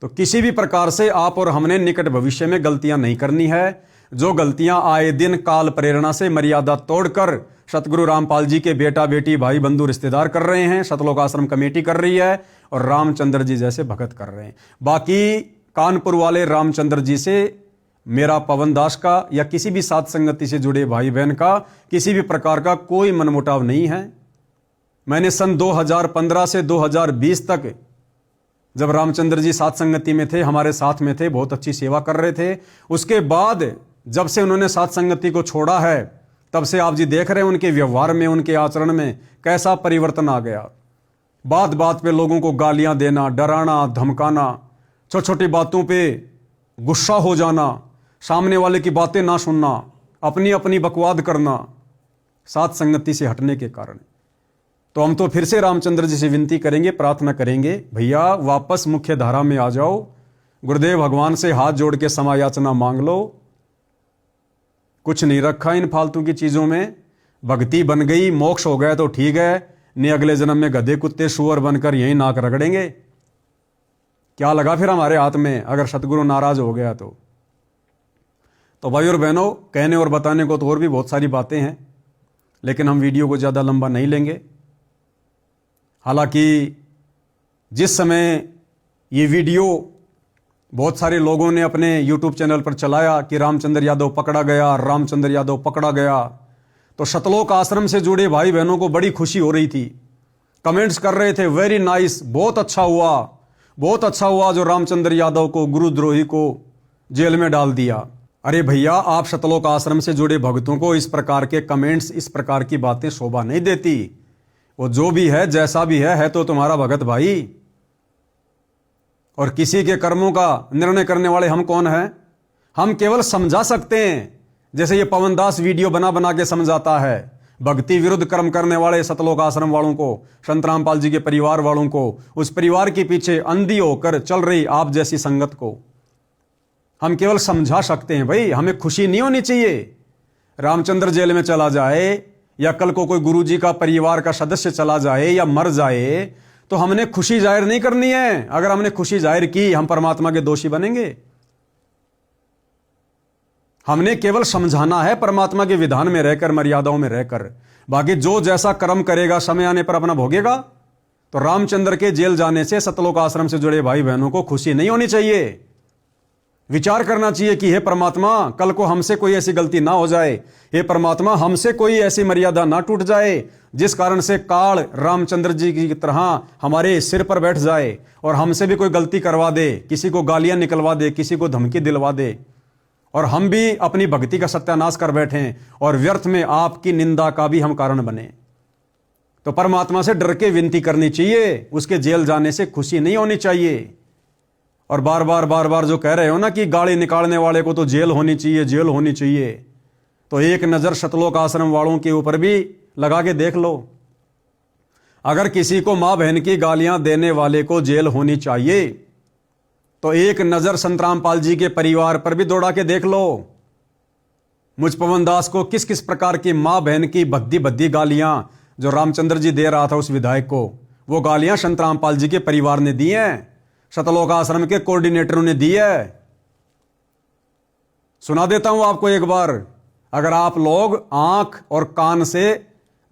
Speaker 1: तो किसी भी प्रकार से आप और हमने निकट भविष्य में गलतियां नहीं करनी है। जो गलतियां आए दिन काल प्रेरणा से मर्यादा तोड़कर सतगुरु रामपाल जी के बेटा बेटी भाई बंधु रिश्तेदार कर रहे हैं, सतलोक आश्रम कमेटी कर रही है और रामचंद्र जी जैसे भगत कर रहे हैं। बाकी कानपुर वाले रामचंद्र जी से मेरा पवन दास का या किसी भी साथ संगति से जुड़े भाई बहन का किसी भी प्रकार का कोई मनमुटाव नहीं है। मैंने सन 2015 से 2020 तक जब रामचंद्र जी साथ संगति में थे, हमारे साथ में थे, बहुत अच्छी सेवा कर रहे थे। उसके बाद जब से उन्होंने साथ संगति को छोड़ा है, तब से आप जी देख रहे हैं उनके व्यवहार में, उनके आचरण में कैसा परिवर्तन आ गया। बात बात पे लोगों को गालियां देना, डराना, धमकाना, छोटी छोटी बातों पे गुस्सा हो जाना, सामने वाले की बातें ना सुनना, अपनी अपनी बकवाद करना, साथ संगति से हटने के कारण। तो हम तो फिर से रामचंद्र जी से विनती करेंगे, प्रार्थना करेंगे, भैया वापस मुख्य धारा में आ जाओ, गुरुदेव भगवान से हाथ जोड़ के क्षमा याचना मांग लो। कुछ नहीं रखा इन फालतू की चीजों में। भक्ति बन गई, मोक्ष हो गया तो ठीक है, नहीं अगले जन्म में गधे कुत्ते सुअर बनकर यही नाक रगड़ेंगे। क्या लगा फिर हमारे हाथ में अगर सतगुरु नाराज हो गया तो भाई और बहनों, कहने और बताने को तो और भी बहुत सारी बातें हैं, लेकिन हम वीडियो को ज़्यादा लंबा नहीं लेंगे। हालांकि जिस समय ये वीडियो बहुत सारे लोगों ने अपने YouTube चैनल पर चलाया कि रामचंद्र यादव पकड़ा गया, रामचंद्र यादव पकड़ा गया, तो सतलोक आश्रम से जुड़े भाई बहनों को बड़ी खुशी हो रही थी। कमेंट्स कर रहे थे, वेरी नाइस, बहुत अच्छा हुआ, बहुत अच्छा हुआ जो रामचंद्र यादव को, गुरुद्रोही को जेल में डाल दिया। अरे भैया, आप सतलोक आश्रम से जुड़े भक्तों को इस प्रकार के कमेंट्स, इस प्रकार की बातें शोभा नहीं देती। वो जो भी है, जैसा भी है तो तुम्हारा भगत भाई, और किसी के कर्मों का निर्णय करने वाले हम कौन हैं? हम केवल समझा सकते हैं, जैसे ये पवन दास वीडियो बना बना के समझाता है। भक्ति विरुद्ध कर्म करने वाले सतलोक आश्रम वालों को, संत रामपाल जी के परिवार वालों को, उस परिवार के पीछे अंधी होकर चल रही आप जैसी संगत को हम केवल समझा सकते हैं। भाई, हमें खुशी नहीं होनी चाहिए रामचंद्र जेल में चला जाए, या कल को कोई गुरुजी का परिवार का सदस्य चला जाए या मर जाए, तो हमने खुशी जाहिर नहीं करनी है। अगर हमने खुशी जाहिर की, हम परमात्मा के दोषी बनेंगे। हमने केवल समझाना है, परमात्मा के विधान में रहकर, मर्यादाओं में रहकर। बाकी जो जैसा कर्म करेगा समय आने पर अपना भोगेगा। तो रामचंद्र के जेल जाने से सतलोक आश्रम से जुड़े भाई बहनों को खुशी नहीं होनी चाहिए। विचार करना चाहिए कि हे परमात्मा, कल को हमसे कोई ऐसी गलती ना हो जाए, हे परमात्मा हमसे कोई ऐसी मर्यादा ना टूट जाए जिस कारण से काल रामचंद्र जी की तरह हमारे सिर पर बैठ जाए और हमसे भी कोई गलती करवा दे, किसी को गालियां निकलवा दे, किसी को धमकी दिलवा दे, और हम भी अपनी भक्ति का सत्यानाश कर बैठें और व्यर्थ में आपकी निंदा का भी हम कारण बने। तो परमात्मा से डर के विनती करनी चाहिए, उसके जेल जाने से खुशी नहीं होनी चाहिए। और बार बार जो कह रहे हो ना कि गाली निकालने वाले को तो जेल होनी चाहिए, जेल होनी चाहिए, तो एक नजर सतलोक आश्रम वालों के ऊपर भी लगा के देख लो। अगर किसी को मां बहन की गालियां देने वाले को जेल होनी चाहिए, तो एक नजर संत रामपाल जी के परिवार पर भी दौड़ा के देख लो। मुझ पवन दास को किस किस प्रकार की मां बहन की भद्दी भद्दी गालियां जो रामचंद्र जी दे रहा था उस विधायक को, वो गालियां संत रामपाल जी के परिवार ने दी हैं, सतलोक आश्रम के कोऑर्डिनेटरों ने दी है। सुना देता हूं आपको एक बार, अगर आप लोग आंख और कान से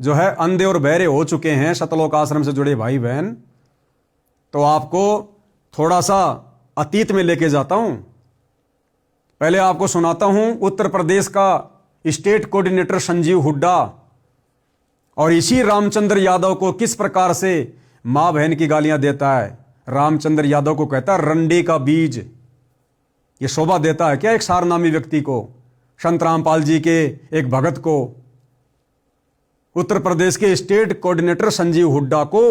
Speaker 1: जो है अंधे और बहरे हो चुके हैं सतलोक आश्रम से जुड़े भाई बहन, तो आपको थोड़ा सा अतीत में लेके जाता हूं। पहले आपको सुनाता हूं उत्तर प्रदेश का स्टेट कोऑर्डिनेटर संजीव हुड्डा और इसी रामचंद्र यादव को किस प्रकार से मां बहन की गालियां देता है। रामचंद्र यादव को कहता है रंडे का बीज। ये शोभा देता है क्या एक सारनामी व्यक्ति को, संत रामपाल जी के एक भगत को, उत्तर प्रदेश के स्टेट कोऑर्डिनेटर संजीव हुड्डा को,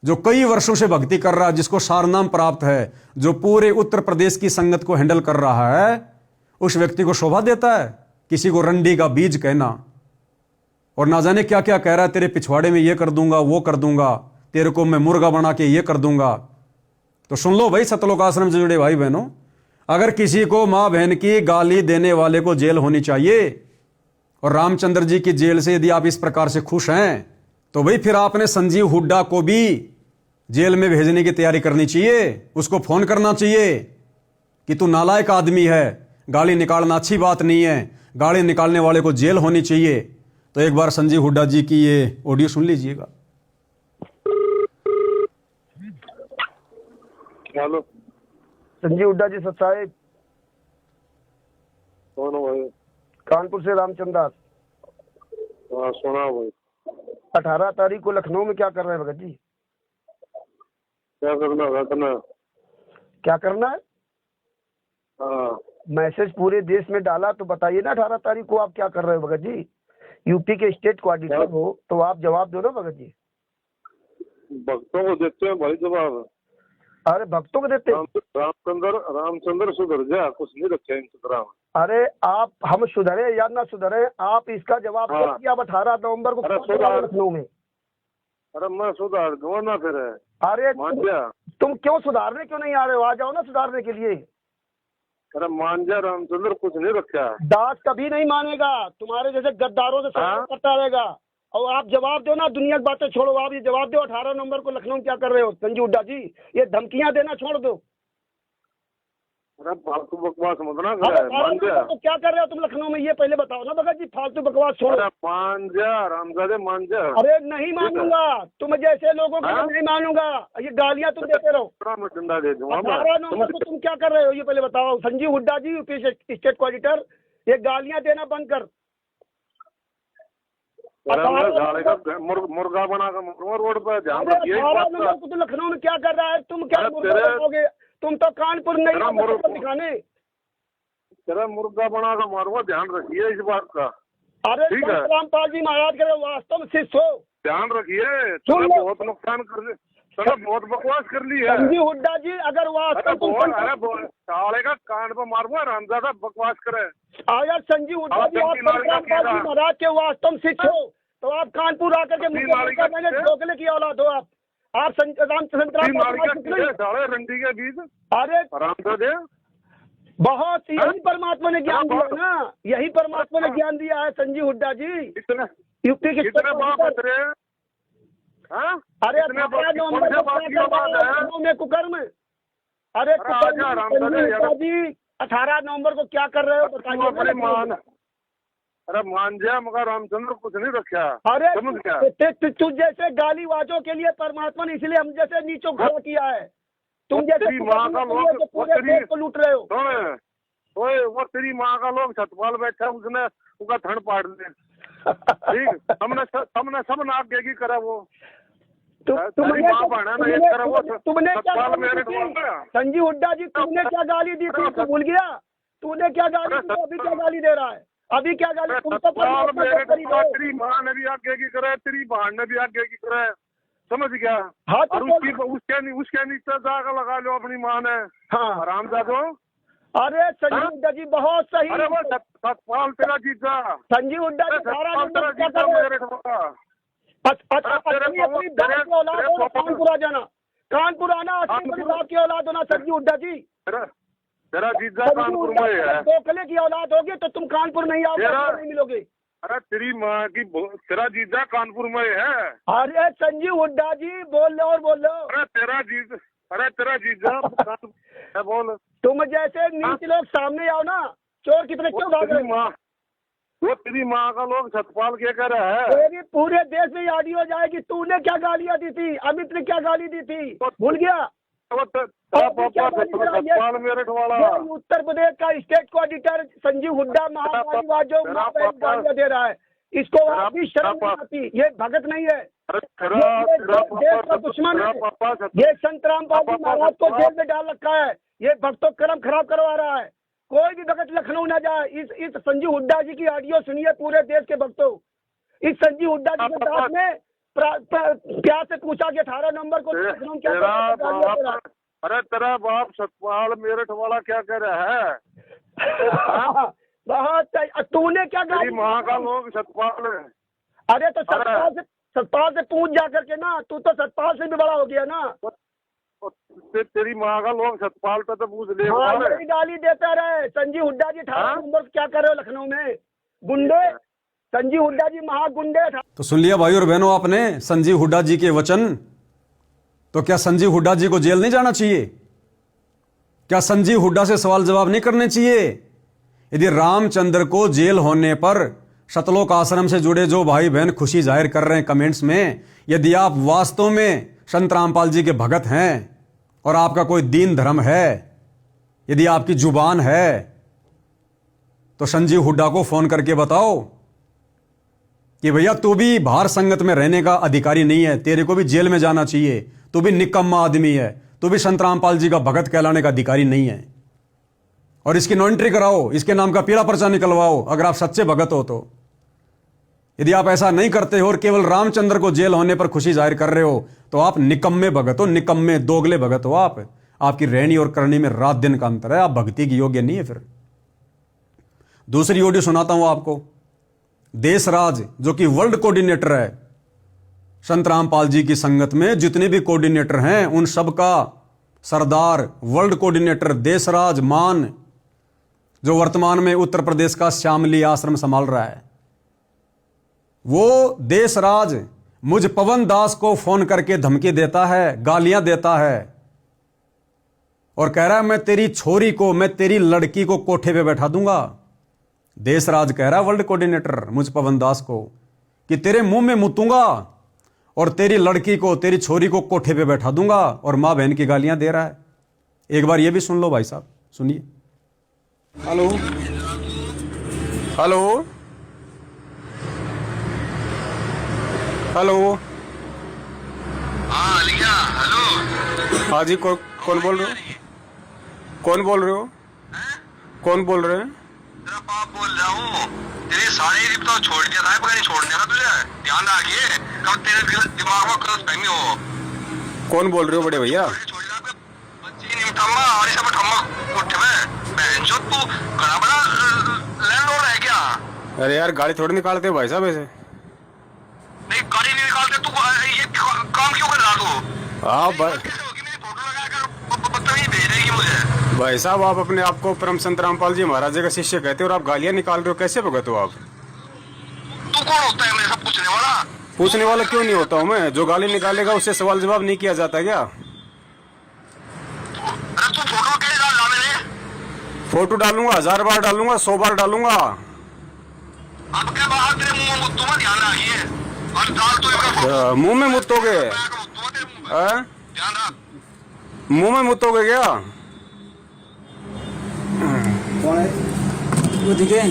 Speaker 1: जो कई वर्षों से भक्ति कर रहा है, जिसको सारनाम प्राप्त है, जो पूरे उत्तर प्रदेश की संगत को हैंडल कर रहा है, उस व्यक्ति को शोभा देता है किसी को रंडी का बीज कहना। और ना जाने क्या क्या कह रहा है, तेरे पिछवाड़े में ये कर दूंगा, वो कर दूंगा, तेरे को मैं मुर्गा बना के ये कर दूंगा। तो सुन लो भाई सतलोक आश्रम से जुड़े भाई बहनों, अगर किसी को मां बहन की गाली देने वाले को जेल होनी चाहिए, और रामचंद्र जी की जेल से यदि आप इस प्रकार से खुश हैं, तो भाई फिर आपने संजीव हुड्डा को भी जेल में भेजने की तैयारी करनी चाहिए। उसको फोन करना चाहिए कि तू नालायक आदमी है, गाली निकालना अच्छी बात नहीं है, गाली निकालने वाले को जेल होनी चाहिए। तो एक बार संजीव हुड्डा जी की ये ऑडियो सुन लीजिएगा।
Speaker 7: हेलो,
Speaker 8: संजीव हुड्डा जी साहब।
Speaker 7: कौन हो भाई?
Speaker 8: कानपुर से रामचंद्र दास।
Speaker 7: हाँ सुना भाई।
Speaker 8: 18 तारीख को लखनऊ में क्या कर रहे हैं भगत जी?
Speaker 7: क्या करना है?
Speaker 8: क्या करना है?
Speaker 7: हाँ
Speaker 8: मैसेज पूरे देश में डाला तो बताइए ना 18 तारीख को आप क्या कर रहे हो भगत जी। यूपी के स्टेट कोऑर्डिनेटर हो तो आप जवाब दो ना भगत जी।
Speaker 7: भक्तों को देते हैं भाई जवाब।
Speaker 8: अरे भक्तों को देते हैं।
Speaker 7: रामचंद्र सुधर जा, कुछ नहीं रखे इंतजाम।
Speaker 8: अरे आप हम सुधरे या ना सुधरे, आप इसका जवाब दो
Speaker 7: हाँ।
Speaker 8: कि आप 18 नवंबर को
Speaker 7: अरे
Speaker 8: कौन सा
Speaker 7: सुधार।
Speaker 8: लखनऊ में।
Speaker 7: अरे मैं सुधार दूंगा ना फिर।
Speaker 8: अरे
Speaker 7: मान जा।
Speaker 8: तुम क्यों सुधारने क्यों नहीं आ रहे हो, आ जाओ ना सुधारने के लिए।
Speaker 7: अरे मान जा, रामचंद्र कुछ नहीं रखा।
Speaker 8: दास कभी नहीं मानेगा, तुम्हारे जैसे गद्दारों से
Speaker 7: हाँ?
Speaker 8: संपर्क करता रहेगा। और आप जवाब दो ना, दुनिया की बातें छोड़ो, आप ये जवाब दो 18 नवंबर को लखनऊ में क्या कर रहे हो संजीव हुड्डा जी। ये धमकियां देना छोड़ दो।
Speaker 7: अरे फालतू बकवास मत ना
Speaker 8: अरे
Speaker 7: करे,
Speaker 8: 18
Speaker 7: मान जा।
Speaker 8: नवंबर को क्या कर रहे हो तुम लखनऊ में, ये पहले बताओ ना भगत जी। फालतू बकवास छोड़ो।
Speaker 7: अरे मान जा रामजादे, मान जा।
Speaker 8: अरे नहीं मानूंगा, तुम जैसे लोगों को
Speaker 7: हाँ?
Speaker 8: नहीं मानूंगा। ये गालियां तुम देते रहो।
Speaker 7: मैं डंडा दे दूंगा
Speaker 8: 18 नवंबर को तुम क्या कर रहे हो ये पहले बताओ संजीव हुड्डा जी, यूपी स्टेट कोऑर्डिनेटर। ये गालियां देना बंद कर।
Speaker 7: अरे मैं गाड़ी का मुर्गा बना कर मरूंगा रोड पर, ध्यान
Speaker 8: अरे
Speaker 7: रखिए इस
Speaker 8: 18
Speaker 7: बात
Speaker 8: नवंबर
Speaker 7: का।
Speaker 8: को तो लखनऊ में क्या कर रहा है, तुम क्या
Speaker 7: अरे
Speaker 8: मुर्गा
Speaker 7: तेरे-
Speaker 8: बनाओगे। तुम तो कानपुर नहीं
Speaker 7: तेरा
Speaker 8: आओगे
Speaker 7: मुर्गा-
Speaker 8: चक्कर दिखाने।
Speaker 7: तेरा मुर्गा बना कर मारूंगा, ध्यान रखिए इस बात का।
Speaker 8: अरे
Speaker 7: ठीक है।
Speaker 8: रामपाल जी महाराज के वास्तव में शिष्य हो।
Speaker 7: ध्यान रखिए,
Speaker 8: सुन
Speaker 7: तेरा
Speaker 8: लो।
Speaker 7: बहुत नुकसान कर ली, तेरा बहुत बकवास कर ली है।
Speaker 8: संजीव हुड्डा जी अगर
Speaker 7: अरे
Speaker 8: वास्तव तुम
Speaker 7: बहुत, अरे साले का कान पर मारूंगा, रामजादा बकवास करे।
Speaker 8: अगर संजीव हुड्डा जी आप
Speaker 7: चंकी मार का
Speaker 8: रामपाल जी
Speaker 7: कीड़ा।
Speaker 8: महाराज के वास्तव में शिष्य हो तो आप कानपुर आकर के
Speaker 7: चंकी मार का कीड़ा।
Speaker 8: ढोकले की औलाद हो आप।
Speaker 7: साले रंडी के बीच
Speaker 8: अरे
Speaker 7: रामजादे।
Speaker 8: बहुत यही
Speaker 7: हाँ?
Speaker 8: परमात्मा ने ज्ञान दिया ना, यही परमात्मा ने ज्ञान दिया है संजीव हुड्डा जी।
Speaker 7: इतने
Speaker 8: यूपी के
Speaker 7: कितने बाप है तेरे? हाँ?
Speaker 8: अरे
Speaker 7: कितने
Speaker 8: 18
Speaker 7: बाप की
Speaker 8: नवंबर
Speaker 7: कौन से
Speaker 8: को
Speaker 7: बाप
Speaker 8: क्या
Speaker 7: की
Speaker 8: कर
Speaker 7: औलाद
Speaker 8: रहे हो
Speaker 7: है?
Speaker 8: लखनऊ में कुकर्म। अरे
Speaker 7: अरे
Speaker 8: कुकर्म
Speaker 7: आजा, राम
Speaker 8: संजीव
Speaker 7: दादा, यार।
Speaker 8: हुड्डा जी 18 नवंबर को क्या कर रहे हो
Speaker 7: तू
Speaker 8: बताइए
Speaker 7: अपनी
Speaker 8: ना।
Speaker 7: मान, अरे मान जा, मगर रामचंद्र कुछ नहीं रखा।
Speaker 8: अरे
Speaker 7: समझ गया?
Speaker 8: तू जैसे गालीवाजों के लिए परमात्मा ने इसलिए हम जैसे नीचों खड़ा किया है। तुम
Speaker 7: वो
Speaker 8: जैसे
Speaker 7: तेरी माँ का
Speaker 8: कुकर्म
Speaker 7: लोग-
Speaker 8: के लिए
Speaker 7: वो
Speaker 8: पूरे
Speaker 7: तेरी-
Speaker 8: देश को लूट रहे हो।
Speaker 7: सुन, ओए वो तेरी माँ का लोग छतपाल बैठा, उसने उसका थड़ पाड़ दे। ठीक, हमने सब नाक देगी करा वो। तेरी माँ बहना ना एक करा वो
Speaker 8: तुमने क्या
Speaker 7: छतपाल
Speaker 8: गाली
Speaker 7: मेरे
Speaker 8: दी
Speaker 7: ढोल
Speaker 8: थी?
Speaker 7: में।
Speaker 8: संजीव हुड्डा जी तुमने क्या गाली दी थी, तू भूल गया। तूने क्या गाली दी, अभी क्या गाली दे रहा है, अभी क्या गाली। तुम तो
Speaker 7: छतपाल
Speaker 8: परमात्मा
Speaker 7: मेरे
Speaker 8: के करीब
Speaker 7: ढोल,
Speaker 8: हो।
Speaker 7: तेरी माँ ने भी आगे की करे, तेरी बहन ने भी आगे की करे। समझ गया?
Speaker 8: हाँ, तो
Speaker 7: और उसके नीचे जाकर लगा लो अपनी माँ ने।
Speaker 8: हाँ
Speaker 7: आराम जादो।
Speaker 8: अरे संजीव
Speaker 7: हाँ?
Speaker 8: हुड्डा जी बहुत सही।
Speaker 7: अरे वो सतपाल तेरा जीजा।
Speaker 8: संजीव हुड्डा जी 18
Speaker 7: सतपाल तेरा
Speaker 8: नवंबर क्या
Speaker 7: जीजा
Speaker 8: कर रहे
Speaker 7: मेरे ढोला।
Speaker 8: हो? अपनी अपनी बाप की औलाद हो ना, कानपुर आ जाना। कानपुर आना, अपनी बाप की औलाद होना संजीव हुड्डा जी।
Speaker 7: तेरा जीजा
Speaker 8: संजीव
Speaker 7: कानपुर
Speaker 8: हुड्डा
Speaker 7: में
Speaker 8: जी
Speaker 7: है।
Speaker 8: ढोकले की औलाद होगी तो तुम कानपुर नहीं आओगे,
Speaker 7: तेरा-
Speaker 8: नहीं मिलोगे।
Speaker 7: अरे तेरी माँ की तेरा जीजा कानपुर में है।
Speaker 8: अरे संजीव हुड्डा जी बोल लो और बोल लो।
Speaker 7: अरे तेरा जीजा है, बोल।
Speaker 8: तुम जैसे नीच लोग सामने आओ ना, चोर कितने क्यों भाग रहे हो?
Speaker 7: वो तेरी माँ का लोग छतपाल क्या कर रहा है?
Speaker 8: मेरी पूरे देश में ऑडियो जाएगी, तूने क्या गालियां दी थी, अमित ने क्या गाली दी थी, भूल गया।
Speaker 7: वो तेरा पापा छतपाल मेरे ढोला।
Speaker 8: ये उत्तर प्रदेश का स्टेट कोऑर्डिनेटर संजीव हुड्डा महागालीवाद जो
Speaker 7: तेरा
Speaker 8: गालियां दे रहा है, इसको
Speaker 7: तेरा
Speaker 8: अभी शर्म नहीं
Speaker 7: पापा-
Speaker 8: आती। ये भगत नहीं है,
Speaker 7: तेरा
Speaker 8: ये देश का दुश्मन है।
Speaker 7: पापा
Speaker 8: ये संत रामपाल जी महाराज को जेल में डाल रखा है। ये भक्तों का क्रम खराब करवा रहा है। कोई भी भगत लखनऊ ना जाए। इस संजीव हुड्डा जी की ऑडियो सुनिए पूरे देश के भक्तों। इस संजीव हुड्डा जी के दास ने प्यार से पूछा कि 18 नवंबर को लखनऊ क्या कर रहा है, गालियां दे रहा है।
Speaker 7: अरे तेरा बाप सतपाल मेरठ वाला क्या कह रहा है?
Speaker 8: बहुत सही। तूने क्या
Speaker 7: तेरी
Speaker 8: गाली
Speaker 7: माँ का लोग सतपाल है।
Speaker 8: अरे तो सतपाल से पूछ जा करके ना, तू तो सतपाल से भी बड़ा हो गया ना।
Speaker 7: तेरी माँ का लोग सतपाल पे तो पूछ ले।
Speaker 8: हाँ, यही गाली देता रहे। संजीव हुड्डा जी 18
Speaker 7: हाँ?
Speaker 8: नवंबर को क्या कर रहे हो लखनऊ में, गुंडे। संजीव हुड्डा जी महागुंडे।
Speaker 1: तो सुन लिया भाई और बहनों आपने संजीव हुड्डा जी के वचन। तो क्या संजीव हुड्डा जी को जेल नहीं जाना चाहिए? क्या संजीव हुड्डा से सवाल जवाब नहीं करने चाहिए? यदि रामचंद्र को जेल होने पर शतलोक आश्रम से जुड़े जो भाई बहन खुशी जाहिर कर रहे हैं कमेंट्स में, यदि आप वास्तव में संत रामपाल जी के भगत हैं और आपका कोई दीन धर्म है, यदि आपकी जुबान है, तो संजीव हुड्डा को फोन करके बताओ कि भैया तू भी बाहर संगत में रहने का अधिकारी नहीं है, तेरे को भी जेल में जाना चाहिए, तू भी निकम्मा आदमी है, तू भी संत रामपाल जी का भगत कहलाने का अधिकारी नहीं है। और इसकी नो एंट्री कराओ, इसके नाम का पीला पर्चा निकलवाओ, अगर आप सच्चे भगत हो तो। यदि आप ऐसा नहीं करते हो और केवल रामचंद्र को जेल होने पर खुशी जाहिर कर रहे हो तो आप निकम्मे भगत हो, निकम्मे दोगले भगत हो। आपकी रहनी और करनी में रात दिन का अंतर है, आप भक्ति की योग्य नहीं है। फिर दूसरी ऑडियो सुनाता हूं आपको। देशराज जो कि वर्ल्ड कोऑर्डिनेटर है, संत रामपाल जी की संगत में जितने भी कोऑर्डिनेटर हैं उन सबका सरदार वर्ल्ड कोऑर्डिनेटर देशराज मान, जो वर्तमान में उत्तर प्रदेश का श्यामली आश्रम संभाल रहा है, वो देशराज मुझ पवन दास को फोन करके धमकी देता है, गालियां देता है और कह रहा है मैं तेरी छोरी को, मैं तेरी लड़की को कोठे पे बैठा दूंगा। देशराज कह रहा है वर्ल्ड कोऑर्डिनेटर मुझ पवन दास को कि तेरे मुंह में मुतूंगा और तेरी लड़की को, तेरी छोरी को कोठे पे बैठा दूंगा, और मां बहन की गालियां दे रहा है। एक बार ये भी सुन लो भाई साहब, सुनिए। Hello hello hello.
Speaker 7: हाँ लिखा हेलो।
Speaker 1: हाँ जी, कौन बोल रहे हो? कौन बोल रहे हो? कौन बोल रहे हैं?
Speaker 7: तेरा बाप बोल रहा हूँ। तेरे सारे रिप तो छोड़ दिया था, पता नहीं छोड़ दिया था तुझे, ध्यान रखिए कब तेरे दिमाग में गलत फहमी हो।
Speaker 1: कौन बोल रहे हो बड़े भैया?
Speaker 7: बच्ची नहीं उठाऊंगा और सब उठाऊंगा उठ में बहन जो तू बड़ा बड़ा लैंडलॉर्ड है क्या?
Speaker 1: अरे यार गाड़ी थोड़ी निकालते हो भाई साहब ऐसे।
Speaker 7: नहीं गाड़ी नहीं निकालते तू, ये काम क्यों कर रहा तू?
Speaker 1: हाँ
Speaker 7: भेज देगी मुझे।
Speaker 1: भाई साहब, आप अपने आप को परम संत रामपाल जी महाराज का शिष्य कहते हो और आप गालियां निकाल रहे हो, कैसे भगत हो आप?
Speaker 7: तू कौन होता है मेरे सब पूछने वाला?
Speaker 1: पूछने वाला क्यों नहीं होता हूँ मैं? जो गाली निकालेगा उससे सवाल जवाब नहीं किया जाता क्या?
Speaker 7: अरे तू फोटो कैसे डाल रहा मेरे?
Speaker 1: फोटो डालूंगा, 1000 बार डालूंगा, 100 बार डालूंगा।
Speaker 7: अब के बाद तेरे मुंह में मुत्तू मत, ध्यान रखिए। और डाल तो इसका
Speaker 1: मुंह में मुतोगे?
Speaker 7: ध्यान रख।
Speaker 1: मुंह में मुतोगे क्या?
Speaker 9: कौन है वो दिखे?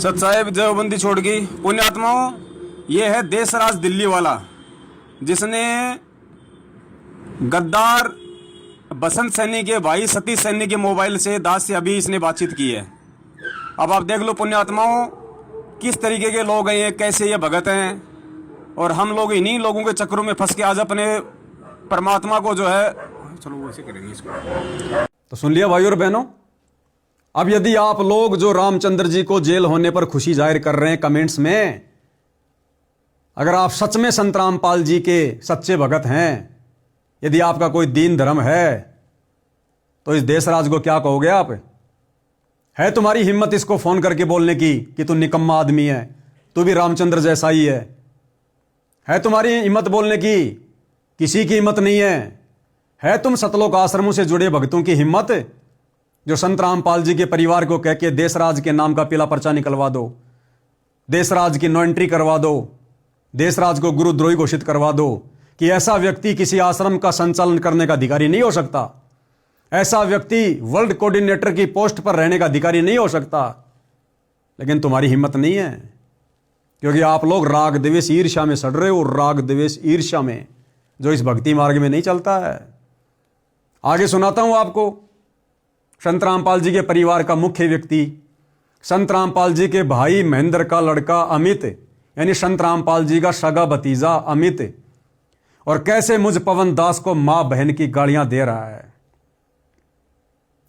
Speaker 1: सत साहेब देवबंदी छोड़ गई। पुण्यात्माओं, ये है देशराज दिल्ली वाला, जिसने गद्दार बसंत सैनी के भाई सतीश सैनी के मोबाइल से दास से अभी इसने बातचीत की है। अब आप देख लो पुण्यात्माओं, किस तरीके के लोग हैं ये, कैसे ये भगत हैं, और हम लोग इन्हीं लोगों के चक्करों में फंस के आज अपने परमात्मा को जो है, चलो वो ऐसे करेंगे इसको। तो सुन लिया भाई और बहनों। अब यदि आप लोग जो रामचंद्र जी को जेल होने पर खुशी जाहिर कर रहे हैं कमेंट्स में, अगर आप सच में संत रामपाल जी के सच्चे भगत हैं, यदि आपका कोई दीन धर्म है, तो इस देशराज को क्या कहोगे आप? है तुम्हारी हिम्मत इसको फोन करके बोलने की कि तू निकम्मा आदमी है, तू भी रामचंद्र जैसा ही है? है तुम्हारी हिम्मत बोलने की? किसी की हिम्मत नहीं है तुम सतलोक आश्रमों से जुड़े भक्तों की हिम्मत, जो संत रामपाल जी के परिवार को कह के देशराज के नाम का पीला पर्चा निकलवा दो, देशराज की नो एंट्री करवा दो, देशराज को गुरुद्रोही घोषित करवा दो कि ऐसा व्यक्ति किसी आश्रम का संचालन करने का अधिकारी नहीं हो सकता, ऐसा व्यक्ति वर्ल्ड कोऑर्डिनेटर की पोस्ट पर रहने का अधिकारी नहीं हो सकता। लेकिन तुम्हारी हिम्मत नहीं है, क्योंकि आप लोग राग द्वेष ईर्ष्या में सड़ रहे हो, राग द्वेष ईर्ष्या में, जो इस भक्ति मार्ग में नहीं चलता है। आगे सुनाता हूं आपको। संत रामपाल जी के परिवार का मुख्य व्यक्ति, संत रामपाल जी के भाई महेंद्र का लड़का अमित, यानी संत रामपाल जी का सगा भतीजा अमित, और कैसे मुझ पवन दास को मां बहन की गालियां दे रहा है।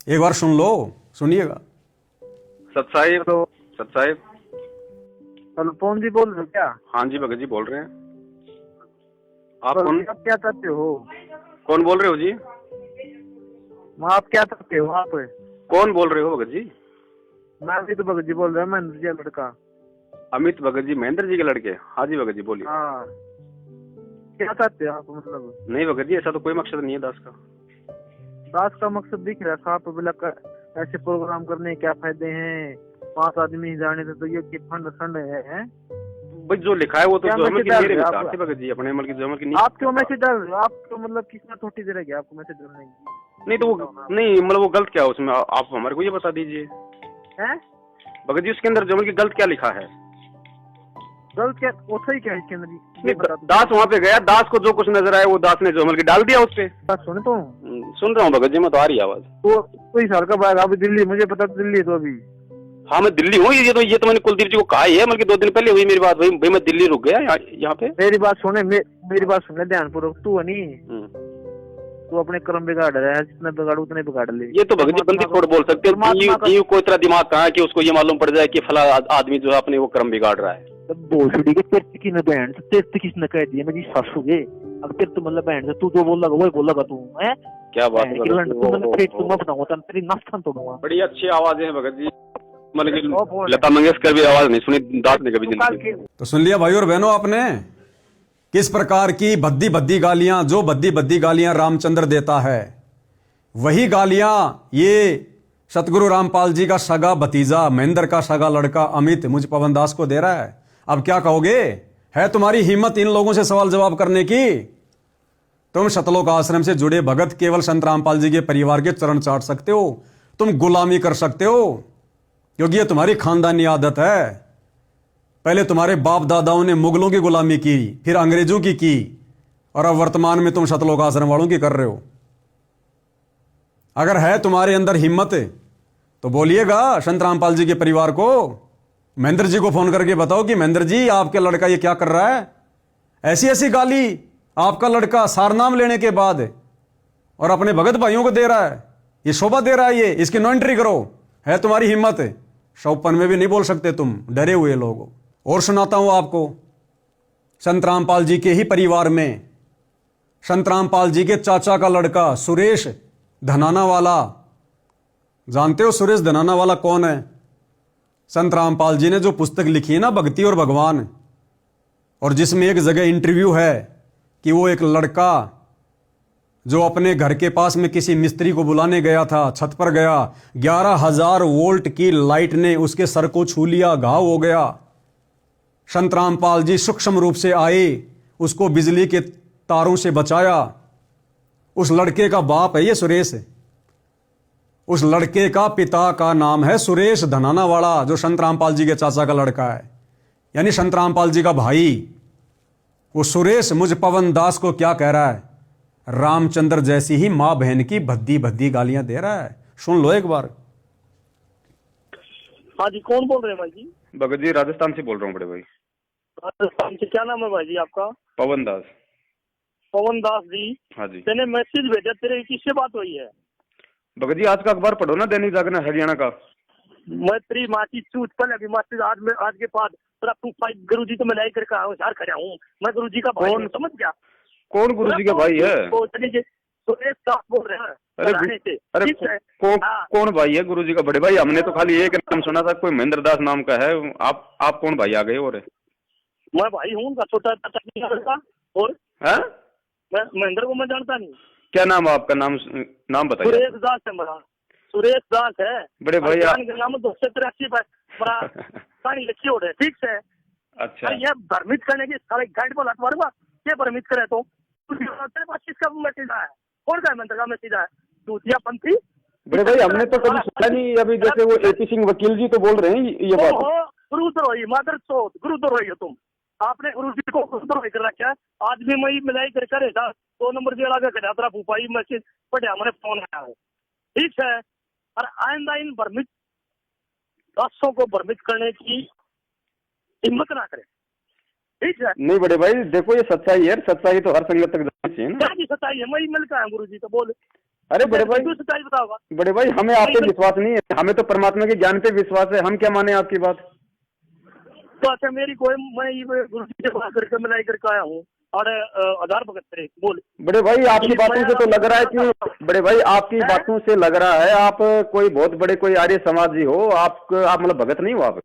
Speaker 1: एक बार सुन लो, सुनिएगा।
Speaker 10: सत साहिब
Speaker 11: हेलो, पवन जी बोल रहे हो क्या?
Speaker 10: हाँ जी भगत जी बोल रहे हैं। आप
Speaker 11: कौन?
Speaker 10: कौन?
Speaker 11: आप क्या चाहते हो?
Speaker 10: कौन बोल रहे हो जी?
Speaker 11: आप क्या चाहते हो? आप
Speaker 10: कौन बोल रहे हो भगत जी?
Speaker 11: मैं अमित भगत जी बोल रहा हूँ, महेंद्र जी का लड़का।
Speaker 10: अमित भगत जी महेंद्र जी के लड़के? हाँ जी भगत जी बोलिए।
Speaker 11: हाँ, क्या चाहते हो आप? मतलब
Speaker 10: नहीं भगत जी, ऐसा तो कोई मकसद नहीं है दास का।
Speaker 11: दास का मकसद दिख रहा है साहब, बोला ऐसे प्रोग्राम करने के क्या फायदे हैं? 5 आदमी जाने तो ये फंड फंड है।
Speaker 10: भाई जो लिखा है वो तो जो की मेरे विचार से भगत जी, अपने अमल की जो अमल की नहीं।
Speaker 11: आप क्यों मैसेज डाल रहे हो? आपको मतलब किसने थोड़ी देर है आपको मैसेज डालने की?
Speaker 10: नहीं तो वो नहीं, मतलब वो गलत क्या है उसमें, आप हमारे को ये बता दीजिए
Speaker 11: हैं
Speaker 10: भगत जी, उसके अंदर जो अमल की गलत क्या लिखा है?
Speaker 11: गलत क्या वो सही क्या है इसके अंदर जी?
Speaker 10: दास वहाँ पे गया, दास को जो कुछ नजर आया वो दास ने जो डाल दिया उस पे।
Speaker 11: बात सुने तो
Speaker 10: सुन रहा हूँ भगत जी, मैं तो आ रही आवाज।
Speaker 11: तो कोई साल का बाद अभी दिल्ली, मुझे पता दिल्ली है तो अभी।
Speaker 10: हाँ मैं दिल्ली हूँ, ये तो मैंने कुलदीप जी को कहा ही है, बल्कि 2 दिन पहले हुई मेरी बात। भाई मैं दिल्ली रुक गया यहाँ पे।
Speaker 11: मेरी बात सुने, मेरी बात सुन ले ध्यानपूर्वक। तू है नहीं, तू अपने कर्म बिगाड़ रहा है, जितना बिगाड़ उतने बिगाड़ ले।
Speaker 10: ये तो भगत जी बंदी छोड़ बोल सकते हैं, कोई तरह दिमाग कहाँ है कि उसको ये मालूम पड़ जाए कि फला आदमी जो है अपने वो कर्म बिगाड़ रहा है।
Speaker 11: भोसड़ी के तेरे की न बहन तेरे किसने कह दिया मेरी सासू के? अब तेरे तो मतलब बहन से तू जो बोल लगा वही बोल लगा तू है।
Speaker 10: क्या बात है,
Speaker 11: तेरी नाश्ता तोड़ूंगा।
Speaker 10: बड़ी अच्छी आवाजें हैं भगत जी, मतलब लता मंगेशकर भी आवाज नहीं सुनी दास ने कभी जिंदगी।
Speaker 1: तो सुन लिया भाई और बहनों आपने किस प्रकार की भद्दी भद्दी गालियां, जो भद्दी भद्दी गालियां रामचंद्र देता है वही गालियां ये सतगुरु रामपाल जी का सगा भतीजा, महेंद्र का सगा लड़का अमित मुझ पवन दास को दे रहा है। अब क्या कहोगे? है तुम्हारी हिम्मत इन लोगों से सवाल जवाब करने की? तुम सतलोक आश्रम से जुड़े भगत केवल संत रामपाल जी के परिवार के चरण चाट सकते हो, तुम गुलामी कर सकते हो, क्योंकि ये तुम्हारी खानदानी आदत है। पहले तुम्हारे बाप दादाओं ने मुगलों की गुलामी की, फिर अंग्रेजों की और अब वर्तमान में तुम सतलोक आश्रम वालों की कर रहे हो। अगर है तुम्हारे अंदर हिम्मत तो बोलिएगा संत रामपाल जी के परिवार को, महेंद्र जी को फोन करके बताओ कि महेंद्र जी आपके लड़का ये क्या कर रहा है, ऐसी ऐसी गाली आपका लड़का सारनाम लेने के बाद और अपने भगत भाइयों को दे रहा है, ये शोभा दे रहा है, ये इसकी नो एंट्री करो। है तुम्हारी हिम्मत? 100 में भी नहीं बोल सकते तुम, डरे हुए लोग। और सुनाता हूं आपको, संत रामपाल जी के ही परिवार में संत रामपाल जी के चाचा का लड़का सुरेश धनाना वाला, जानते हो सुरेश धनाना वाला कौन है? संत रामपाल जी ने जो पुस्तक लिखी है ना भक्ति और भगवान, और जिसमें एक जगह इंटरव्यू है कि वो एक लड़का जो अपने घर के पास में किसी मिस्त्री को बुलाने गया था, छत पर गया, 11,000 वोल्ट की लाइट ने उसके सर को छू लिया, घाव हो गया। संत रामपाल जी सूक्ष्म रूप से आए, उसको बिजली के तारों से बचाया। उस लड़के का बाप है ये सुरेश, उस लड़के का पिता का नाम है सुरेश धनाना वाला, जो संत रामपाल जी के चाचा का लड़का है, यानी संत रामपाल जी का भाई। वो सुरेश मुझ पवन दास को क्या कह रहा है? रामचंद्र जैसी ही मां बहन की भद्दी भद्दी गालियां दे रहा है। सुन लो एक बार।
Speaker 5: हाँ जी, कौन बोल रहे हैं भाई जी?
Speaker 10: भगत जी राजस्थान से बोल रहा हूँ बड़े भाई।
Speaker 5: राजस्थान से, क्या नाम है भाई जी आपका?
Speaker 10: पवन दास।
Speaker 5: पवन दास जी।
Speaker 10: हाँ जी।
Speaker 5: मैंने मैसेज भेजा, तेरे किससे बात हुई है?
Speaker 10: भगत जी आज का अखबार पढ़ो ना, दैनिक जागरण हरियाणा का।
Speaker 5: मैं तेरी माँ की चूत पहले अभी मैसेज आज के बाद तेरा 25 गुरु जी तो मैं लाई करके आया खड़ा हूँ, मैं गुरु जी का भाई हूँ, समझ गया?
Speaker 10: कौन गुरु जी का भाई है?
Speaker 5: सुरेश दास बोल रहे हैं।
Speaker 10: अरे कौन भाई है गुरु जी का? बड़े भाई हमने तो खाली एक नाम सुना था, कोई महेंद्र दास नाम का है। आप कौन भाई आ गए? और
Speaker 5: मैं भाई हूँ उनका, छोटा लड़का। और मैं महेंद्र को मैं जानता नहीं।
Speaker 10: क्या नाम है आपका? नाम बताइए।
Speaker 5: सुरेश दास है मेरा, सुरेश दास है
Speaker 10: बड़े भाई।
Speaker 5: नाम 283 बड़ा कहानी लिखी हो रहे, ठीक है?
Speaker 10: अच्छा,
Speaker 5: ये भ्रमित करने की सारे गाइड बोला तुम्हारे पास, ये भ्रमित करे तो किसका मैसेज आया? कौन का मंत्र का मैसेज आया? दूतिया पंथी।
Speaker 10: बड़े भाई हमने तो कभी सुना नहीं। अभी जैसे वो AP सिंह वकील जी तो बोल रहे हैं ये बात।
Speaker 5: गुरुद्रोही, मादर चौथ, गुरुद्रोही हो तुम। आपने गुरु जी को गुरुद्रोही कर रखा है। आज भी मैं मिलाई कर करे था 2 नंबर जेड़ा का खड़ा फूफाई मैसेज पढ़ा, मैंने फोन आया है, ठीक है? और आइंदा इन भ्रमित दासों को भ्रमित करने की हिम्मत ना करे, ठीक है?
Speaker 10: नहीं बड़े भाई देखो, ये सच्चाई है, सच्चाई तो हर संगत तक जानी चाहिए ना।
Speaker 5: क्या सच्चाई है? मैं मिलता है गुरु जी तो बोले।
Speaker 10: अरे बड़े भाई
Speaker 5: सच्चाई बताओगा?
Speaker 10: बड़े भाई हमें आप पे विश्वास नहीं है, हमें तो परमात्मा के ज्ञान पे विश्वास है। हम क्या माने आपकी बात?
Speaker 5: तो अच्छा मेरी कोई, मैं गुरु जी से बात करके मिलाई करके आया हूँ और 1000 भगत तेरे बोल।
Speaker 10: बड़े भाई आपकी बातों से तो लग रहा है कि बड़े भाई आपकी बातों से लग रहा है आप कोई बहुत बड़े कोई आर्य समाजी हो। आप मतलब भगत नहीं हो आप?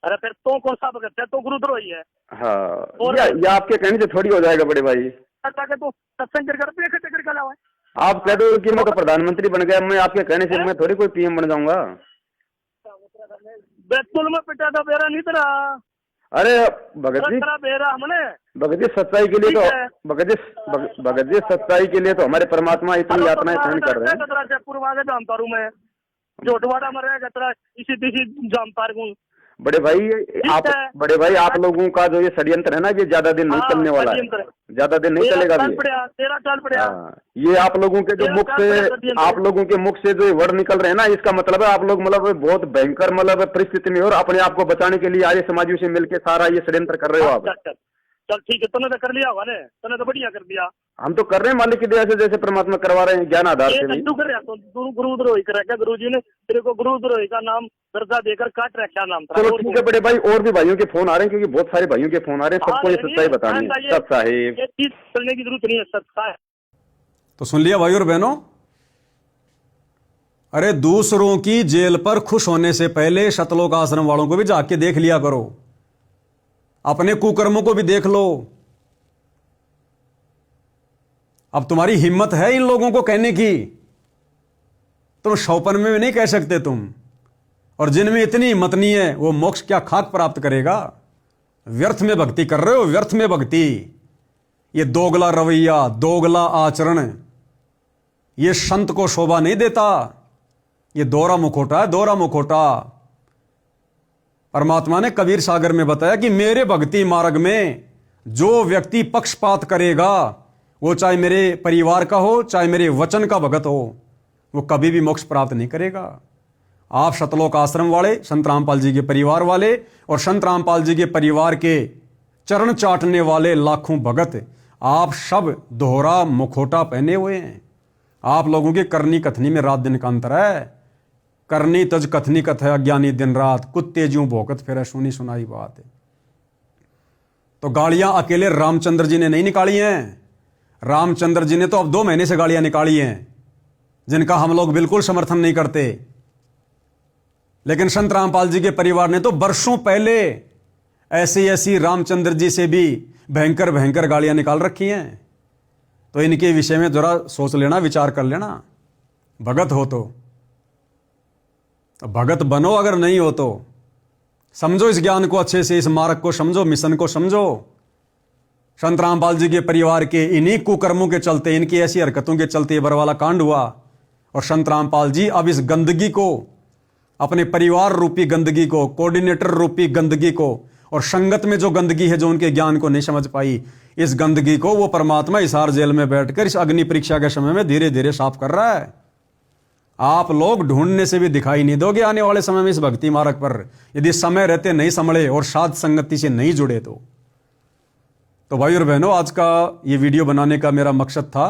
Speaker 5: अरे फिर तो कौन सा भगत है? तो गुरुद्रोही है।
Speaker 10: हाँ, ये आपके कहने से थोड़ी हो जाएगा बड़े भाई।
Speaker 5: तो सत्संग करके लाओ।
Speaker 10: आप कह दो कि मैं तो प्रधानमंत्री बन गया, मैं आपके कहने से मैं थोड़ी कोई PM बन जाऊंगा।
Speaker 5: बैतूल में पिटा था बेरा नहीं तेरा।
Speaker 10: अरे भगत जी सच्चाई के लिए तो भगत जी सच्चाई के लिए तो हमारे परमात्मा इतनी यातनाएं सहन कर रहे हैं।
Speaker 5: पूर्व आगे जानता हूँ मैं, जोटवाड़ा में रहेगा तेरा इसी जानता हूँ।
Speaker 10: बड़े भाई आप लोगों का जो ये षड्यंत्र है ना, ये ज्यादा दिन नहीं चलने वाला है, ज्यादा दिन नहीं चलेगा ये। ये आप लोगों के जो मुख से जो वर्ड निकल रहे हैं ना, इसका मतलब है आप लोग मतलब बहुत भयंकर मतलब परिस्थिति में और अपने आप को बचाने के लिए आर्य समाजियों से मिलकर सारा ये षड्यंत्र कर रहे हो आप।
Speaker 5: चल ठीक है, तूने तो कर लिया होगा ने, तूने तो बढ़िया कर दिया।
Speaker 10: हम तो कर रहे हैं मालिक की दया से, जैसे परमात्मा करवा रहे हैं ज्ञान आधार से।
Speaker 5: तू कर रहा तो गुरुद्रोही कर रखा, गुरु जी ने तेरे को गुरुद्रोही का नाम दर्जा देकर काट रखा नाम।
Speaker 10: चलो ठीक है बड़े भाई, और भी भाइयों के फोन आ रहे हैं, क्योंकि बहुत सारे भाइयों के फोन आ रहे हैं, सबको ये सच्चाई बतानी है। सब साहेब
Speaker 5: चलने की जरूरत नहीं है, सच्चाई।
Speaker 1: तो सुन लिया भाई और बहनों, अरे दूसरों की जेल पर खुश होने से पहले शतलोक आश्रम वालों को भी जाके देख लिया करो, अपने कुकर्मों को भी देख लो। अब तुम्हारी हिम्मत है इन लोगों को कहने की, तुम 100 में भी नहीं कह सकते तुम। और जिनमें इतनी हिम्मत नहीं है वो मोक्ष क्या खाक प्राप्त करेगा। व्यर्थ में भक्ति कर रहे हो, व्यर्थ में भक्ति। ये दोगला रवैया, दोगला आचरण, ये संत को शोभा नहीं देता। ये दोहरा मुखौटा है, दोहरा मुखौटा। परमात्मा ने कबीर सागर में बताया कि मेरे भक्ति मार्ग में जो व्यक्ति पक्षपात करेगा, वो चाहे मेरे परिवार का हो, चाहे मेरे वचन का भगत हो, वो कभी भी मोक्ष प्राप्त नहीं करेगा। आप शतलोक आश्रम वाले, संत रामपाल जी के परिवार वाले और संत रामपाल जी के परिवार के चरण चाटने वाले लाखों भगत, आप सब दोहरा मुखौटा पहने हुए हैं। आप लोगों की करनी कथनी में रात दिन का अंतर है। करनी तज कथनी कथ है, अज्ञानी दिन रात, कुत्ते ज्यों भौंकत फिर सुनी सुनाई बात है। तो गाड़ियां अकेले रामचंद्र जी ने नहीं निकाली हैं। रामचंद्र जी ने तो अब 2 महीने से गाड़ियां निकाली हैं, जिनका हम लोग बिल्कुल समर्थन नहीं करते। लेकिन संत रामपाल जी के परिवार ने तो वर्षों पहले ऐसी रामचंद्र जी से भी भयंकर भयंकर गाड़ियां निकाल रखी हैं। तो इनके विषय में जरा सोच लेना, विचार कर लेना। भगत हो तो भगत बनो, अगर नहीं हो तो समझो इस ज्ञान को अच्छे से, इस मार्ग को समझो, मिशन को समझो। संत रामपाल जी के परिवार के इन्हीं कुकर्मों के चलते, इनकी ऐसी हरकतों के चलते ये बरवाला कांड हुआ। और संत रामपाल जी अब इस गंदगी को, अपने परिवार रूपी गंदगी को, कोऑर्डिनेटर रूपी गंदगी को, और संगत में जो गंदगी है जो उनके ज्ञान को नहीं समझ पाई, इस गंदगी को वो परमात्मा हिसार जेल में बैठकर इस अग्नि परीक्षा के समय में धीरे धीरे साफ कर रहा है। आप लोग ढूंढने से भी दिखाई नहीं दोगे आने वाले समय में इस भक्ति मार्ग पर, यदि समय रहते नहीं संभले और साध संगति से नहीं जुड़े तो भाई और बहनों, आज का ये वीडियो बनाने का मेरा मकसद था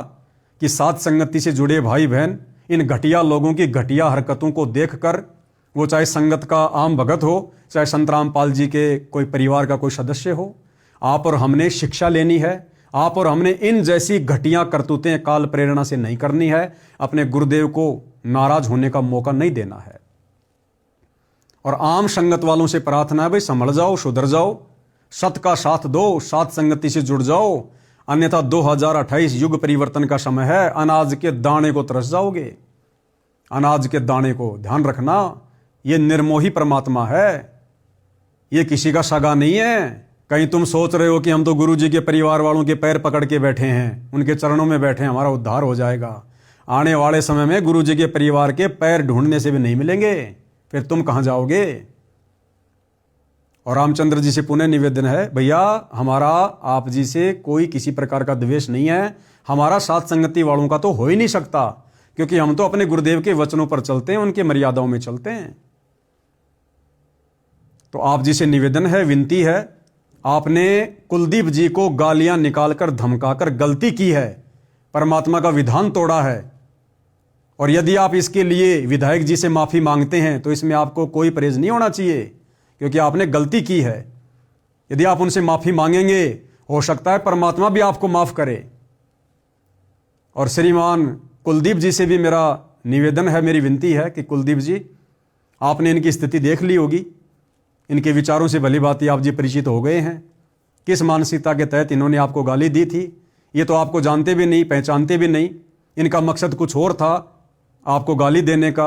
Speaker 1: कि साध संगति से जुड़े भाई बहन इन घटिया लोगों की घटिया हरकतों को देखकर, वो चाहे संगत का आम भगत हो, चाहे संत रामपाल जी के कोई परिवार का कोई सदस्य हो, आप और हमने शिक्षा लेनी है। आप और हमने इन जैसी घटिया करतूतें काल प्रेरणा से नहीं करनी है। अपने गुरुदेव को नाराज होने का मौका नहीं देना है। और आम संगत वालों से प्रार्थना है, भाई संभल जाओ, सुधर जाओ, सत का साथ दो, साथ संगति से जुड़ जाओ, अन्यथा 2028 युग परिवर्तन का समय है। अनाज के दाने को तरस जाओगे। अनाज के दाने को ध्यान रखना, ये निर्मोही परमात्मा है, ये किसी का सगा नहीं है। कहीं तुम सोच रहे हो कि हम तो गुरु जी के परिवार वालों के पैर पकड़ के बैठे हैं, उनके चरणों में बैठे हैं, हमारा उद्धार हो जाएगा। आने वाले समय में गुरु जी के परिवार के पैर ढूंढने से भी नहीं मिलेंगे, फिर तुम कहां जाओगे। और रामचंद्र जी से पुनः निवेदन है, भैया हमारा आप जी से कोई किसी प्रकार का द्वेष नहीं है, हमारा साथ संगति वालों का तो हो ही नहीं सकता, क्योंकि हम तो अपने गुरुदेव के वचनों पर चलते हैं, उनके मर्यादाओं में चलते हैं। तो आप जी से निवेदन है, विनती है, आपने कुलदीप जी को गालियां निकालकर धमकाकर गलती की है, परमात्मा का विधान तोड़ा है। और यदि आप इसके लिए विधायक जी से माफी मांगते हैं तो इसमें आपको कोई परहेज नहीं होना चाहिए, क्योंकि आपने गलती की है। यदि आप उनसे माफी मांगेंगे, हो सकता है परमात्मा भी आपको माफ करे। और श्रीमान कुलदीप जी से भी मेरा निवेदन है, मेरी विनती है कि कुलदीप जी, आपने इनकी स्थिति देख ली होगी, इनके विचारों से भली भांति आप जी परिचित हो गए हैं। किस मानसिकता के तहत इन्होंने आपको गाली दी थी, ये तो आपको जानते भी नहीं, पहचानते भी नहीं। इनका मकसद कुछ और था आपको गाली देने का,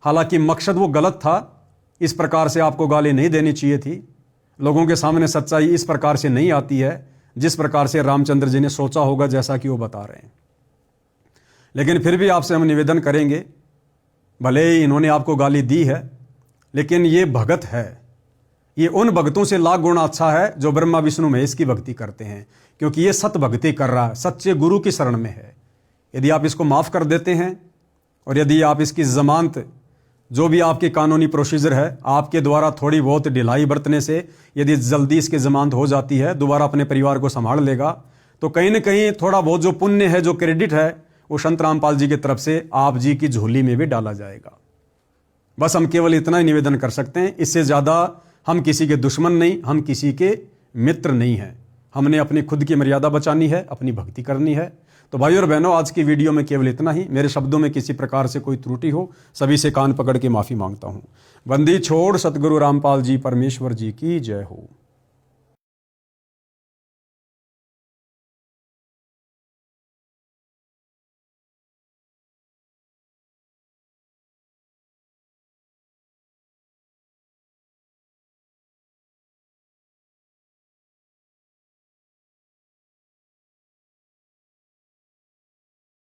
Speaker 1: हालांकि मकसद वो गलत था। इस प्रकार से आपको गाली नहीं देनी चाहिए थी। लोगों के सामने सच्चाई इस प्रकार से नहीं आती है जिस प्रकार से रामचंद्र जी ने सोचा होगा, जैसा कि वो बता रहे हैं। लेकिन फिर भी आपसे हम निवेदन करेंगे, भले ही इन्होंने आपको गाली दी है, लेकिन ये भगत है, ये उन भक्तों से लाख गुना अच्छा है जो ब्रह्मा विष्णु महेश की भक्ति करते हैं, क्योंकि ये सत भक्ति कर रहा है, सच्चे गुरु की शरण में है। यदि आप इसको माफ़ कर देते हैं और यदि आप इसकी जमानत, जो भी आपकी कानूनी प्रोसीजर है, आपके द्वारा थोड़ी बहुत ढिलाई बरतने से यदि जल्दी इसकी जमानत हो जाती है, दोबारा अपने परिवार को संभाल लेगा, तो कहीं ना कहीं थोड़ा बहुत जो पुण्य है, जो क्रेडिट है, वो संत रामपाल जी की तरफ से आप जी की झोली में भी डाला जाएगा। बस हम केवल इतना ही निवेदन कर सकते हैं, इससे ज़्यादा हम किसी के दुश्मन नहीं, हम किसी के मित्र नहीं हैं। हमने अपनी खुद की मर्यादा बचानी है, अपनी भक्ति करनी है। तो भाई और बहनों, आज की वीडियो में केवल इतना ही। मेरे शब्दों में किसी प्रकार से कोई त्रुटि हो, सभी से कान पकड़ के माफ़ी मांगता हूँ। बंदी छोड़ सतगुरु रामपाल जी परमेश्वर जी की जय हो।